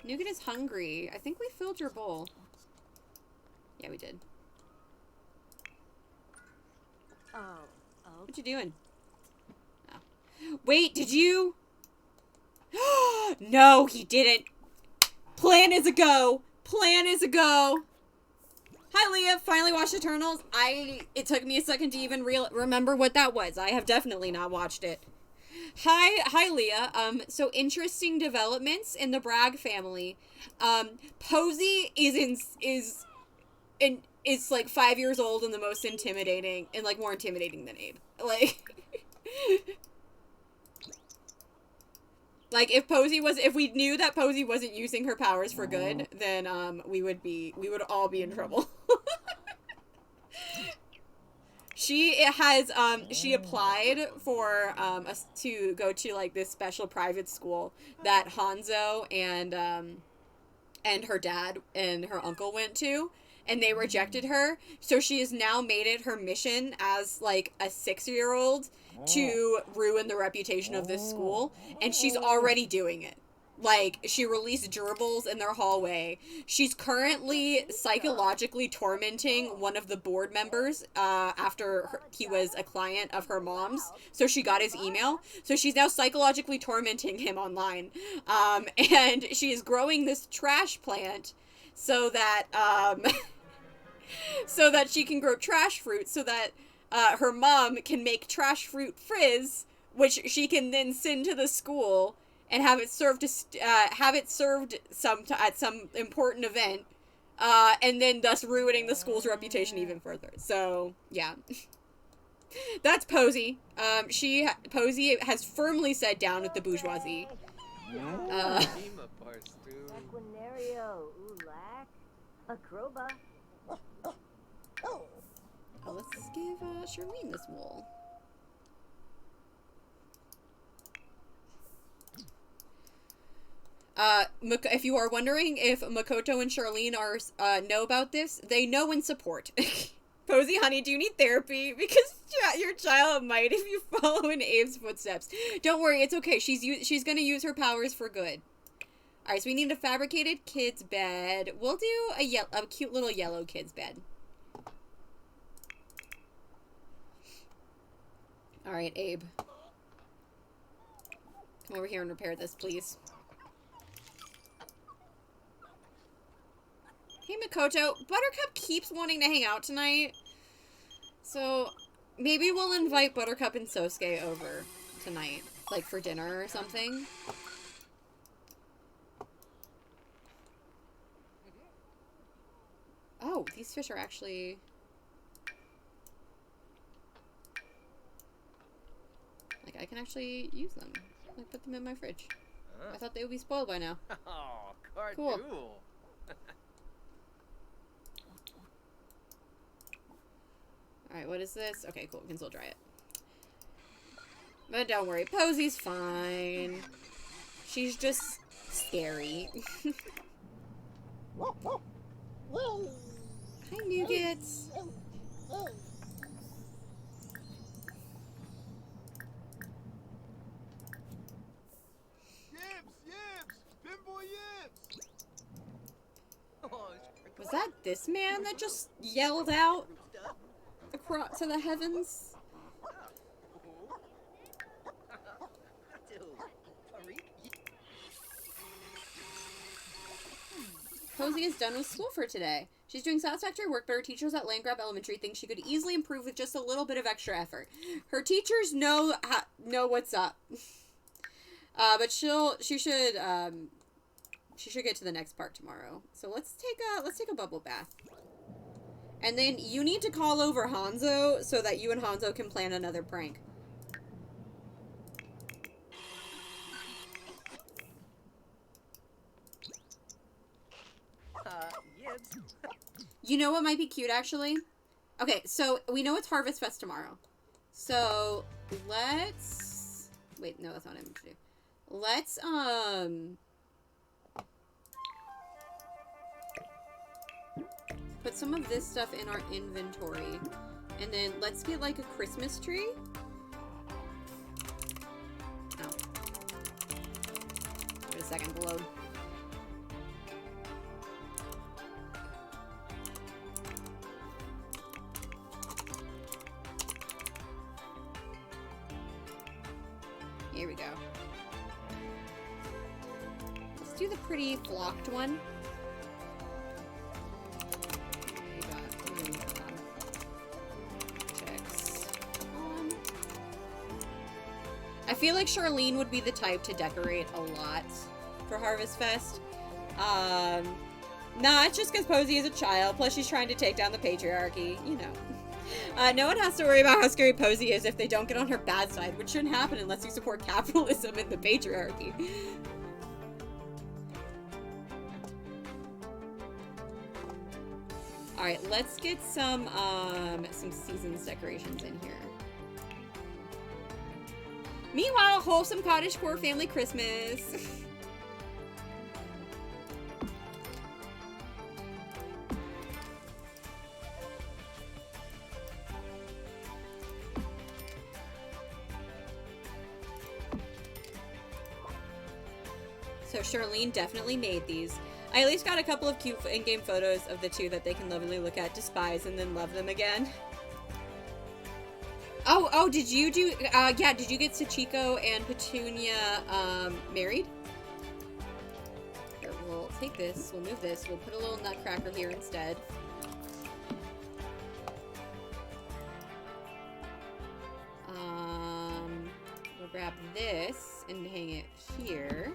Nougat is hungry. I think we filled your bowl. Yeah, we did. Oh. What you doing? Oh. Wait, did you? No, he didn't. Plan is a go. Plan is a go. Hi, Leah. Finally watched Eternals. It took me a second to even remember what that was. I have definitely not watched it. Hi, Leah. So interesting developments in the Bragg family. Posy is like 5 years old and the most intimidating, and like more intimidating than Abe. Like if we knew that Posy wasn't using her powers for good, then we would all be in trouble. She applied for us to go to like this special private school that Hanzo and her dad and her uncle went to, and they rejected her. So she has now made it her mission as like a 6-year-old to ruin the reputation of this school, and she's already doing it. Like, she released gerbils in their hallway. She's currently psychologically tormenting one of the board members after he was a client of her mom's. So she got his email. So she's now psychologically tormenting him online. And she is growing this trash plant so that so that she can grow trash fruit, so that her mom can make trash fruit frizz, which she can then send to the school and have it served at some important event, and then thus ruining the school's reputation even further. So yeah, that's Posy. Posy has firmly said down with the bourgeoisie. Equinario, Ulak, Acroba. let's give Charlene this wool. If you are wondering if Makoto and Charlene are know about this, they know and support. Posy, honey, do you need therapy? Because your child might if you follow in Abe's footsteps. Don't worry, it's okay. She's gonna use her powers for good. All right, so we need a fabricated kid's bed. We'll do a cute little yellow kid's bed. All right, Abe. Come over here and repair this, please. Hey, Makoto. Buttercup keeps wanting to hang out tonight. So, maybe we'll invite Buttercup and Sosuke over tonight. Like, for dinner or something. Oh, these fish are actually... Like, I can actually use them. Like, put them in my fridge. Huh? I thought they would be spoiled by now. Oh, Cardul. Cool. Alright, what is this? Okay, cool. We can still dry it. But don't worry. Posy's fine. She's just scary. Hi, Nougats. Was that this man that just yelled out across to the heavens? Posy is done with school for today. She's doing satisfactory work, but her teachers at Landgrab Elementary think she could easily improve with just a little bit of extra effort. Her teachers know what's up, but she should get to the next part tomorrow. So let's take a bubble bath, and then you need to call over Hanzo so that you and Hanzo can plan another prank. Yes. You know what might be cute, actually? Okay, so we know it's Harvest Fest tomorrow. So let's... Wait, no, that's not what I'm gonna do. Let's, put some of this stuff in our inventory. And then let's get, like, a Christmas tree. Oh. Wait a second, to load. Here we go. Let's do the pretty flocked one. Checks. I feel like Charlene would be the type to decorate a lot for Harvest Fest. Nah, it's just because Posy is a child, plus she's trying to take down the patriarchy, you know. No one has to worry about how scary Posy is if they don't get on her bad side, which shouldn't happen unless you support capitalism and the patriarchy. Alright, let's get some seasons decorations in here. Meanwhile, wholesome cottagecore family Christmas. So Charlene definitely made these. I at least got a couple of cute in-game photos of the two that they can lovingly look at, despise, and then love them again. Oh, did you do, yeah, did you get Sachiko and Petunia, married? Here, we'll take this, we'll move this, we'll put a little nutcracker here instead. We'll grab this and hang it here.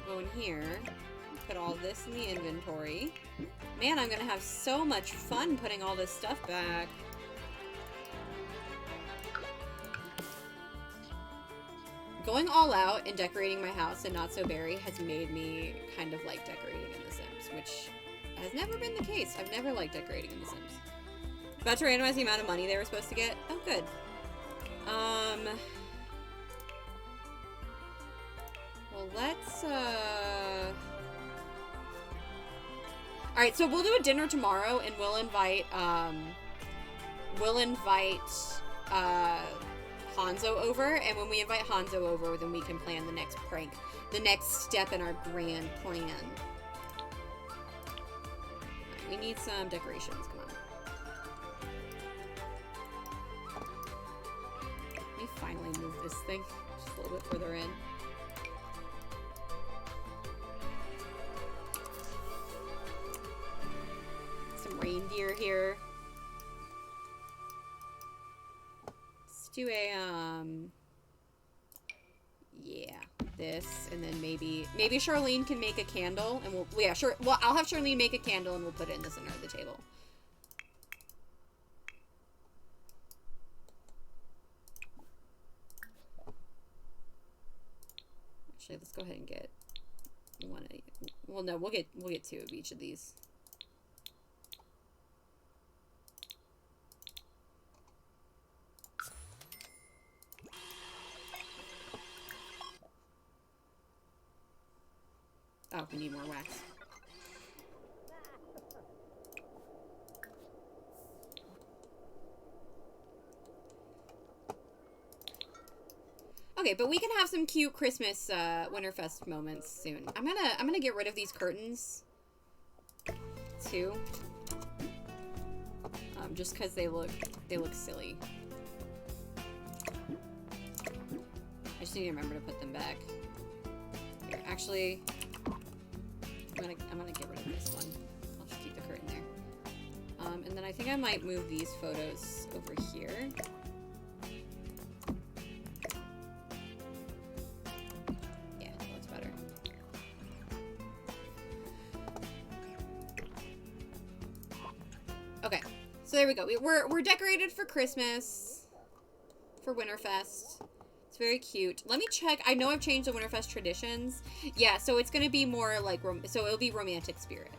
Go in here, put all this in the inventory. Man, I'm gonna have so much fun putting all this stuff back. Going all out and decorating my house and Not So Berry has made me kind of like decorating in The Sims, which has never been the case. I've never liked decorating in The Sims. About to randomize the amount of money they were supposed to get. Oh, good. Well, let's, Alright, so we'll do a dinner tomorrow, and we'll invite Hanzo over, and when we invite Hanzo over, then we can plan the next prank. The next step in our grand plan. We need some decorations, come on. Let me finally move this thing just a little bit further in. Some reindeer here. Let's do a, yeah, this, and then maybe Charlene can make a candle, and I'll have Charlene make a candle, and we'll put it in the center of the table. Actually, let's go ahead and get one of, well, no, we'll get two of each of these. Oh, we need more wax. Okay, but we can have some cute Christmas Winterfest moments soon. I'm gonna get rid of these curtains too, just because they look silly. I just need to remember to put them back. Here, actually. I'm gonna get rid of this one. I'll just keep the curtain there. And then I think I might move these photos over here. Yeah, that looks better. Okay, so there we go. We're decorated for Christmas, for Winterfest. Very cute. Let me check. I know I've changed the Winterfest traditions. Yeah, so it's gonna be more like so it'll be romantic spirit,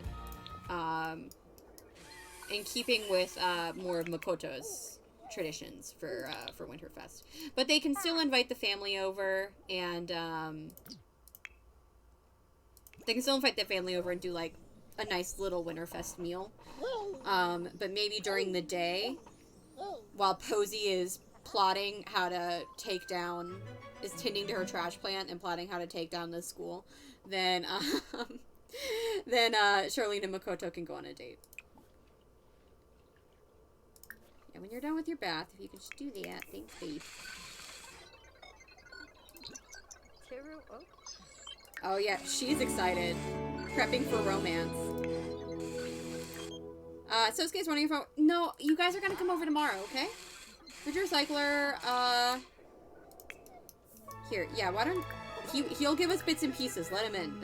in keeping with more of Makoto's traditions for Winterfest. But they can still invite the family over, and do like a nice little Winterfest meal. But maybe during the day, while Posy is plotting how to is tending to her trash plant and plotting how to take down the school, then Charlene and Makoto can go on a date. Yeah, when you're done with your bath, if you can just do that, thanks, babe. Oh yeah, she's excited. Prepping for romance. Sosuke's wondering if no, you guys are gonna come over tomorrow, okay? With your recycler, here, yeah, why don't, he'll give us bits and pieces, let him in.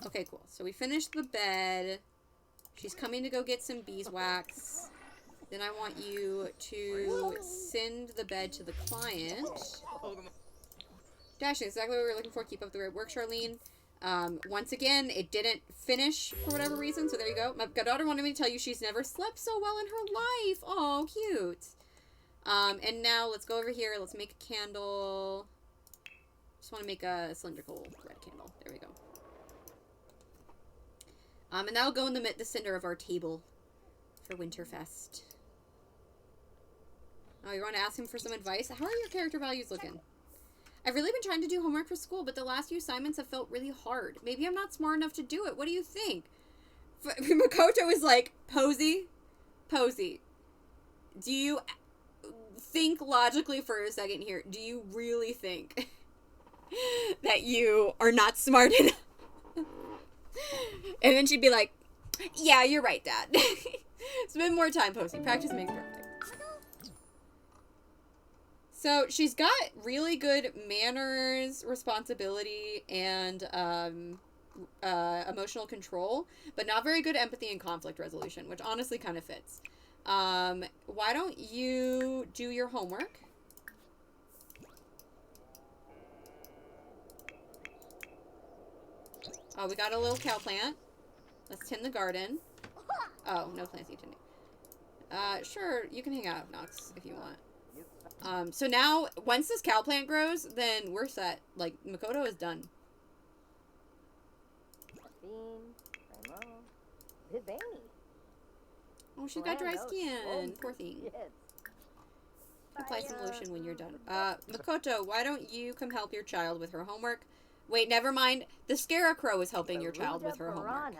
Okay, cool, so we finished the bed, she's coming to go get some beeswax, then I want you to send the bed to the client. Dashing, exactly what we were looking for, keep up the great work, Charlene. Once again, it didn't finish for whatever reason, so there you go. My daughter wanted me to tell you she's never slept so well in her life. Oh, cute. And now let's go over here. Let's make a candle. Just want to make a cylindrical red candle. There we go. And that'll go in the center of our table for Winterfest. Oh, you want to ask him for some advice? How are your character values looking? I've really been trying to do homework for school, but the last few assignments have felt really hard. Maybe I'm not smart enough to do it. What do you think? Makoto is like, Posy, do you think logically for a second here? Do you really think that you are not smart enough? And then she'd be like, yeah, you're right, Dad. Spend more time, Posy. Practice makes perfect. So she's got really good manners, responsibility, and emotional control, but not very good empathy and conflict resolution, which honestly kind of fits. Why don't you do your homework? Oh, we got a little cow plant. Let's tend the garden. Oh, no plants need tending. Sure, you can hang out, Nox, if you want. So now, once this cow plant grows, then we're set. Like, Makoto is done. Oh, she's got dry skin. Poor thing. Apply some lotion when you're done. Makoto, why don't you come help your child with her homework? Wait, never mind. The Scarecrow is helping your child with her homework.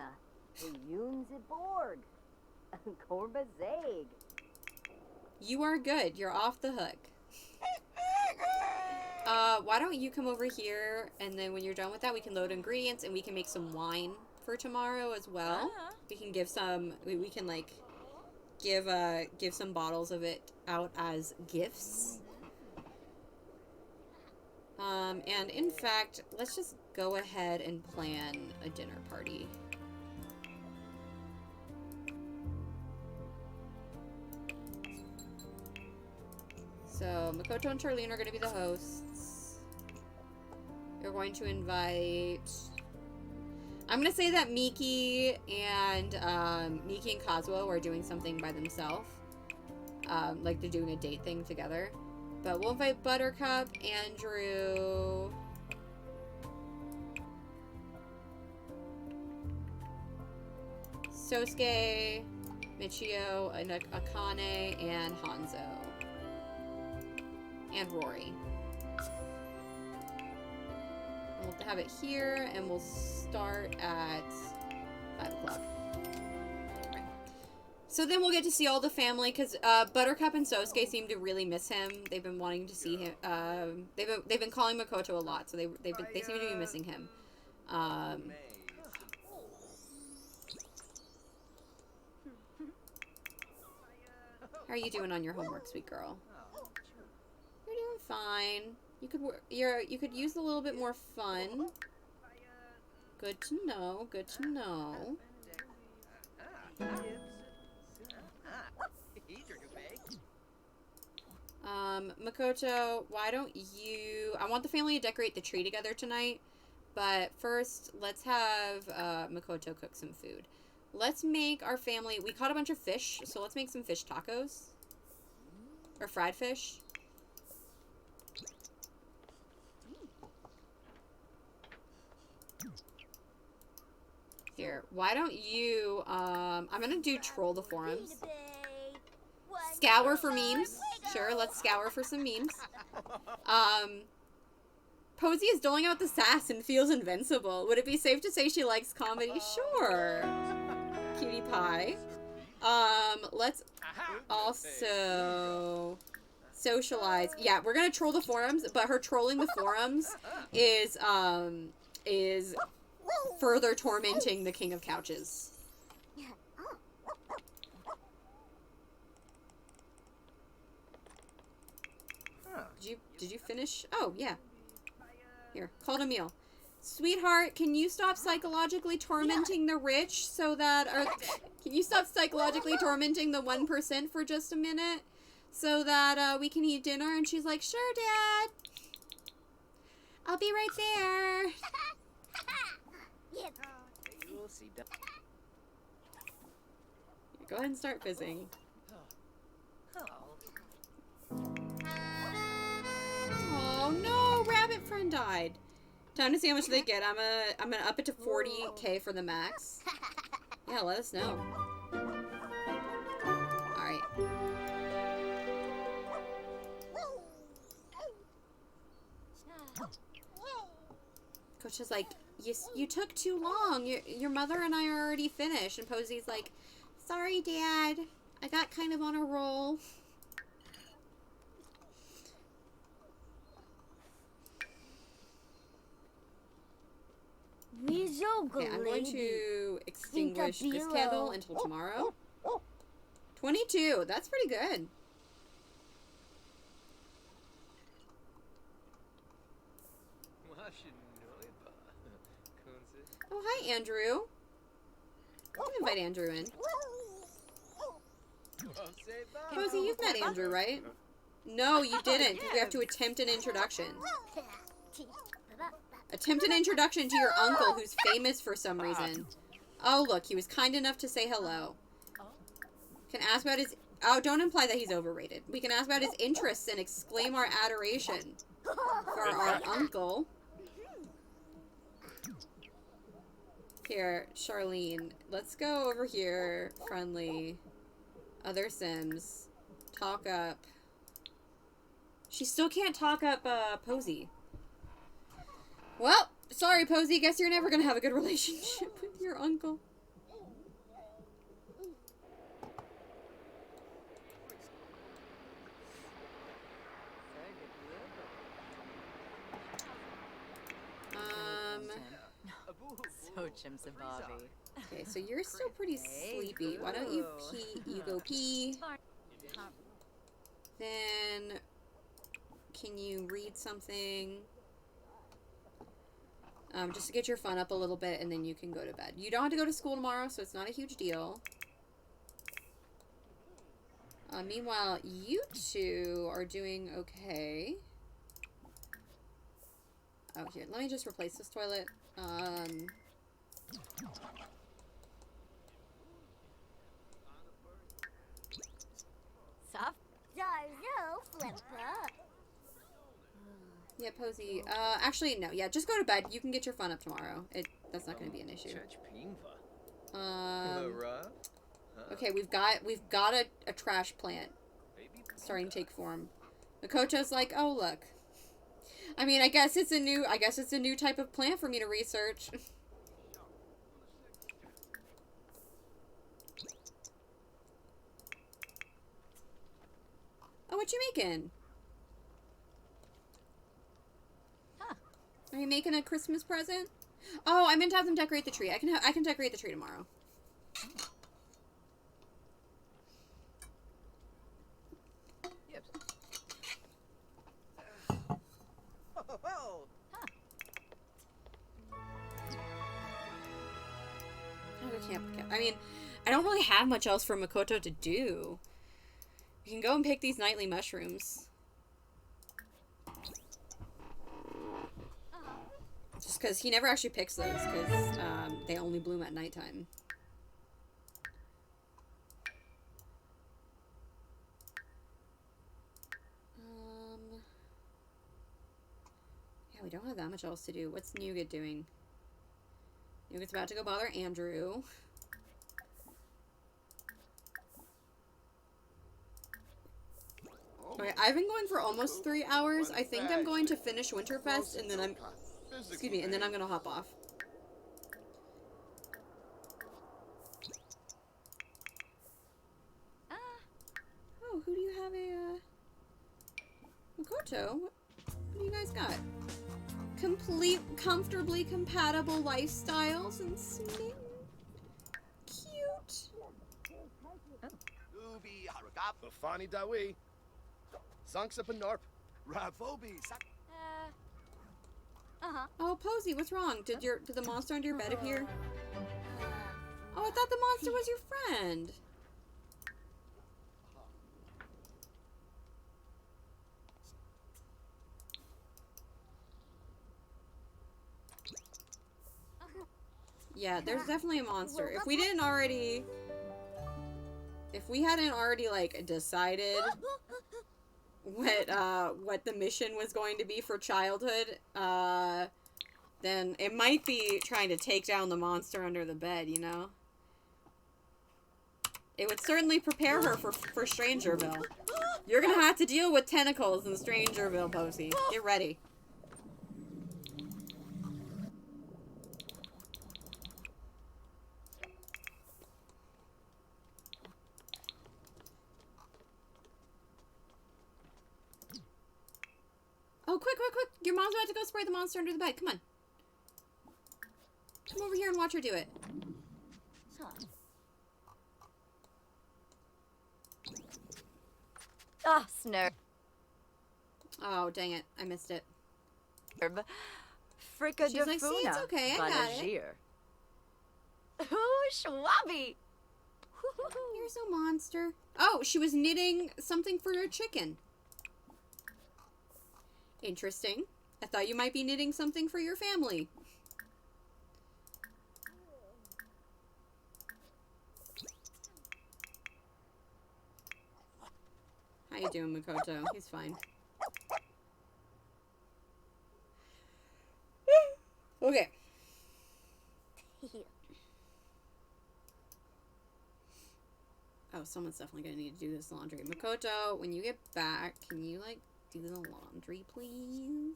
You are good. You're off the hook. Why don't you come over here, and then when you're done with that, we can load ingredients, and we can make some wine for tomorrow as well. We can give some, we can, like, give some bottles of it out as gifts. And in fact, let's just go ahead and plan a dinner party. So, Makoto and Charlene are going to be the hosts. You're going to invite... I'm going to say that Miki and Kazuo are doing something by themselves. Like they're doing a date thing together. But we'll invite Buttercup, Andrew... Sosuke, Michio, Akane, and Hanzo. And Rory. We'll have it here, and we'll start at 5 o'clock. Right. So then we'll get to see all the family, because Buttercup and Sosuke seem to really miss him. They've been wanting to see him. They've been calling Makoto a lot, so they seem to be missing him. How are you doing on your homework, sweet girl? You're doing fine. You could use a little bit more fun. Good to know. Good to know. Makoto, why don't you... I want the family to decorate the tree together tonight, but first, let's have Makoto cook some food. Let's make our family... We caught a bunch of fish, so let's make some fish tacos. Or fried fish. Here, why don't you... I'm gonna do troll the forums. Scour for memes. Sure, let's scour for some memes. Posy is doling out the sass and feels invincible. Would it be safe to say she likes comedy? Sure. Cutie pie. Let's also socialize. Yeah, we're gonna troll the forums, but her trolling the forums is further tormenting the King of Couches. Did you finish? Oh, yeah. Here, called a meal. Sweetheart, can you stop psychologically tormenting the rich so that... Or, can you stop psychologically tormenting the 1% for just a minute so that we can eat dinner? And she's like, sure, Dad. I'll be right there. Go ahead and start fizzing. Oh no, rabbit friend died. Time to see how much they get. I'm gonna up it to 40k for the max. Yeah, let us know. Alright. Coach is like, you took too long. Your mother and I are already finished. And Posy's like, sorry, Dad. I got kind of on a roll. Okay, I'm going to extinguish this candle until tomorrow. 22. That's pretty good. Oh, hi, Andrew. I can invite Andrew in. Posy, you've met Andrew, right? No, you didn't. We have to attempt an introduction. Attempt an introduction to your uncle who's famous for some reason. Oh, look, he was kind enough to say hello. Can ask about his... Oh, don't imply that he's overrated. We can ask about his interests and exclaim our adoration for our uncle. Here, Charlene, let's go over here. Friendly. Other Sims. Talk up. She still can't talk up, Posy. Well, sorry, Posy. Guess you're never gonna have a good relationship with your uncle. So chimsababi. Okay, so you're still pretty sleepy. Why don't you pee? You go pee. Then, can you read something? Just to get your fun up a little bit, and then you can go to bed. You don't have to go to school tomorrow, so it's not a huge deal. Meanwhile, you two are doing okay. Oh, here, let me just replace this toilet. Soft. Zarzo flipper. Yeah, Posy. Actually, no. Yeah, just go to bed. You can get your fun up tomorrow. That's not going to be an issue. Okay, we've got a trash plant starting to take form. Makoto's like, oh look. I mean, I guess it's a new type of plant for me to research. Oh, what you making? Are you making a Christmas present? Oh, I meant to have them decorate the tree. I can decorate the tree tomorrow. Yep. I mean, I don't really have much else for Makoto to do. You can go and pick these nightly mushrooms. Just because he never actually picks those, because they only bloom at nighttime. Yeah, we don't have that much else to do. What's Nougat doing? Nougat's about to go bother Andrew. Okay, I've been going for almost 3 hours. I think I'm going to finish Winterfest, and then I'm gonna hop off. Oh, who do you have Makoto? What do you guys got? Comfortably compatible lifestyles and smitten. Cute. Bafani Dawi. Sanks up a narp. Ravobi. Oh, Posy, what's wrong? Did the monster under your bed appear? Oh, I thought the monster was your friend. Yeah, there's definitely a monster. If we hadn't already like decided what the mission was going to be for childhood, then it might be trying to take down the monster under the bed, you know? It would certainly prepare her for Strangerville. You're gonna have to deal with tentacles in Strangerville, Posy. Get ready. Oh, quick, quick, quick. Your mom's about to go spray the monster under the bed. Come on. Come over here and watch her do it. Ah, snurb. Oh, dang it. I missed it. Fricka She's like, see, it's okay. I got it. Ooh, Schwabby. Here's a monster. Oh, she was knitting something for her chicken. Interesting. I thought you might be knitting something for your family. How you doing, Makoto? He's fine. Okay. Oh, someone's definitely gonna need to do this laundry. Makoto, when you get back, can you, like, do the laundry, please?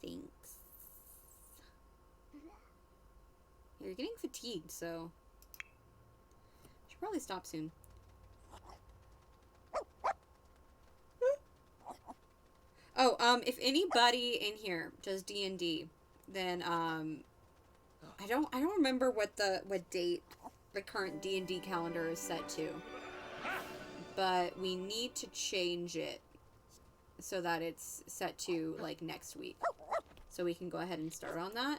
Thanks. You're getting fatigued, so... should probably stop soon. Oh, if anybody in here does D&D, then, I don't remember what date the current D&D calendar is set to. But we need to change it so that it's set to, like, next week. So we can go ahead and start on that.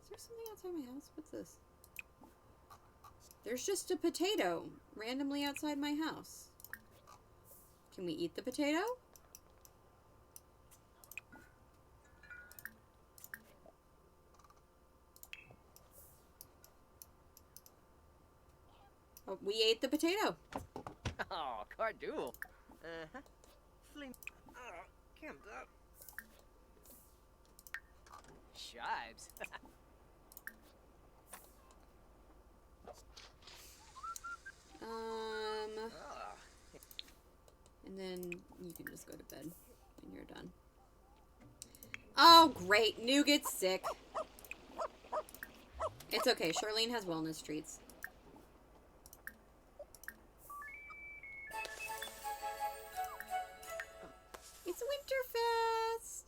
Is there something outside my house? What's this? There's just a potato randomly outside my house. Can we eat the potato? Oh, we ate the potato. Oh, Cardool. Uh-huh. Slim. Oh, Cammed up. Shibes. Oh. And then you can just go to bed when you're done. Oh, great. Nougat's sick. It's okay. Charlene has wellness treats. It's Winterfest!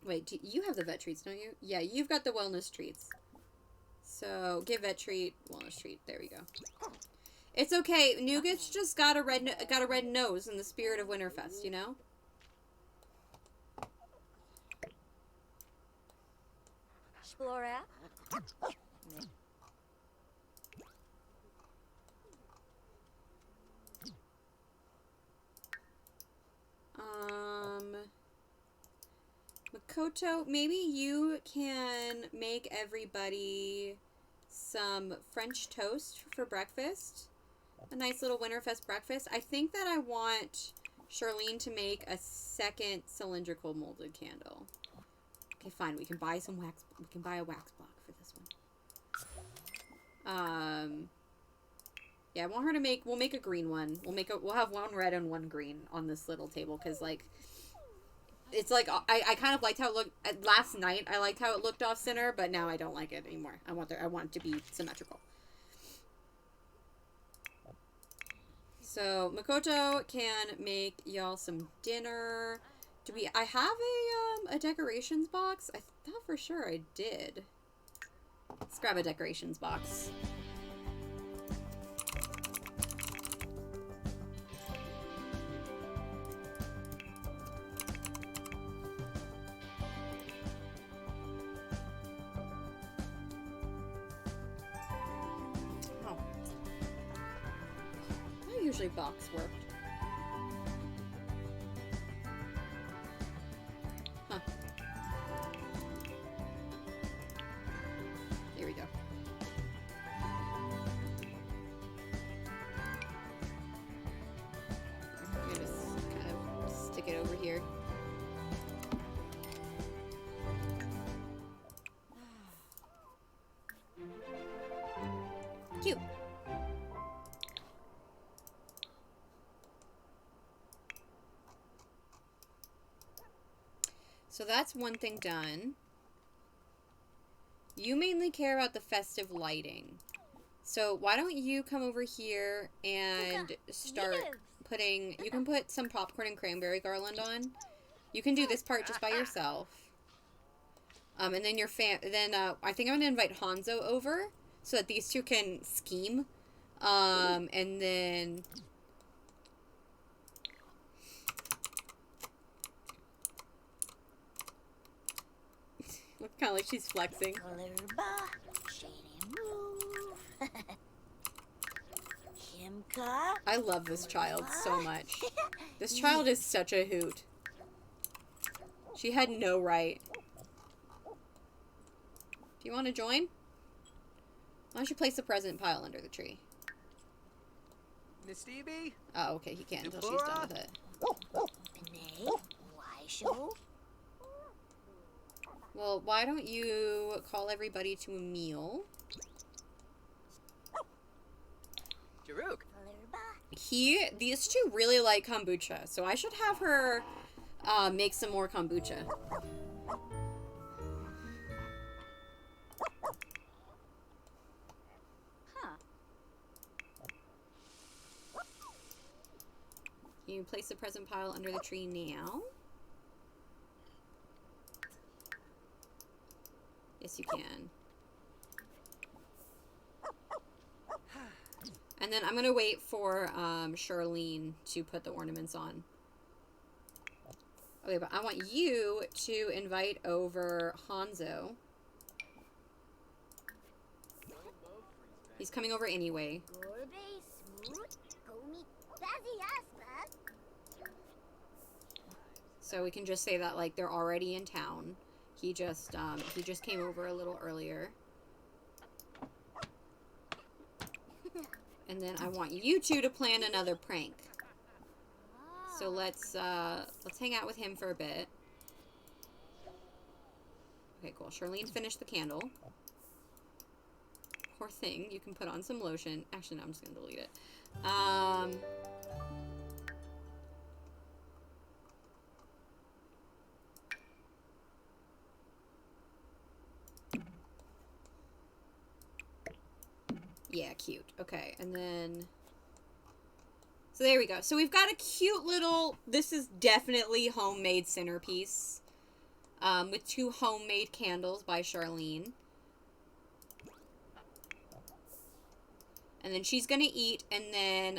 Wait, you have the vet treats, don't you? Yeah, you've got the wellness treats. So, give vet treat, wellness treat. There we go. It's okay. Nougat's just got a red nose in the spirit of Winterfest, you know? Explora. Makoto, maybe you can make everybody some French toast for breakfast. A nice little Winterfest breakfast. I think that I want Charlene to make a second cylindrical molded candle. Okay, fine. We can buy some wax. We can buy a wax block for this one. Yeah, I want her to make. We'll make a green one. We'll have one red and one green on this little table because, like, it's like I kind of liked how it looked last night. I liked how it looked off center, but now I don't like it anymore. I want it to be symmetrical. So Makoto can make y'all some dinner. I have a decorations box? I thought for sure I did. Let's grab a decorations box. Oh. I usually box worked. Huh. There we go. I'm gonna just kind of stick it over here. Cute. So that's one thing done. You mainly care about the festive lighting. So why don't you come over here and start putting... You can put some popcorn and cranberry garland on. You can do this part just by yourself. And then I think I'm going to invite Hanzo over so that these two can scheme. And then... Looks kind of like she's flexing. I love this child so much. This child is such a hoot. She had no right. Do you want to join? Why don't you place the present pile under the tree? Miss Stevie? Oh, okay, he can't until she's done with it. Well, why don't you call everybody to a meal? Jaruk. These two really like kombucha, so I should have her make some more kombucha. You place the present pile under the tree now. Yes, you can. And then I'm gonna wait for Charlene to put the ornaments on. Okay, but I want you to invite over Hanzo. He's coming over anyway. So we can just say that like they're already in town. He just came over a little earlier. And then I want you two to plan another prank. So let's hang out with him for a bit. Okay, cool. Charlene finished the candle. Poor thing. You can put on some lotion. Actually, no, I'm just gonna delete it. Yeah, cute. Okay, and then... So there we go. So we've got a cute little... This is definitely homemade centerpiece. With 2 homemade candles by Charlene. And then she's gonna eat, and then,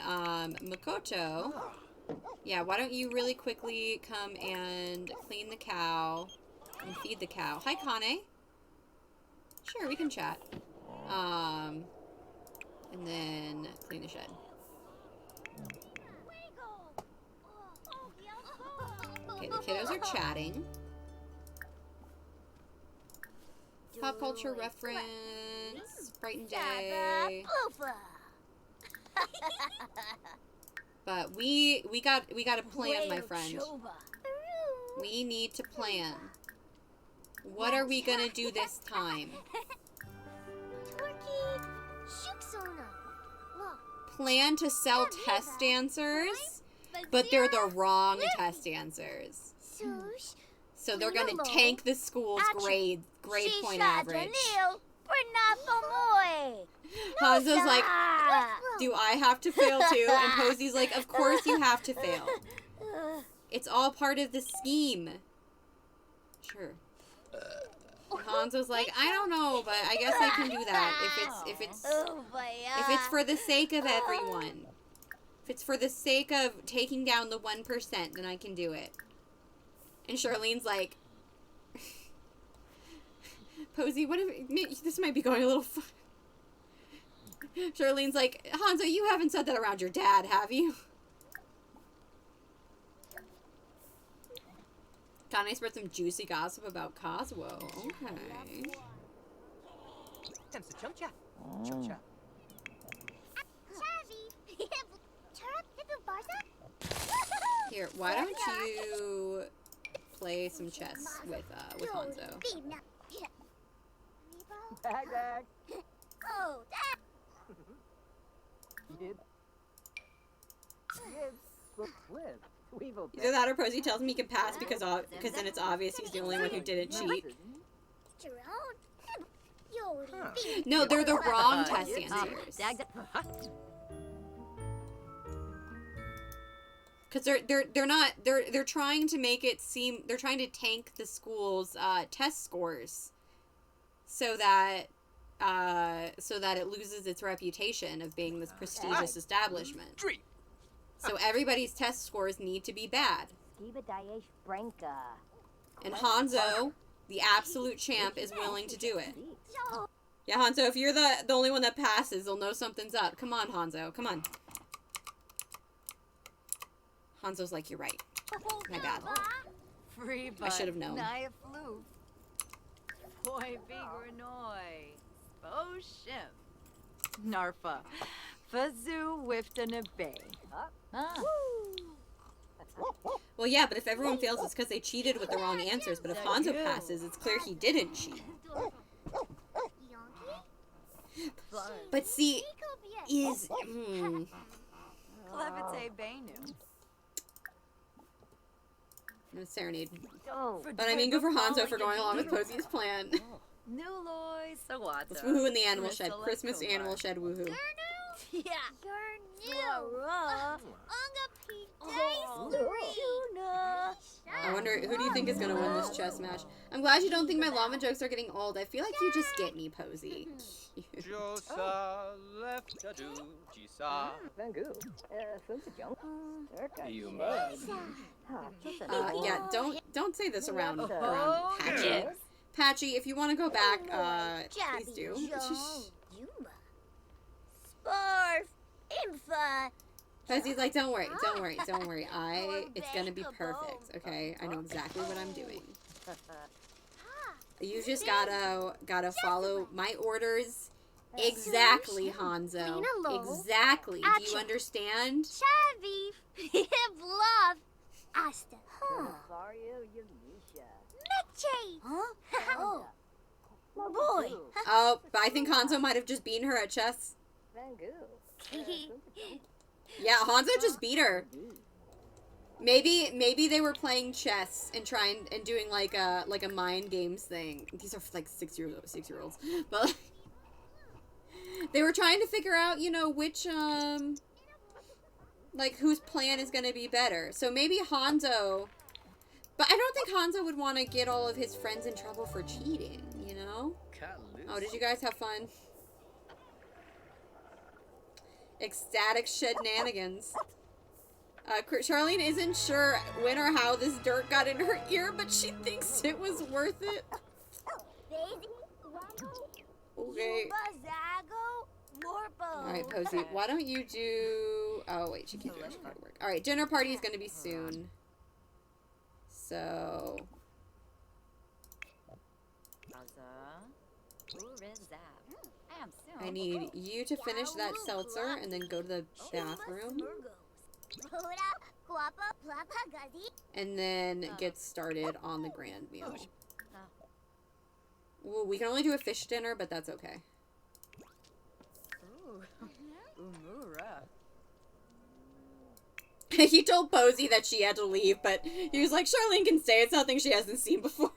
Makoto... Yeah, why don't you really quickly come and clean the cow and feed the cow. Hi, Kane. Sure, we can chat. And then clean the shed. Okay, the kiddos are chatting. Pop culture reference. Brighton Day. But we got a plan, my friend. We need to plan. What are we gonna do this time? Plan to sell test dancers, but they're the wrong test dancers. So they're gonna tank the school's grade point average. Hanzo's like, do I have to fail too? And Posy's like, of course you have to fail. It's all part of the scheme. Sure. And Hanzo's like, I don't know, but I guess I can do that if it's for the sake of everyone. If it's for the sake of taking down the 1%, then I can do it. And Charlene's like, Posy, what if this might be going a little far. Charlene's like, Hanzo, you haven't said that around your dad, have you? Kane spread some juicy gossip about Kazuo. Okay. Here, why don't you play some chess with Hanzo? Bragg. Oh, that. Either that or Posy tells me he can pass because then it's obvious he's the only one who didn't cheat. No, they're the wrong test answers. Because they're trying to make it seem, they're trying to tank the school's test scores so that it loses its reputation of being this prestigious establishment. So everybody's test scores need to be bad. And Hanzo, the absolute champ, is willing to do it. Yeah, Hanzo, if you're the only one that passes, they'll know something's up. Come on, Hanzo, come on. Hanzo's like, you're right. My bad. Free I should have known. Naya flu. Boy bigranoi. Sposhim. Narfa. Fazoo Wiftana Bay. Ah. Well, yeah, but if everyone fails, it's because they cheated with the wrong answers. But if Hanzo passes, it's clear he didn't cheat. But see, is... Clevite Bainu. No serenade. Oh. But I mean, good for Hanzo for going along with Posy's plan. Nuloi Sawata. Let's woohoo in the animal shed. Christmas animal shed woohoo. Yeah. I wonder, who do you think is going to win this chess match? I'm glad you don't think my llama jokes are getting old. I feel like you just get me, Posy. Josa left a do, Jisa. Vangu. Funka You Yeah, don't say this around Patchy. Patchy, if you want to go back, please do. Sparf. Infa. Posy's like, don't worry. It's gonna be perfect, okay? I know exactly what I'm doing. You just gotta follow my orders exactly, Hanzo. Exactly. Do you understand? Chavi. Love. Asta. Meche. Huh? Boy. Oh, but I think Hanzo might have just beaten her at chess. Yeah, Hanzo just beat her. Maybe they were playing chess and doing like a mind games thing. These are like 6-year-olds, but they were trying to figure out, you know, which like whose plan is gonna be better. So maybe Hanzo, but I don't think Hanzo would want to get all of his friends in trouble for cheating. You know? Oh, did you guys have fun? Ecstatic shenanigans. Charlene isn't sure when or how this dirt got in her ear, but she thinks it was worth it. Okay. Alright, Posy, why don't you do... Oh, wait, she can't do it. She gotta work. Alright, dinner party is gonna be soon. So... I need you to finish that seltzer and then go to the bathroom. And then get started on the grand meal. Ooh, we can only do a fish dinner, but that's okay. He told Posy that she had to leave, but he was like, Charlene can stay. It's nothing she hasn't seen before.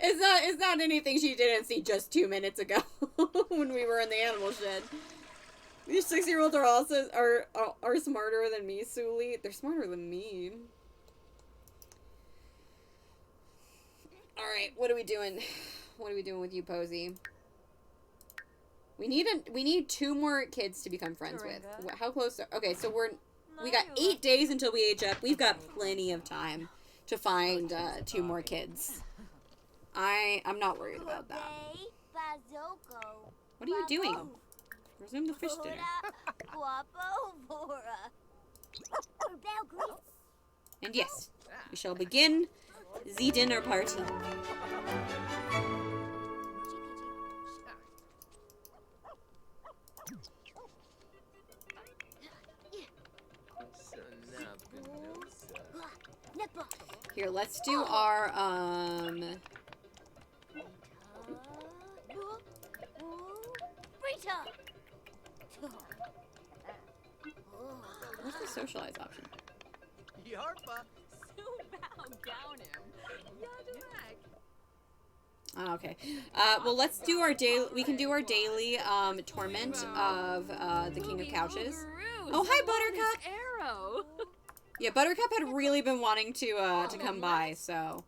It's not anything she didn't see just 2 minutes ago when we were in the animal shed. These 6-year-olds are smarter than me, Suli. They're smarter than me. Alright, what are we doing? What are we doing with you, Posy? We need 2 more kids to become friends with. How close are... Okay, so we got 8 days until we age up. We've got plenty of time to find 2 more kids. I'm not worried about that. What are you doing? Resume the fish dinner. And yes, we shall begin the dinner party. Here, let's do our, what's the socialize option? Yarpa. Oh, okay. Well, let's do our daily. We can do our daily torment of the King of Couches. Oh, hi, Buttercup. Arrow. Yeah, Buttercup had really been wanting to come by, so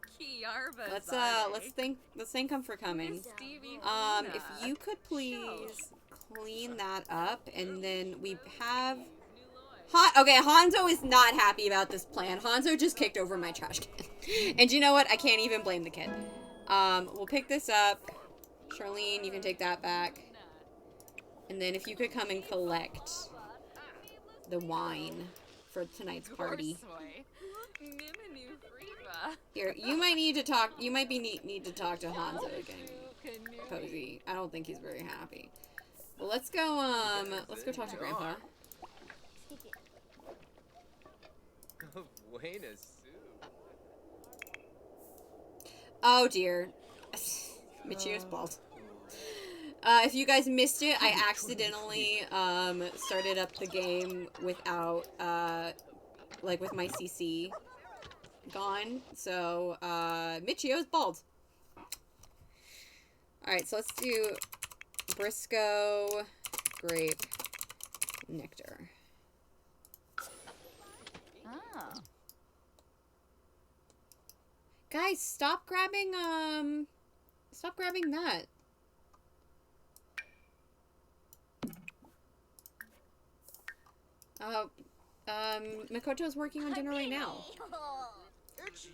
let's thank him for coming. If you could please clean that up, and then we have. Okay, Hanzo is not happy about this plan. Hanzo just kicked over my trash can. And you know what? I can't even blame the kid. We'll pick this up. Charlene, you can take that back. And then if you could come and collect the wine for tonight's party. Here, you might need to talk. You might need to talk to Hanzo again, Posy. I don't think he's very happy. Well, let's go. Let's go talk to Grandpa. Buenas. Oh dear, Michio's bald. If you guys missed it, I accidentally started up the game without like with my CC gone. So Michio's bald. All right, so let's do Briscoe grape nectar. Ah. Guys, stop grabbing that. Makoto's working on dinner right now.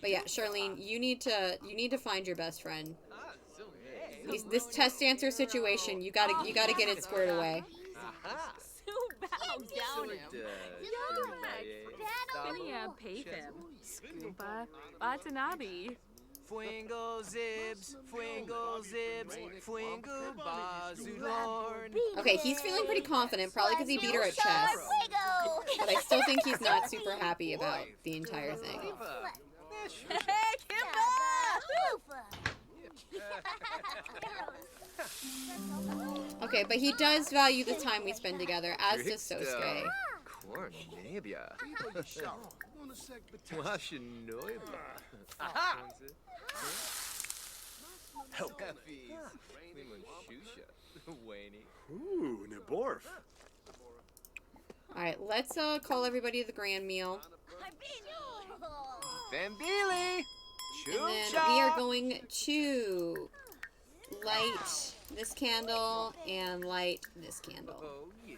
But yeah, Charlene, you need to find your best friend. This test answer situation, you gotta get it squared away. Pay them. Scuba. Watanabe. Fuingo zibs, fuingo bazulorn. Okay, he's feeling pretty confident, probably because he beat her at chess. But I still think he's not super happy about the entire thing. Okay, but he does value the time we spend together, as does Sosuke. Cornabia. Help. Ooh, Neborf. Alright, let's call everybody to the grand meal. Bambili. And then we are going to light this candle and light this candle. Oh, yeah.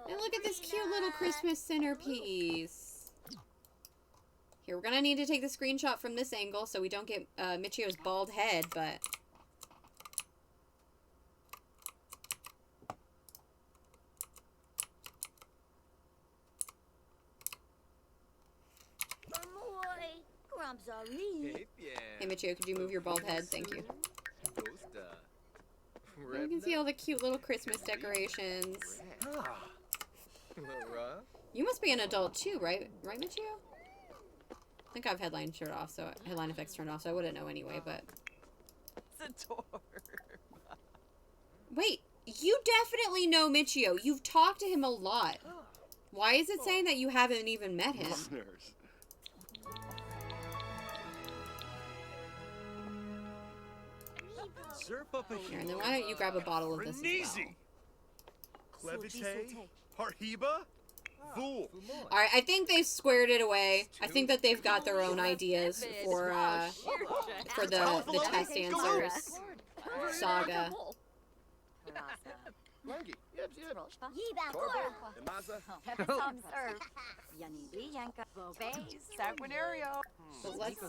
And look at this cute little Christmas centerpiece. Here, we're gonna need to take the screenshot from this angle so we don't get Michio's bald head, but... Hey Michio, could you move your bald head? Thank you. And you can see all the cute little Christmas decorations. You must be an adult too, right? Right, Michio? I think I have headline turned off, so headline effects turned off, so I wouldn't know anyway. But wait, you definitely know Michio. You've talked to him a lot. Why is it saying that you haven't even met him? Here, and then why don't you grab a bottle of this as well? Clevite, Harhiba, Fool. Alright, I think they've squared it away. I think that they've got their own ideas for the test answers saga. Langi, yep. So let's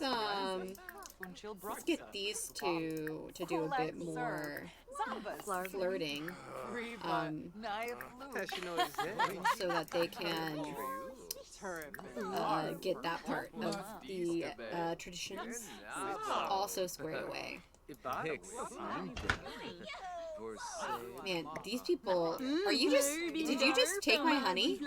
get these two to do a bit more flirting, so that they can get that part of the traditions also squared away. Man, these people, did you just take my honey?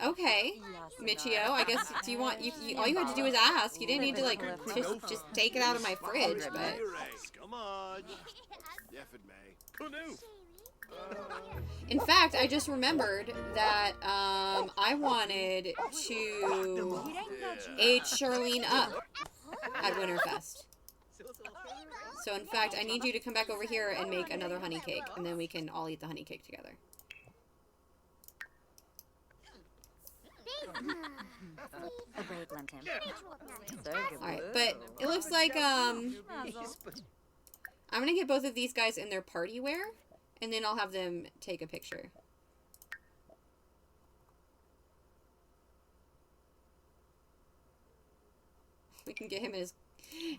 Okay, Michio, I guess, do you want, all you had to do was ask. You didn't need to, like, just take it out of my fridge, but... In fact, I just remembered that, I wanted to age Charlene up at Winterfest. So, in fact, I need you to come back over here and make another honey cake, and then we can all eat the honey cake together. Alright, but it looks like, I'm gonna get both of these guys in their party wear, and then I'll have them take a picture. We can get him in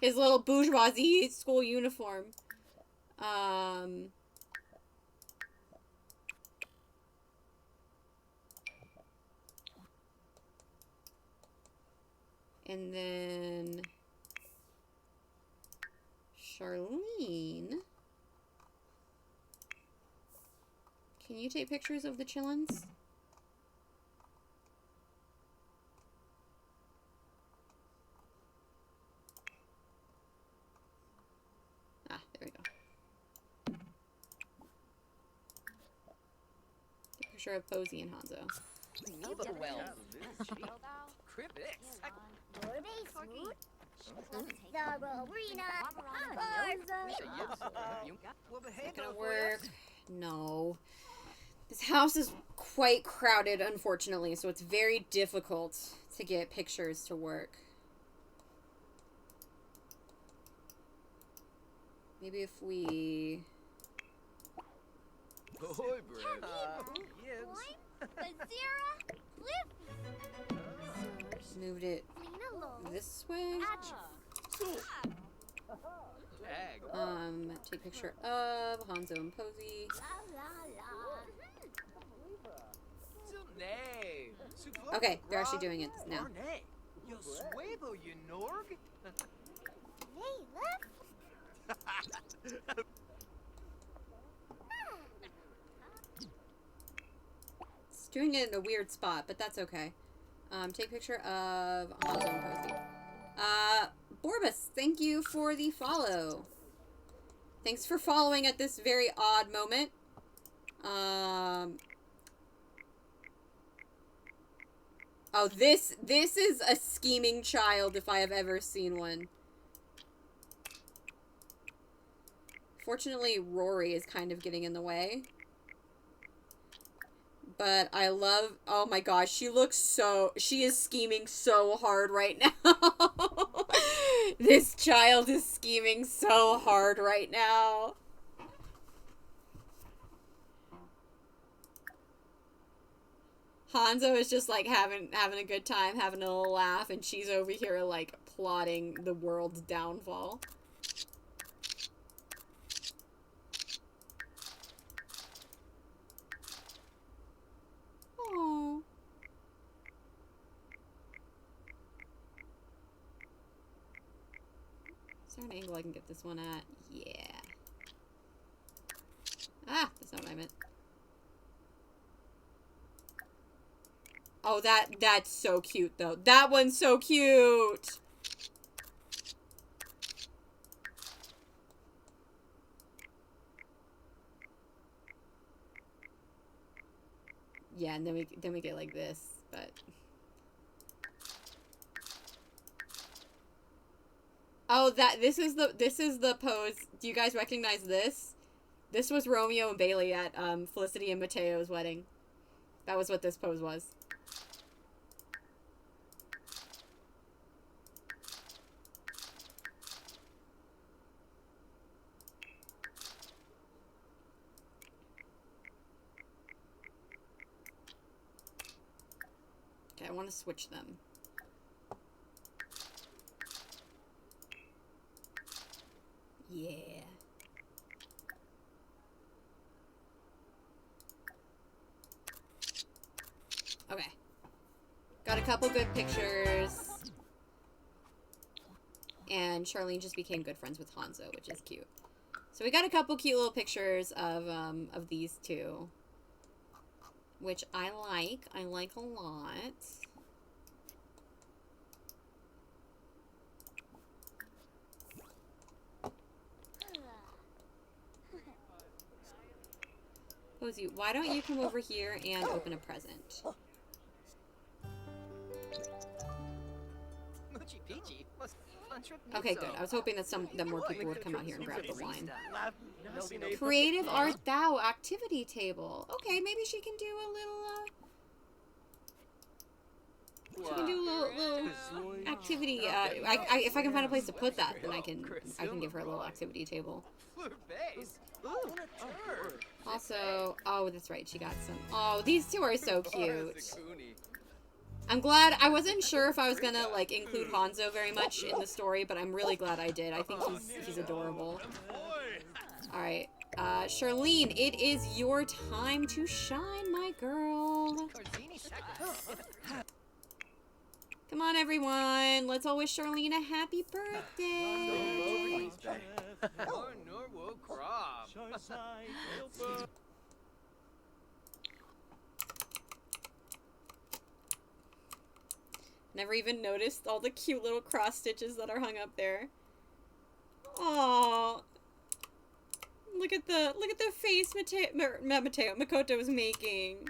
his little bourgeoisie school uniform. And then Charlene. Can you take pictures of the chillins? Ah, there we go. Take a picture of Posy and Hanzo. Well. Cribbix. The arena. Not gonna work. No. This house is quite crowded, unfortunately, so it's very difficult to get pictures to work. Maybe if we... Boy, Bragg. Yibs. Bazira. moved it this way. Bragg. Take picture of Hanzo and Posy. Okay, they're actually doing it now. Yo suebo, you Norg? It's doing it in a weird spot, but that's okay. Take picture of Hanzo and Posy. Borbus, thank you for the follow. Thanks for following at this very odd moment. Oh, this is a scheming child if I have ever seen one. Fortunately, Rory is kind of getting in the way. But I love, oh my gosh, she is scheming so hard right now. This child is scheming so hard right now. Hanzo is just like having a good time, having a little laugh, and she's over here like plotting the world's downfall. Aww. Is there an angle I can get this one at? Yeah. Ah, that's not what I meant. Oh, that's so cute, though. That one's so cute! Yeah, and then we get like this, but... Oh, this is the pose. Do you guys recognize this? This was Romeo and Bailey at Felicity and Mateo's wedding. That was what this pose was. Okay, I want to switch them. Yeah. Okay. Got a couple good pictures. And Charlene just became good friends with Hanzo, which is cute. So we got a couple cute little pictures of these two. Which I like a lot. Posy, why don't you come over here and open a present? Okay, good. I was hoping that more people would come out here and grab the wine. Creative Art Thou activity table. Okay, maybe she can do a little activity. If I can find a place to put that, then I can give her a little activity table. Also, oh, that's right, she got some. Oh, these two are so cute. I'm glad. I wasn't sure if I was gonna like include Hanzo very much in the story, but I'm really glad I did. I think he's adorable. All right, Charlene, it is your time to shine, my girl. Come Come on, everyone. Let's all wish Charlene a happy birthday. Norwood crop. Never even noticed all the cute little cross stitches that are hung up there. Aww. Look at the face Makoto was making.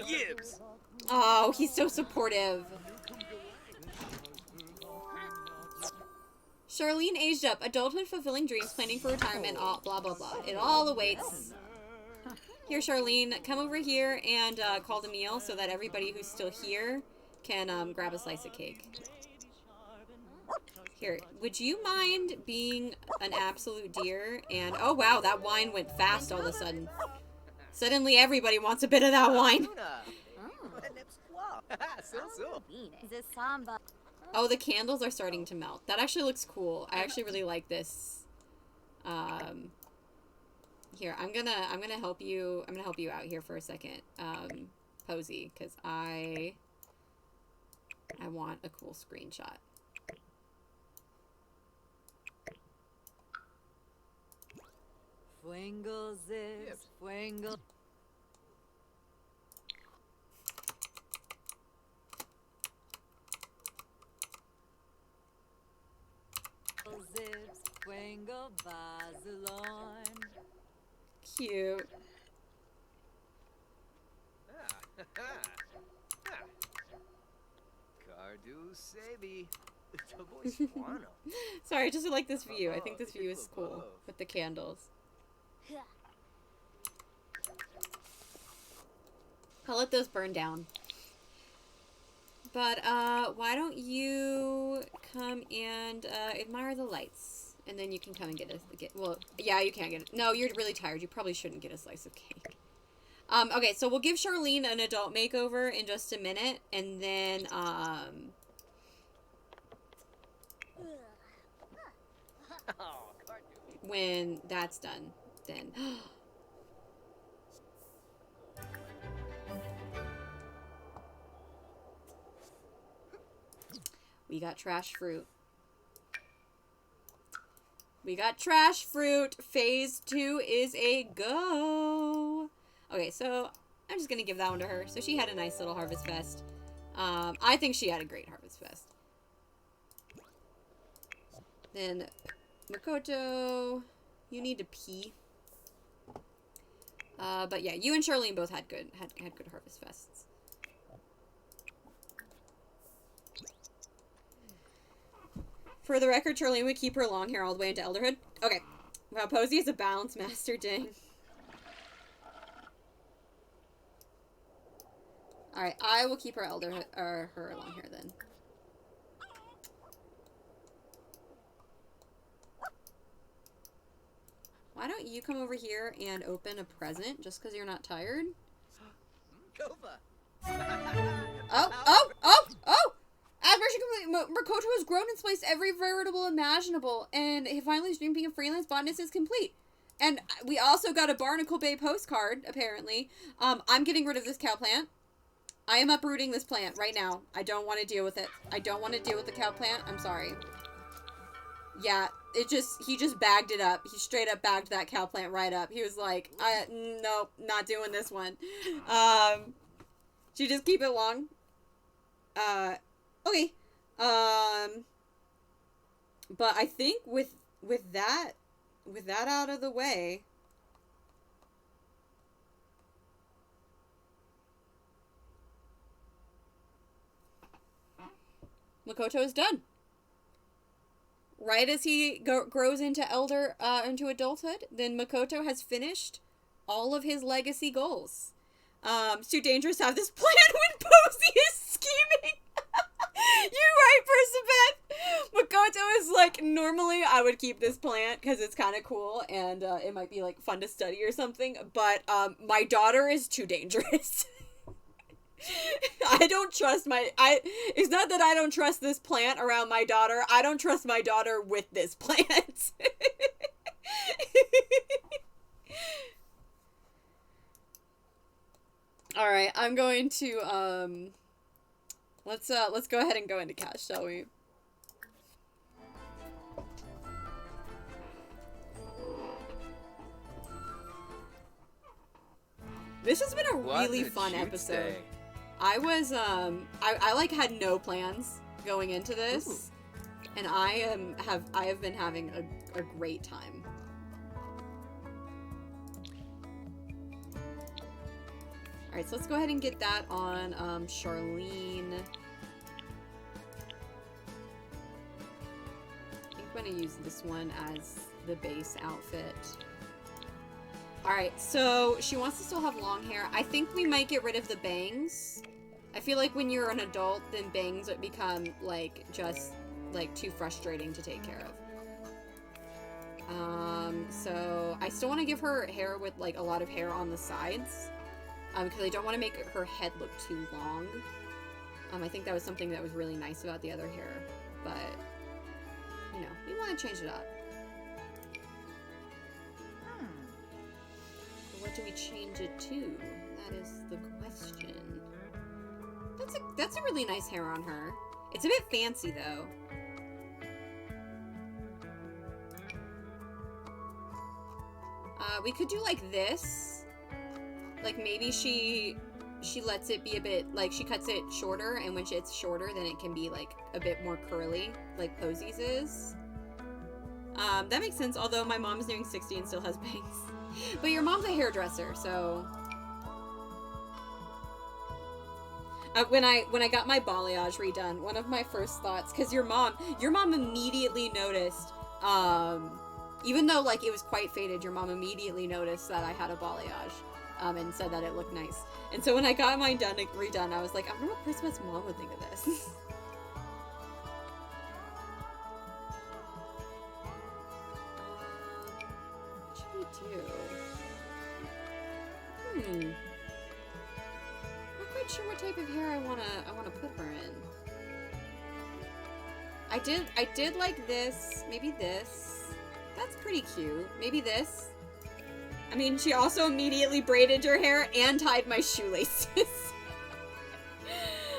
Yips. Oh, he's so supportive. Charlene aged up, adulthood, fulfilling dreams, planning for retirement, all blah blah blah. It all awaits. Here, Charlene, come over here and call the meal so that everybody who's still here can grab a slice of cake. Here, would you mind being an absolute dear? And oh wow, that wine went fast all of a sudden. Suddenly everybody wants a bit of that wine. The samba. Oh, the candles are starting to melt. That actually looks cool. I actually really like this. Here, I'm gonna help you. I'm gonna help you out here for a second, Posy, because I want a cool screenshot. Fuengo zips, fuengo. Zips, fuengo Barcelona. Cute. Cardu Sebi. The boy's Juano. Sorry, I just like this view. I think this view is cool with the candles. I'll let those burn down. But, why don't you come and, admire the lights? And then you can come and well, yeah, you can't get it. No, you're really tired. You probably shouldn't get a slice of cake. Okay, so we'll give Charlene an adult makeover in just a minute, and then, when that's done, then... We got trash fruit. We got trash fruit. Phase 2 is a go. Okay, so I'm just gonna give that one to her. So she had a nice little Harvest Fest. I think she had a great Harvest Fest. Then Makoto, you need to pee. But yeah, you and Charlene both had good Harvest Fests. For the record, Charlene would keep her long hair all the way into elderhood. Okay. Wow, Posy is a balance master, dang. Alright, I will keep her elderhood, or her long hair then. Why don't you come over here and open a present just because you're not tired? Oh! As Mercy complete, Makoto has grown and spliced every veritable imaginable, and finally his dream being a freelance botanist is complete. And we also got a Barnacle Bay postcard, apparently. I'm getting rid of this cow plant. I am uprooting this plant right now. I don't want to deal with it. I don't want to deal with the cow plant. I'm sorry. Yeah, he just bagged it up. He straight up bagged that cow plant right up. He was like, nope, not doing this one. Should you just keep it long? Okay. But I think with that out of the way, Makoto is done. Right as he grows into into adulthood, then Makoto has finished all of his legacy goals. It's too dangerous to have this plan when Posy is scheming. You're right, Persebeth. Makoto is like, normally I would keep this plant because it's kind of cool and it might be like fun to study or something, but my daughter is too dangerous. I don't trust it's not that I don't trust this plant around my daughter. I don't trust my daughter with this plant. All right, I'm going to let's go ahead and go into cash, shall we? This has been a really fun episode. I was I like had no plans going into this, and I have been having a great time. All right, so let's go ahead and get that on Charlene. I think I'm gonna use this one as the base outfit. Alright, so she wants to still have long hair. I think we might get rid of the bangs. I feel like when you're an adult, then bangs become, like, just, like, too frustrating to take care of. So I still want to give her hair with, like, a lot of hair on the sides. Because I don't want to make her head look too long. I think that was something that was really nice about the other hair. But, you know, we want to change it up. What do we change it to? That is the question. That's a really nice hair on her. It's a bit fancy though. We could do like this. Like maybe she lets it be a bit, like she cuts it shorter, and when it's shorter then it can be like a bit more curly, like Posy's is. That makes sense, although my mom's nearing 60 and still has bangs. But your mom's a hairdresser, so... when I got my balayage redone, one of my first thoughts, because your mom immediately noticed, even though, like, it was quite faded, your mom immediately noticed that I had a balayage, and said that it looked nice. And so when I got mine redone, I was like, I wonder what Prisma's mom would think of this. Not quite sure what type of hair I wanna put her in. I did like this. Maybe this. That's pretty cute. Maybe this. I mean, she also immediately braided your hair and tied my shoelaces.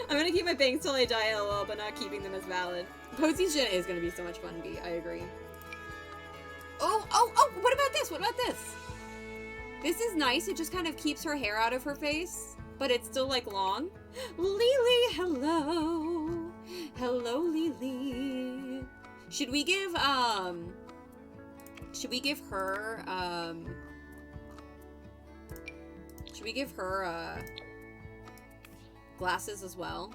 I'm gonna keep my bangs till I die, lol, but not keeping them as valid. Posy's gen is gonna be so much fun to be. I agree. Oh! What about this? What about this? This is nice. It just kind of keeps her hair out of her face, but it's still, like, long. Lily, hello. Hello, Lily. Should we give her, glasses as well?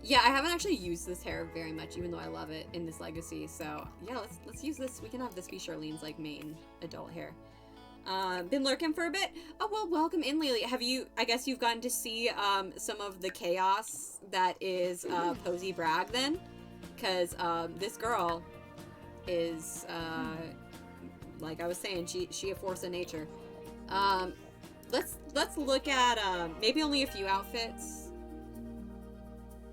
Yeah, I haven't actually used this hair very much, even though I love it in this legacy. So yeah, let's use this. We can have this be Charlene's like main adult hair. Been lurking for a bit. Oh well, welcome in, Lily. I guess you've gotten to see some of the chaos that is Posy Bragg then, because this girl is like I was saying, she a force of nature. Let's look at maybe only a few outfits.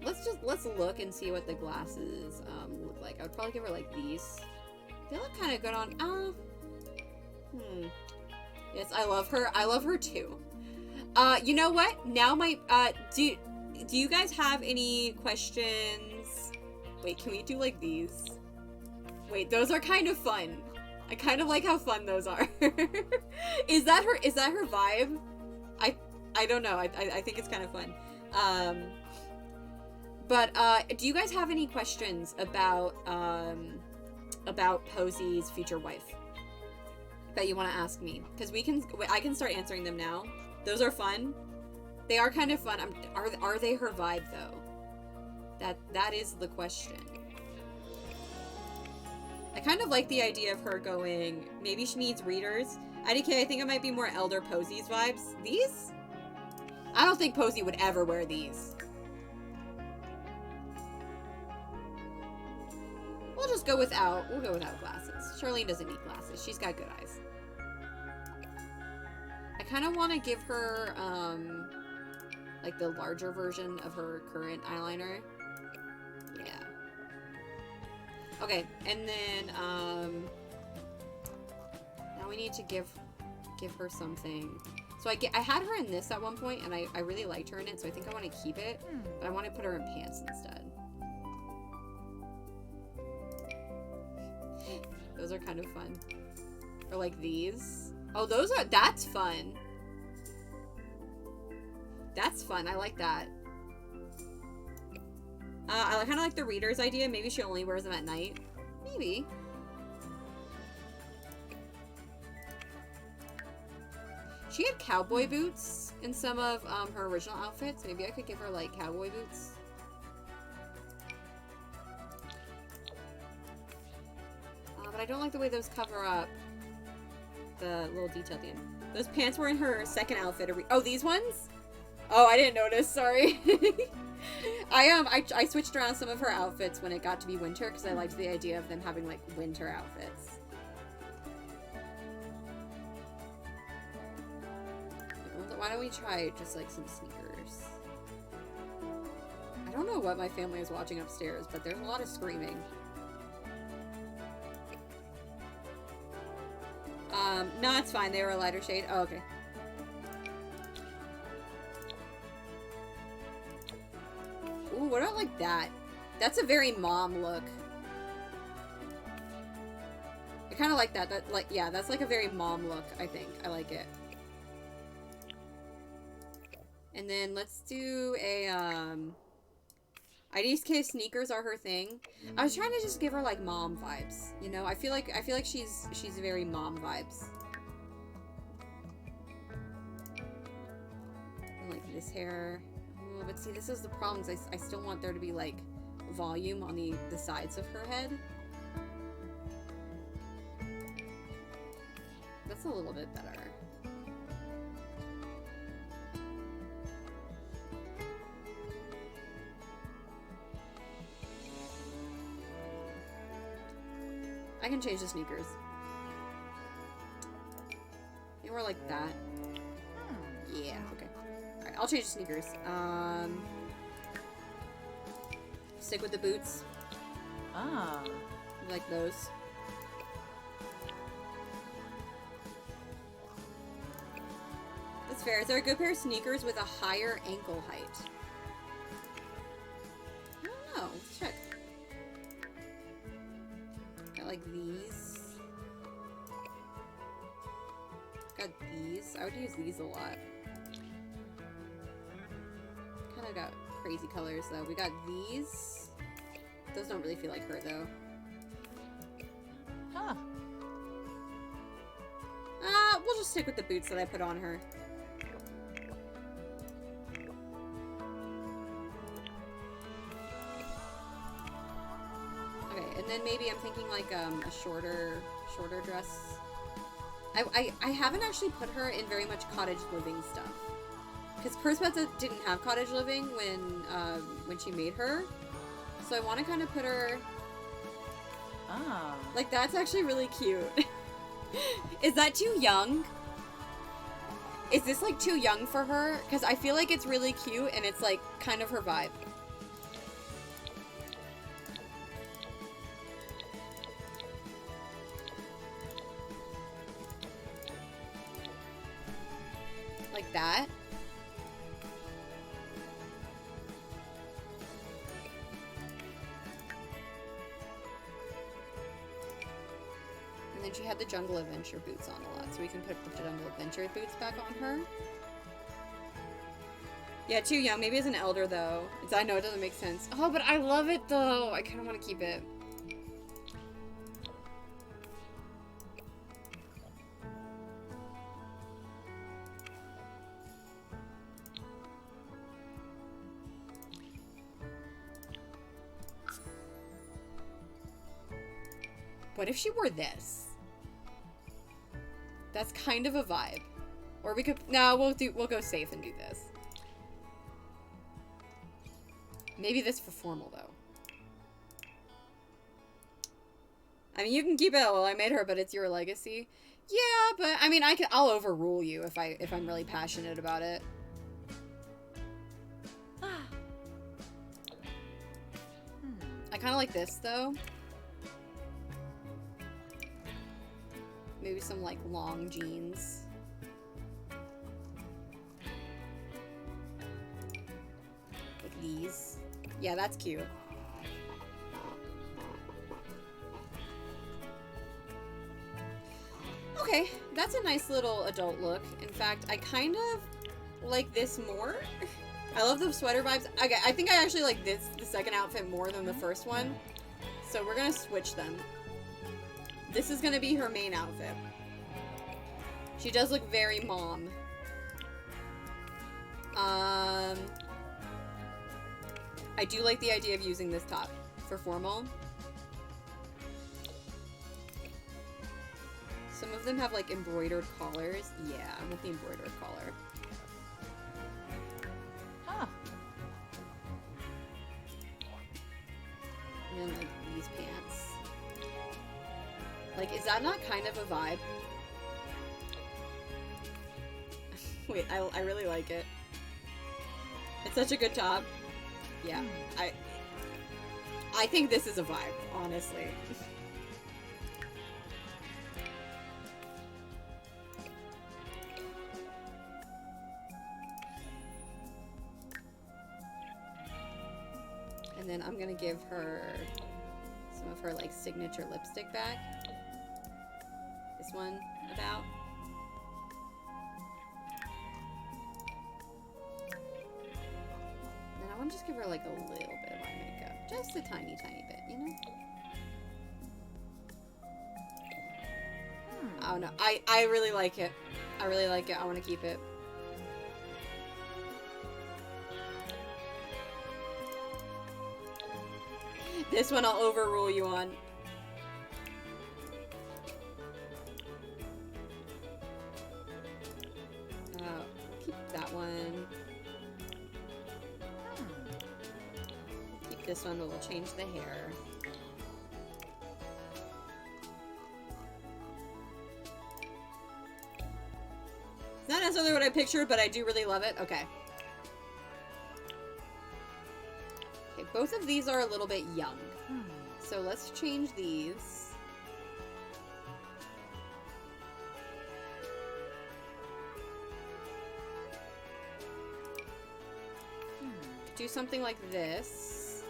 Let's look and see what the glasses look like. I would probably give her like these. They look kind of good on. Yes, I love her. I love her too. You know what? Now my do you guys have any questions? Wait, can we do like these? Wait, those are kind of fun. I kind of like how fun those are. Is that her vibe? I don't know. I think it's kind of fun. But do you guys have any questions about Posy's future wife that you want to ask me? Because I can start answering them now. Those are fun. They are kind of fun. Are they her vibe though? That is the question. I kind of like the idea of her going. Maybe she needs readers. IDK, I think it might be more Elder Posy's vibes. These? I don't think Posy would ever wear these. We'll just go without. We'll go without glasses. Charlene doesn't need glasses. She's got good eyes. I kind of want to give her, like the larger version of her current eyeliner. Yeah. Okay, and then, now we need to give give her something. So I had her in this at one point, and I really liked her in it, so I think I want to keep it. But I want to put her in pants instead. Those are kind of fun. Or like these. Oh, that's fun. That's fun. I like that. I kind of like the reader's idea. Maybe she only wears them at night. Maybe. She had cowboy boots in some of her original outfits. Maybe I could give her like cowboy boots. But I don't like the way those cover up the little detail at the end. Those pants were in her second outfit. Oh, these ones? Oh, I didn't notice. Sorry. I switched around some of her outfits when it got to be winter because I liked the idea of them having like winter outfits. Why don't we try just like some sneakers? I don't know what my family is watching upstairs, but there's a lot of screaming. No, it's fine. They were a lighter shade. Oh, okay. Ooh, what about like that? That's a very mom look. I kind of like that. That like, yeah, that's like a very mom look, I think. I like it. And then let's do a, IDK sneakers are her thing. I was trying to just give her like mom vibes, you know? I feel like she's very mom vibes. I like this hair. Oh, but see, this is the problem. I still want there to be like volume on the sides of her head. That's a little bit better. I can change the sneakers. Maybe more like that. Yeah, okay. Alright, I'll change the sneakers. Stick with the boots. Ah. Like those. That's fair. Is there a good pair of sneakers with a higher ankle height? I don't know. Let's check. Got like these. Got these. I would use these a lot. Kind of got crazy colors though. We got these. Those don't really feel like her though. Huh. We'll just stick with the boots that I put on her. Okay, and then maybe I'm thinking like a shorter dress. I haven't actually put her in very much cottage living stuff. Because Perspecta didn't have cottage living when she made her. So I want to kind of put her... Ah. Like, that's actually really cute. Is that too young? Is this, like, too young for her? Because I feel like it's really cute, and it's, like, kind of her vibe. Like that. And then she had the Jungle Adventure boots on a lot, so we can put the Jungle Adventure boots back on her. Yeah, too young. Maybe as an elder, though. I know it doesn't make sense. Oh, but I love it, though. I kind of want to keep it. What if she wore this? That's kind of a vibe. Or we could... No, we'll go safe and do this. Maybe this for formal, though. I mean, you can keep it while I made her, but it's your legacy. Yeah, but I mean, I'll overrule you if I'm really passionate about it. I kind of like this, though. Maybe some, like, long jeans. these. Yeah, that's cute. Okay, that's a nice little adult look. In fact, I kind of like this more. I love the sweater vibes. Okay, I think I actually like the second outfit more than the first one. So we're gonna switch them. This is gonna be her main outfit. She does look very mom. I do like the idea of using this top for formal. Some of them have like embroidered collars. Yeah, I want the embroidered collar. Huh. And then like these pants. Like, is that not kind of a vibe? Wait, I really like it. It's such a good top. Yeah, I think this is a vibe, honestly. And then I'm gonna give her some of her like signature lipstick back. This one about. And I want to just give her like a little bit of eye makeup. Just a tiny, tiny bit, you know? I don't know. I really like it. I really like it. I want to keep it. This one I'll overrule you on. Keep that one. Keep this one, but we'll change the hair. It's not necessarily what I pictured, but I do really love it. Okay. Okay, both of these are a little bit young. So let's change these. Do something like this.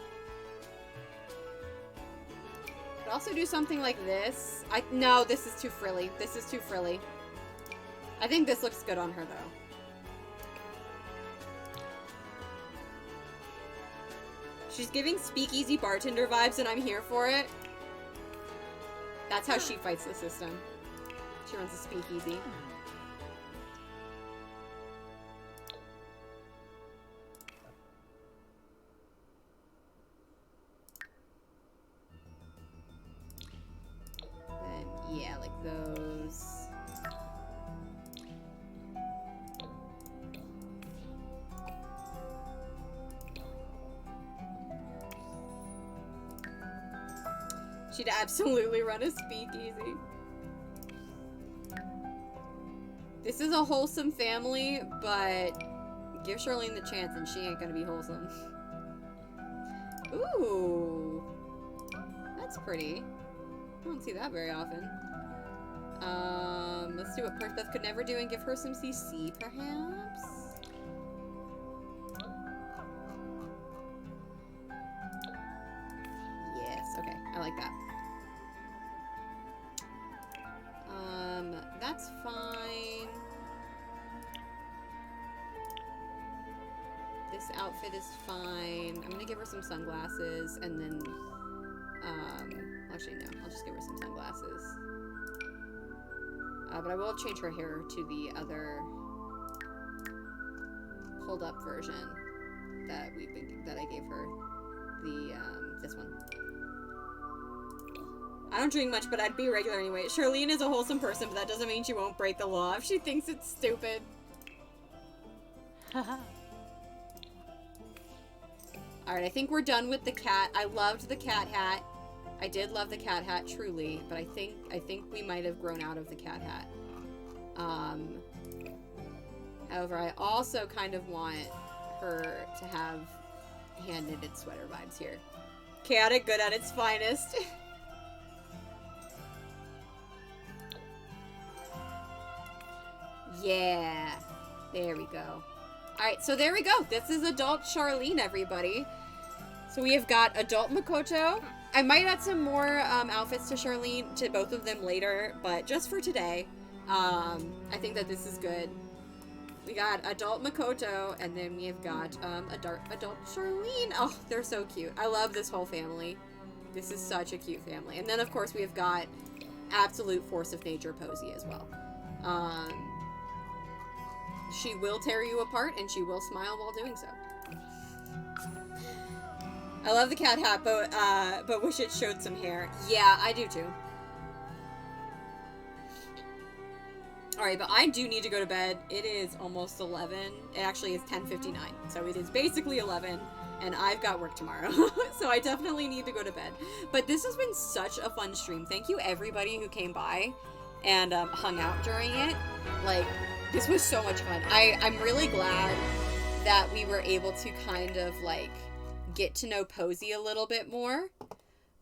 Could also do something like this. No, this is too frilly. This is too frilly. I think this looks good on her, though. She's giving speakeasy bartender vibes, and I'm here for it. That's how she fights the system. She runs a speakeasy. Then, yeah, like those. She'd absolutely run a speakeasy. This is a wholesome family, but give Charlene the chance and she ain't gonna be wholesome. Ooh. That's pretty. I don't see that very often. Let's do what Perthbeth could never do and give her some CC, perhaps? Yes, okay. I like that. That's fine. This outfit is fine. I'm gonna give her some sunglasses and then, actually no, I'll just give her some sunglasses. But I will change her hair to the other pulled up version that I gave her. This one. I don't drink much, but I'd be regular anyway. Charlene is a wholesome person, but that doesn't mean she won't break the law if she thinks it's stupid. Alright, I think we're done with the cat. I loved the cat hat. I did love the cat hat, truly, but I think we might have grown out of the cat hat. However, I also kind of want her to have hand-knitted sweater vibes here. Chaotic good at its finest. Yeah. There we go. Alright, so there we go. This is adult Charlene, everybody. So we have got adult Makoto. I might add some more outfits to Charlene, to both of them later, but just for today, I think that this is good. We got adult Makoto, and then we have got adult Charlene. Oh, they're so cute. I love this whole family. This is such a cute family. And then, of course, we have got absolute force of nature Posy as well. She will tear you apart, and she will smile while doing so. I love the cat hat, but wish it showed some hair. Yeah, I do too. Alright, but I do need to go to bed. It is almost 11. It actually is 10:59, so it is basically 11, and I've got work tomorrow. So I definitely need to go to bed. But this has been such a fun stream. Thank you everybody who came by and hung out during it. Like, this was so much fun. I'm really glad that we were able to kind of, like, get to know Posy a little bit more.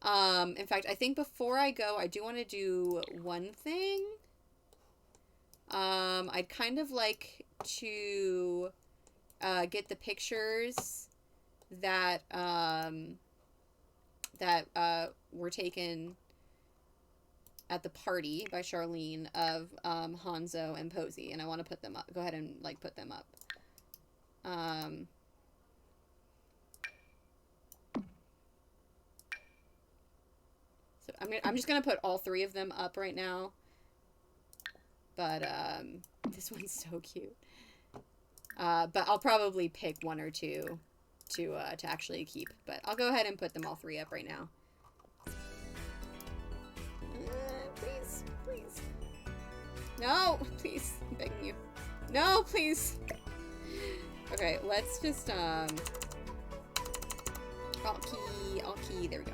In fact, I think before I go, I do want to do one thing. I'd kind of like to get the pictures that were taken at the party by Charlene of Hanzo and Posy, and I want to put them up. Go ahead and like put them up. So I'm just gonna put all three of them up right now. But this one's so cute. But I'll probably pick one or two to actually keep. But I'll go ahead and put them all three up right now. Please, please. No, please. I'm begging you. No, please. Okay, let's just alt key. There we go.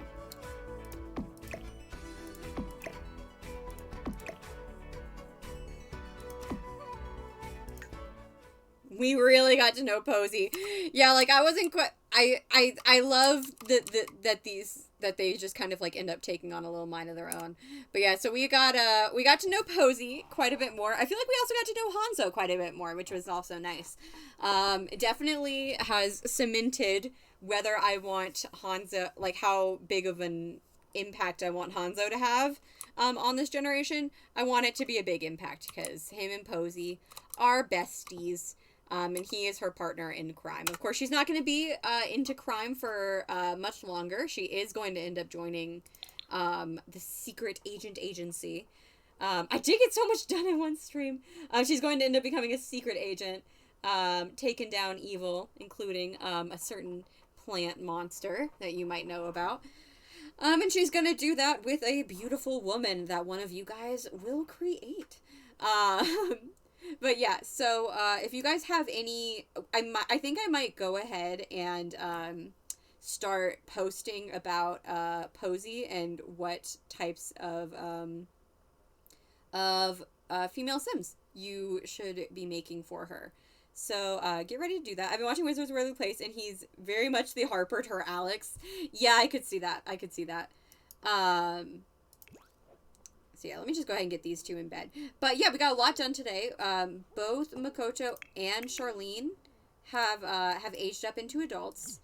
We really got to know Posy. Yeah, like I wasn't quite. I love that they just kind of like end up taking on a little mind of their own. But yeah, so we got to know Posy quite a bit more. I feel like we also got to know Hanzo quite a bit more, which was also nice. It definitely has cemented whether I want Hanzo, like how big of an impact I want Hanzo to have on this generation. I want it to be a big impact because him and Posy are besties. And he is her partner in crime. Of course, she's not going to be into crime for much longer. She is going to end up joining the secret agent agency. I did get so much done in one stream. She's going to end up becoming a secret agent, taking down evil, including a certain plant monster that you might know about. And she's going to do that with a beautiful woman that one of you guys will create. But yeah, so if you guys have any, I think I might go ahead and start posting about Posy and what types of female Sims you should be making for her. So get ready to do that. I've been watching Wizards of Waverly Place, and he's very much the Harper to her Alex. Yeah, I could see that. So yeah, let me just go ahead and get these two in bed. But yeah, we got a lot done today. Both Makoto and Charlene have aged up into adults.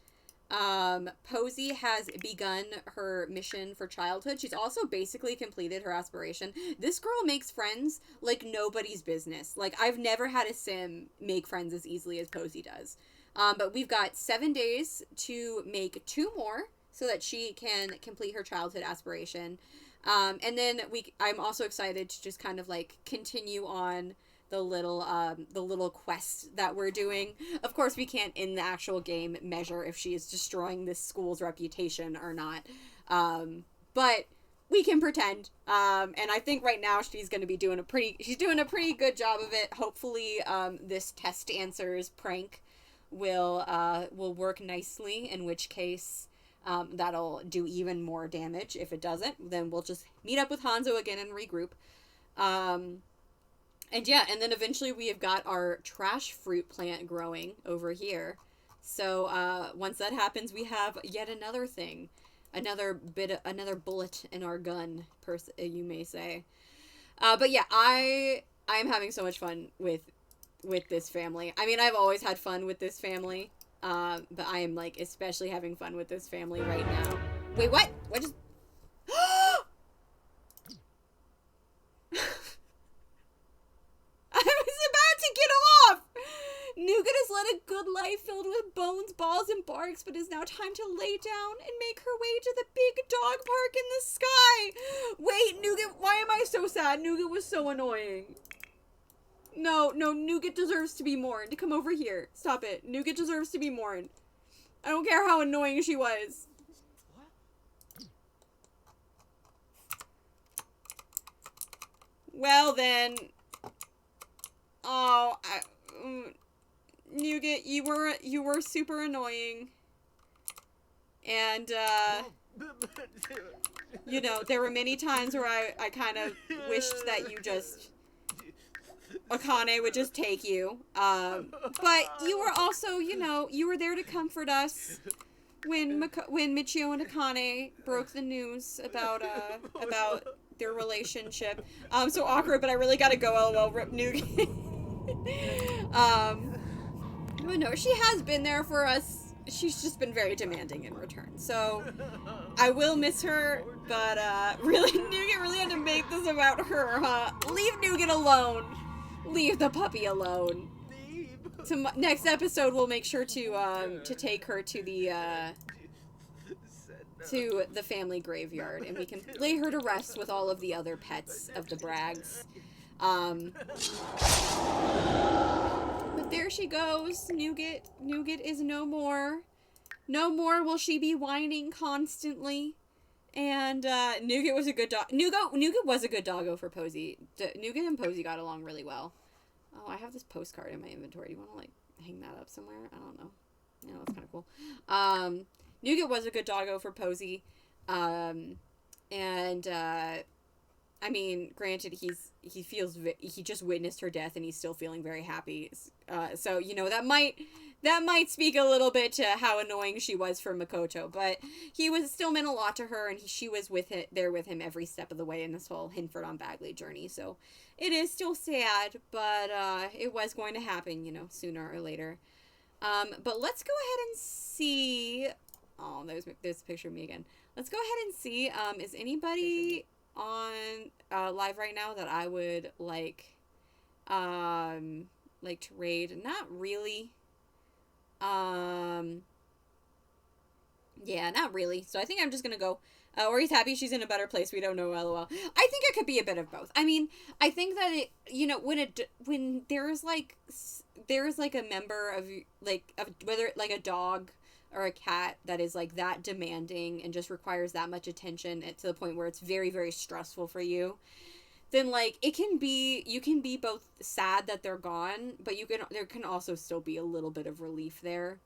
Posy has begun her mission for childhood. She's also basically completed her aspiration. This girl makes friends like nobody's business. Like, I've never had a sim make friends as easily as Posy does. But we've got 7 days to make 2 more so that she can complete her childhood aspiration. And then I'm also excited to just kind of like continue on the little quest that we're doing. Of course, we can't in the actual game measure if she is destroying this school's reputation or not. But we can pretend. And I think right now she's going to be doing a pretty good job of it. Hopefully, this test answers prank will work nicely, in which case, that'll do even more damage. If it doesn't, then we'll just meet up with Hanzo again and regroup. And yeah, and then eventually we have got our trash fruit plant growing over here. So once that happens, we have yet another thing, another bullet in our gun, you may say. But yeah, I am having so much fun with with this family. I mean, I've always had fun with this family, but I am, like, especially having fun with this family right now. Wait, what? What just... I was about to get off! Nougat has led a good life filled with bones, balls, and barks, but is now time to lay down and make her way to the big dog park in the sky. Wait, Nougat, why am I so sad? Nougat was so annoying. No, Nougat deserves to be mourned. Come over here. Stop it. Nougat deserves to be mourned. I don't care how annoying she was. Well then. Oh, Nougat, you were super annoying. And, you know, there were many times where I kind of wished that you just... Akane would just take you. But you were also, you know, you were there to comfort us when Michio and Akane broke the news about their relationship. So awkward, but I really gotta go, lol, rip Nougat. But no, she has been there for us. She's just been very demanding in return. So I will miss her, but really, Nougat really had to make this about her, huh? Leave Nougat alone. Leave the puppy alone. So next episode, we'll make sure to take her to the family graveyard, and we can lay her to rest with all of the other pets of the Braggs. But there she goes, Nougat. Nougat is no more. No more will she be whining constantly. And Nougat was a good dog. Nougat was a good doggo for Posy. Nougat and Posy got along really well. Oh, I have this postcard in my inventory. Do you want to, like, hang that up somewhere? I don't know. Yeah, that's kind of cool. Nougat was a good doggo for Posy. I mean, granted, he just witnessed her death and he's still feeling very happy. So, you know, that might speak a little bit to how annoying she was for Makoto, but he was still meant a lot to her, and she was there with him every step of the way in this whole Hinford on Bagley journey. So it is still sad, but it was going to happen, you know, sooner or later. But let's go ahead and see. Oh, there's a picture of me again. Let's go ahead and see. Is anybody on live right now that I would like to raid? Not really. Yeah, not really. So I think I'm just gonna go. Or he's happy she's in a better place. We don't know, lol. I think it could be a bit of both. I mean, I think that it, you know, when there's like a member of whether like a dog or a cat that is like that demanding and just requires that much attention to the point where it's very, very stressful for you, then like you can be both sad that they're gone, but there can also still be a little bit of relief there.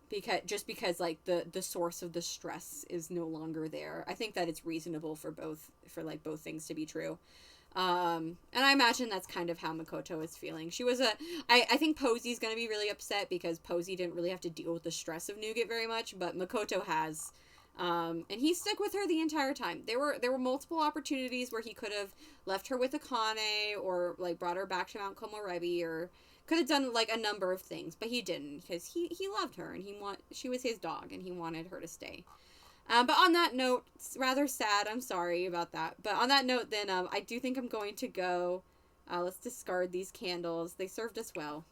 Because like the source of the stress is no longer there. I think that it's reasonable for both things to be true. And I imagine that's kind of how Makoto is feeling. I think Posy's gonna be really upset because Posy didn't really have to deal with the stress of Nougat very much, but Makoto has. And he stuck with her the entire time. There were multiple opportunities where he could have left her with Akane or like brought her back to Mount Komorebi or could have done like a number of things, but he didn't because he loved her and she was his dog and he wanted her to stay. But on that note, it's rather sad. I'm sorry about that. But on that note, then I do think I'm going to go. Let's discard these candles. They served us well.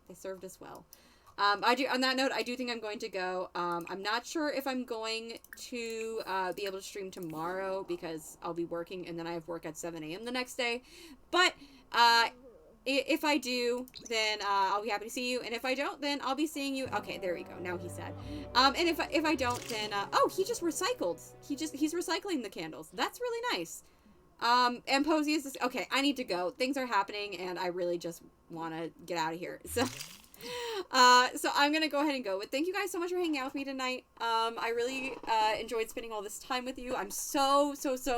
On that note, I do think I'm going to go. I'm not sure if I'm going to be able to stream tomorrow because I'll be working and then I have work at 7 a.m. the next day. But if I do, then I'll be happy to see you. And if I don't, then I'll be seeing you. Okay, there we go. Now he's sad. And if I don't, then oh, he just recycled. He's recycling the candles. That's really nice. And Posy is just, okay, I need to go. Things are happening and I really just want to get out of here. So I'm gonna go ahead and go. But thank you guys so much for hanging out with me tonight. I really enjoyed spending all this time with you. I'm so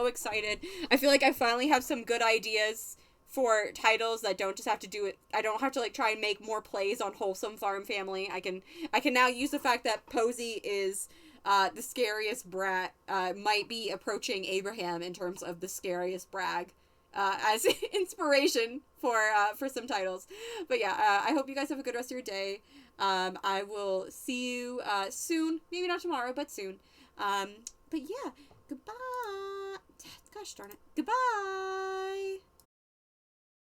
excited. I feel like I finally have some good ideas for titles that don't just have to do it. I don't have to like try and make more plays on Wholesome Farm Family. I can now use the fact that Posy is the scariest brat, might be approaching Abraham in terms of the scariest Bragg as inspiration for some titles. But yeah, I hope you guys have a good rest of your day. I will see you soon. Maybe not tomorrow, but soon. But yeah, goodbye. Gosh darn it. Goodbye.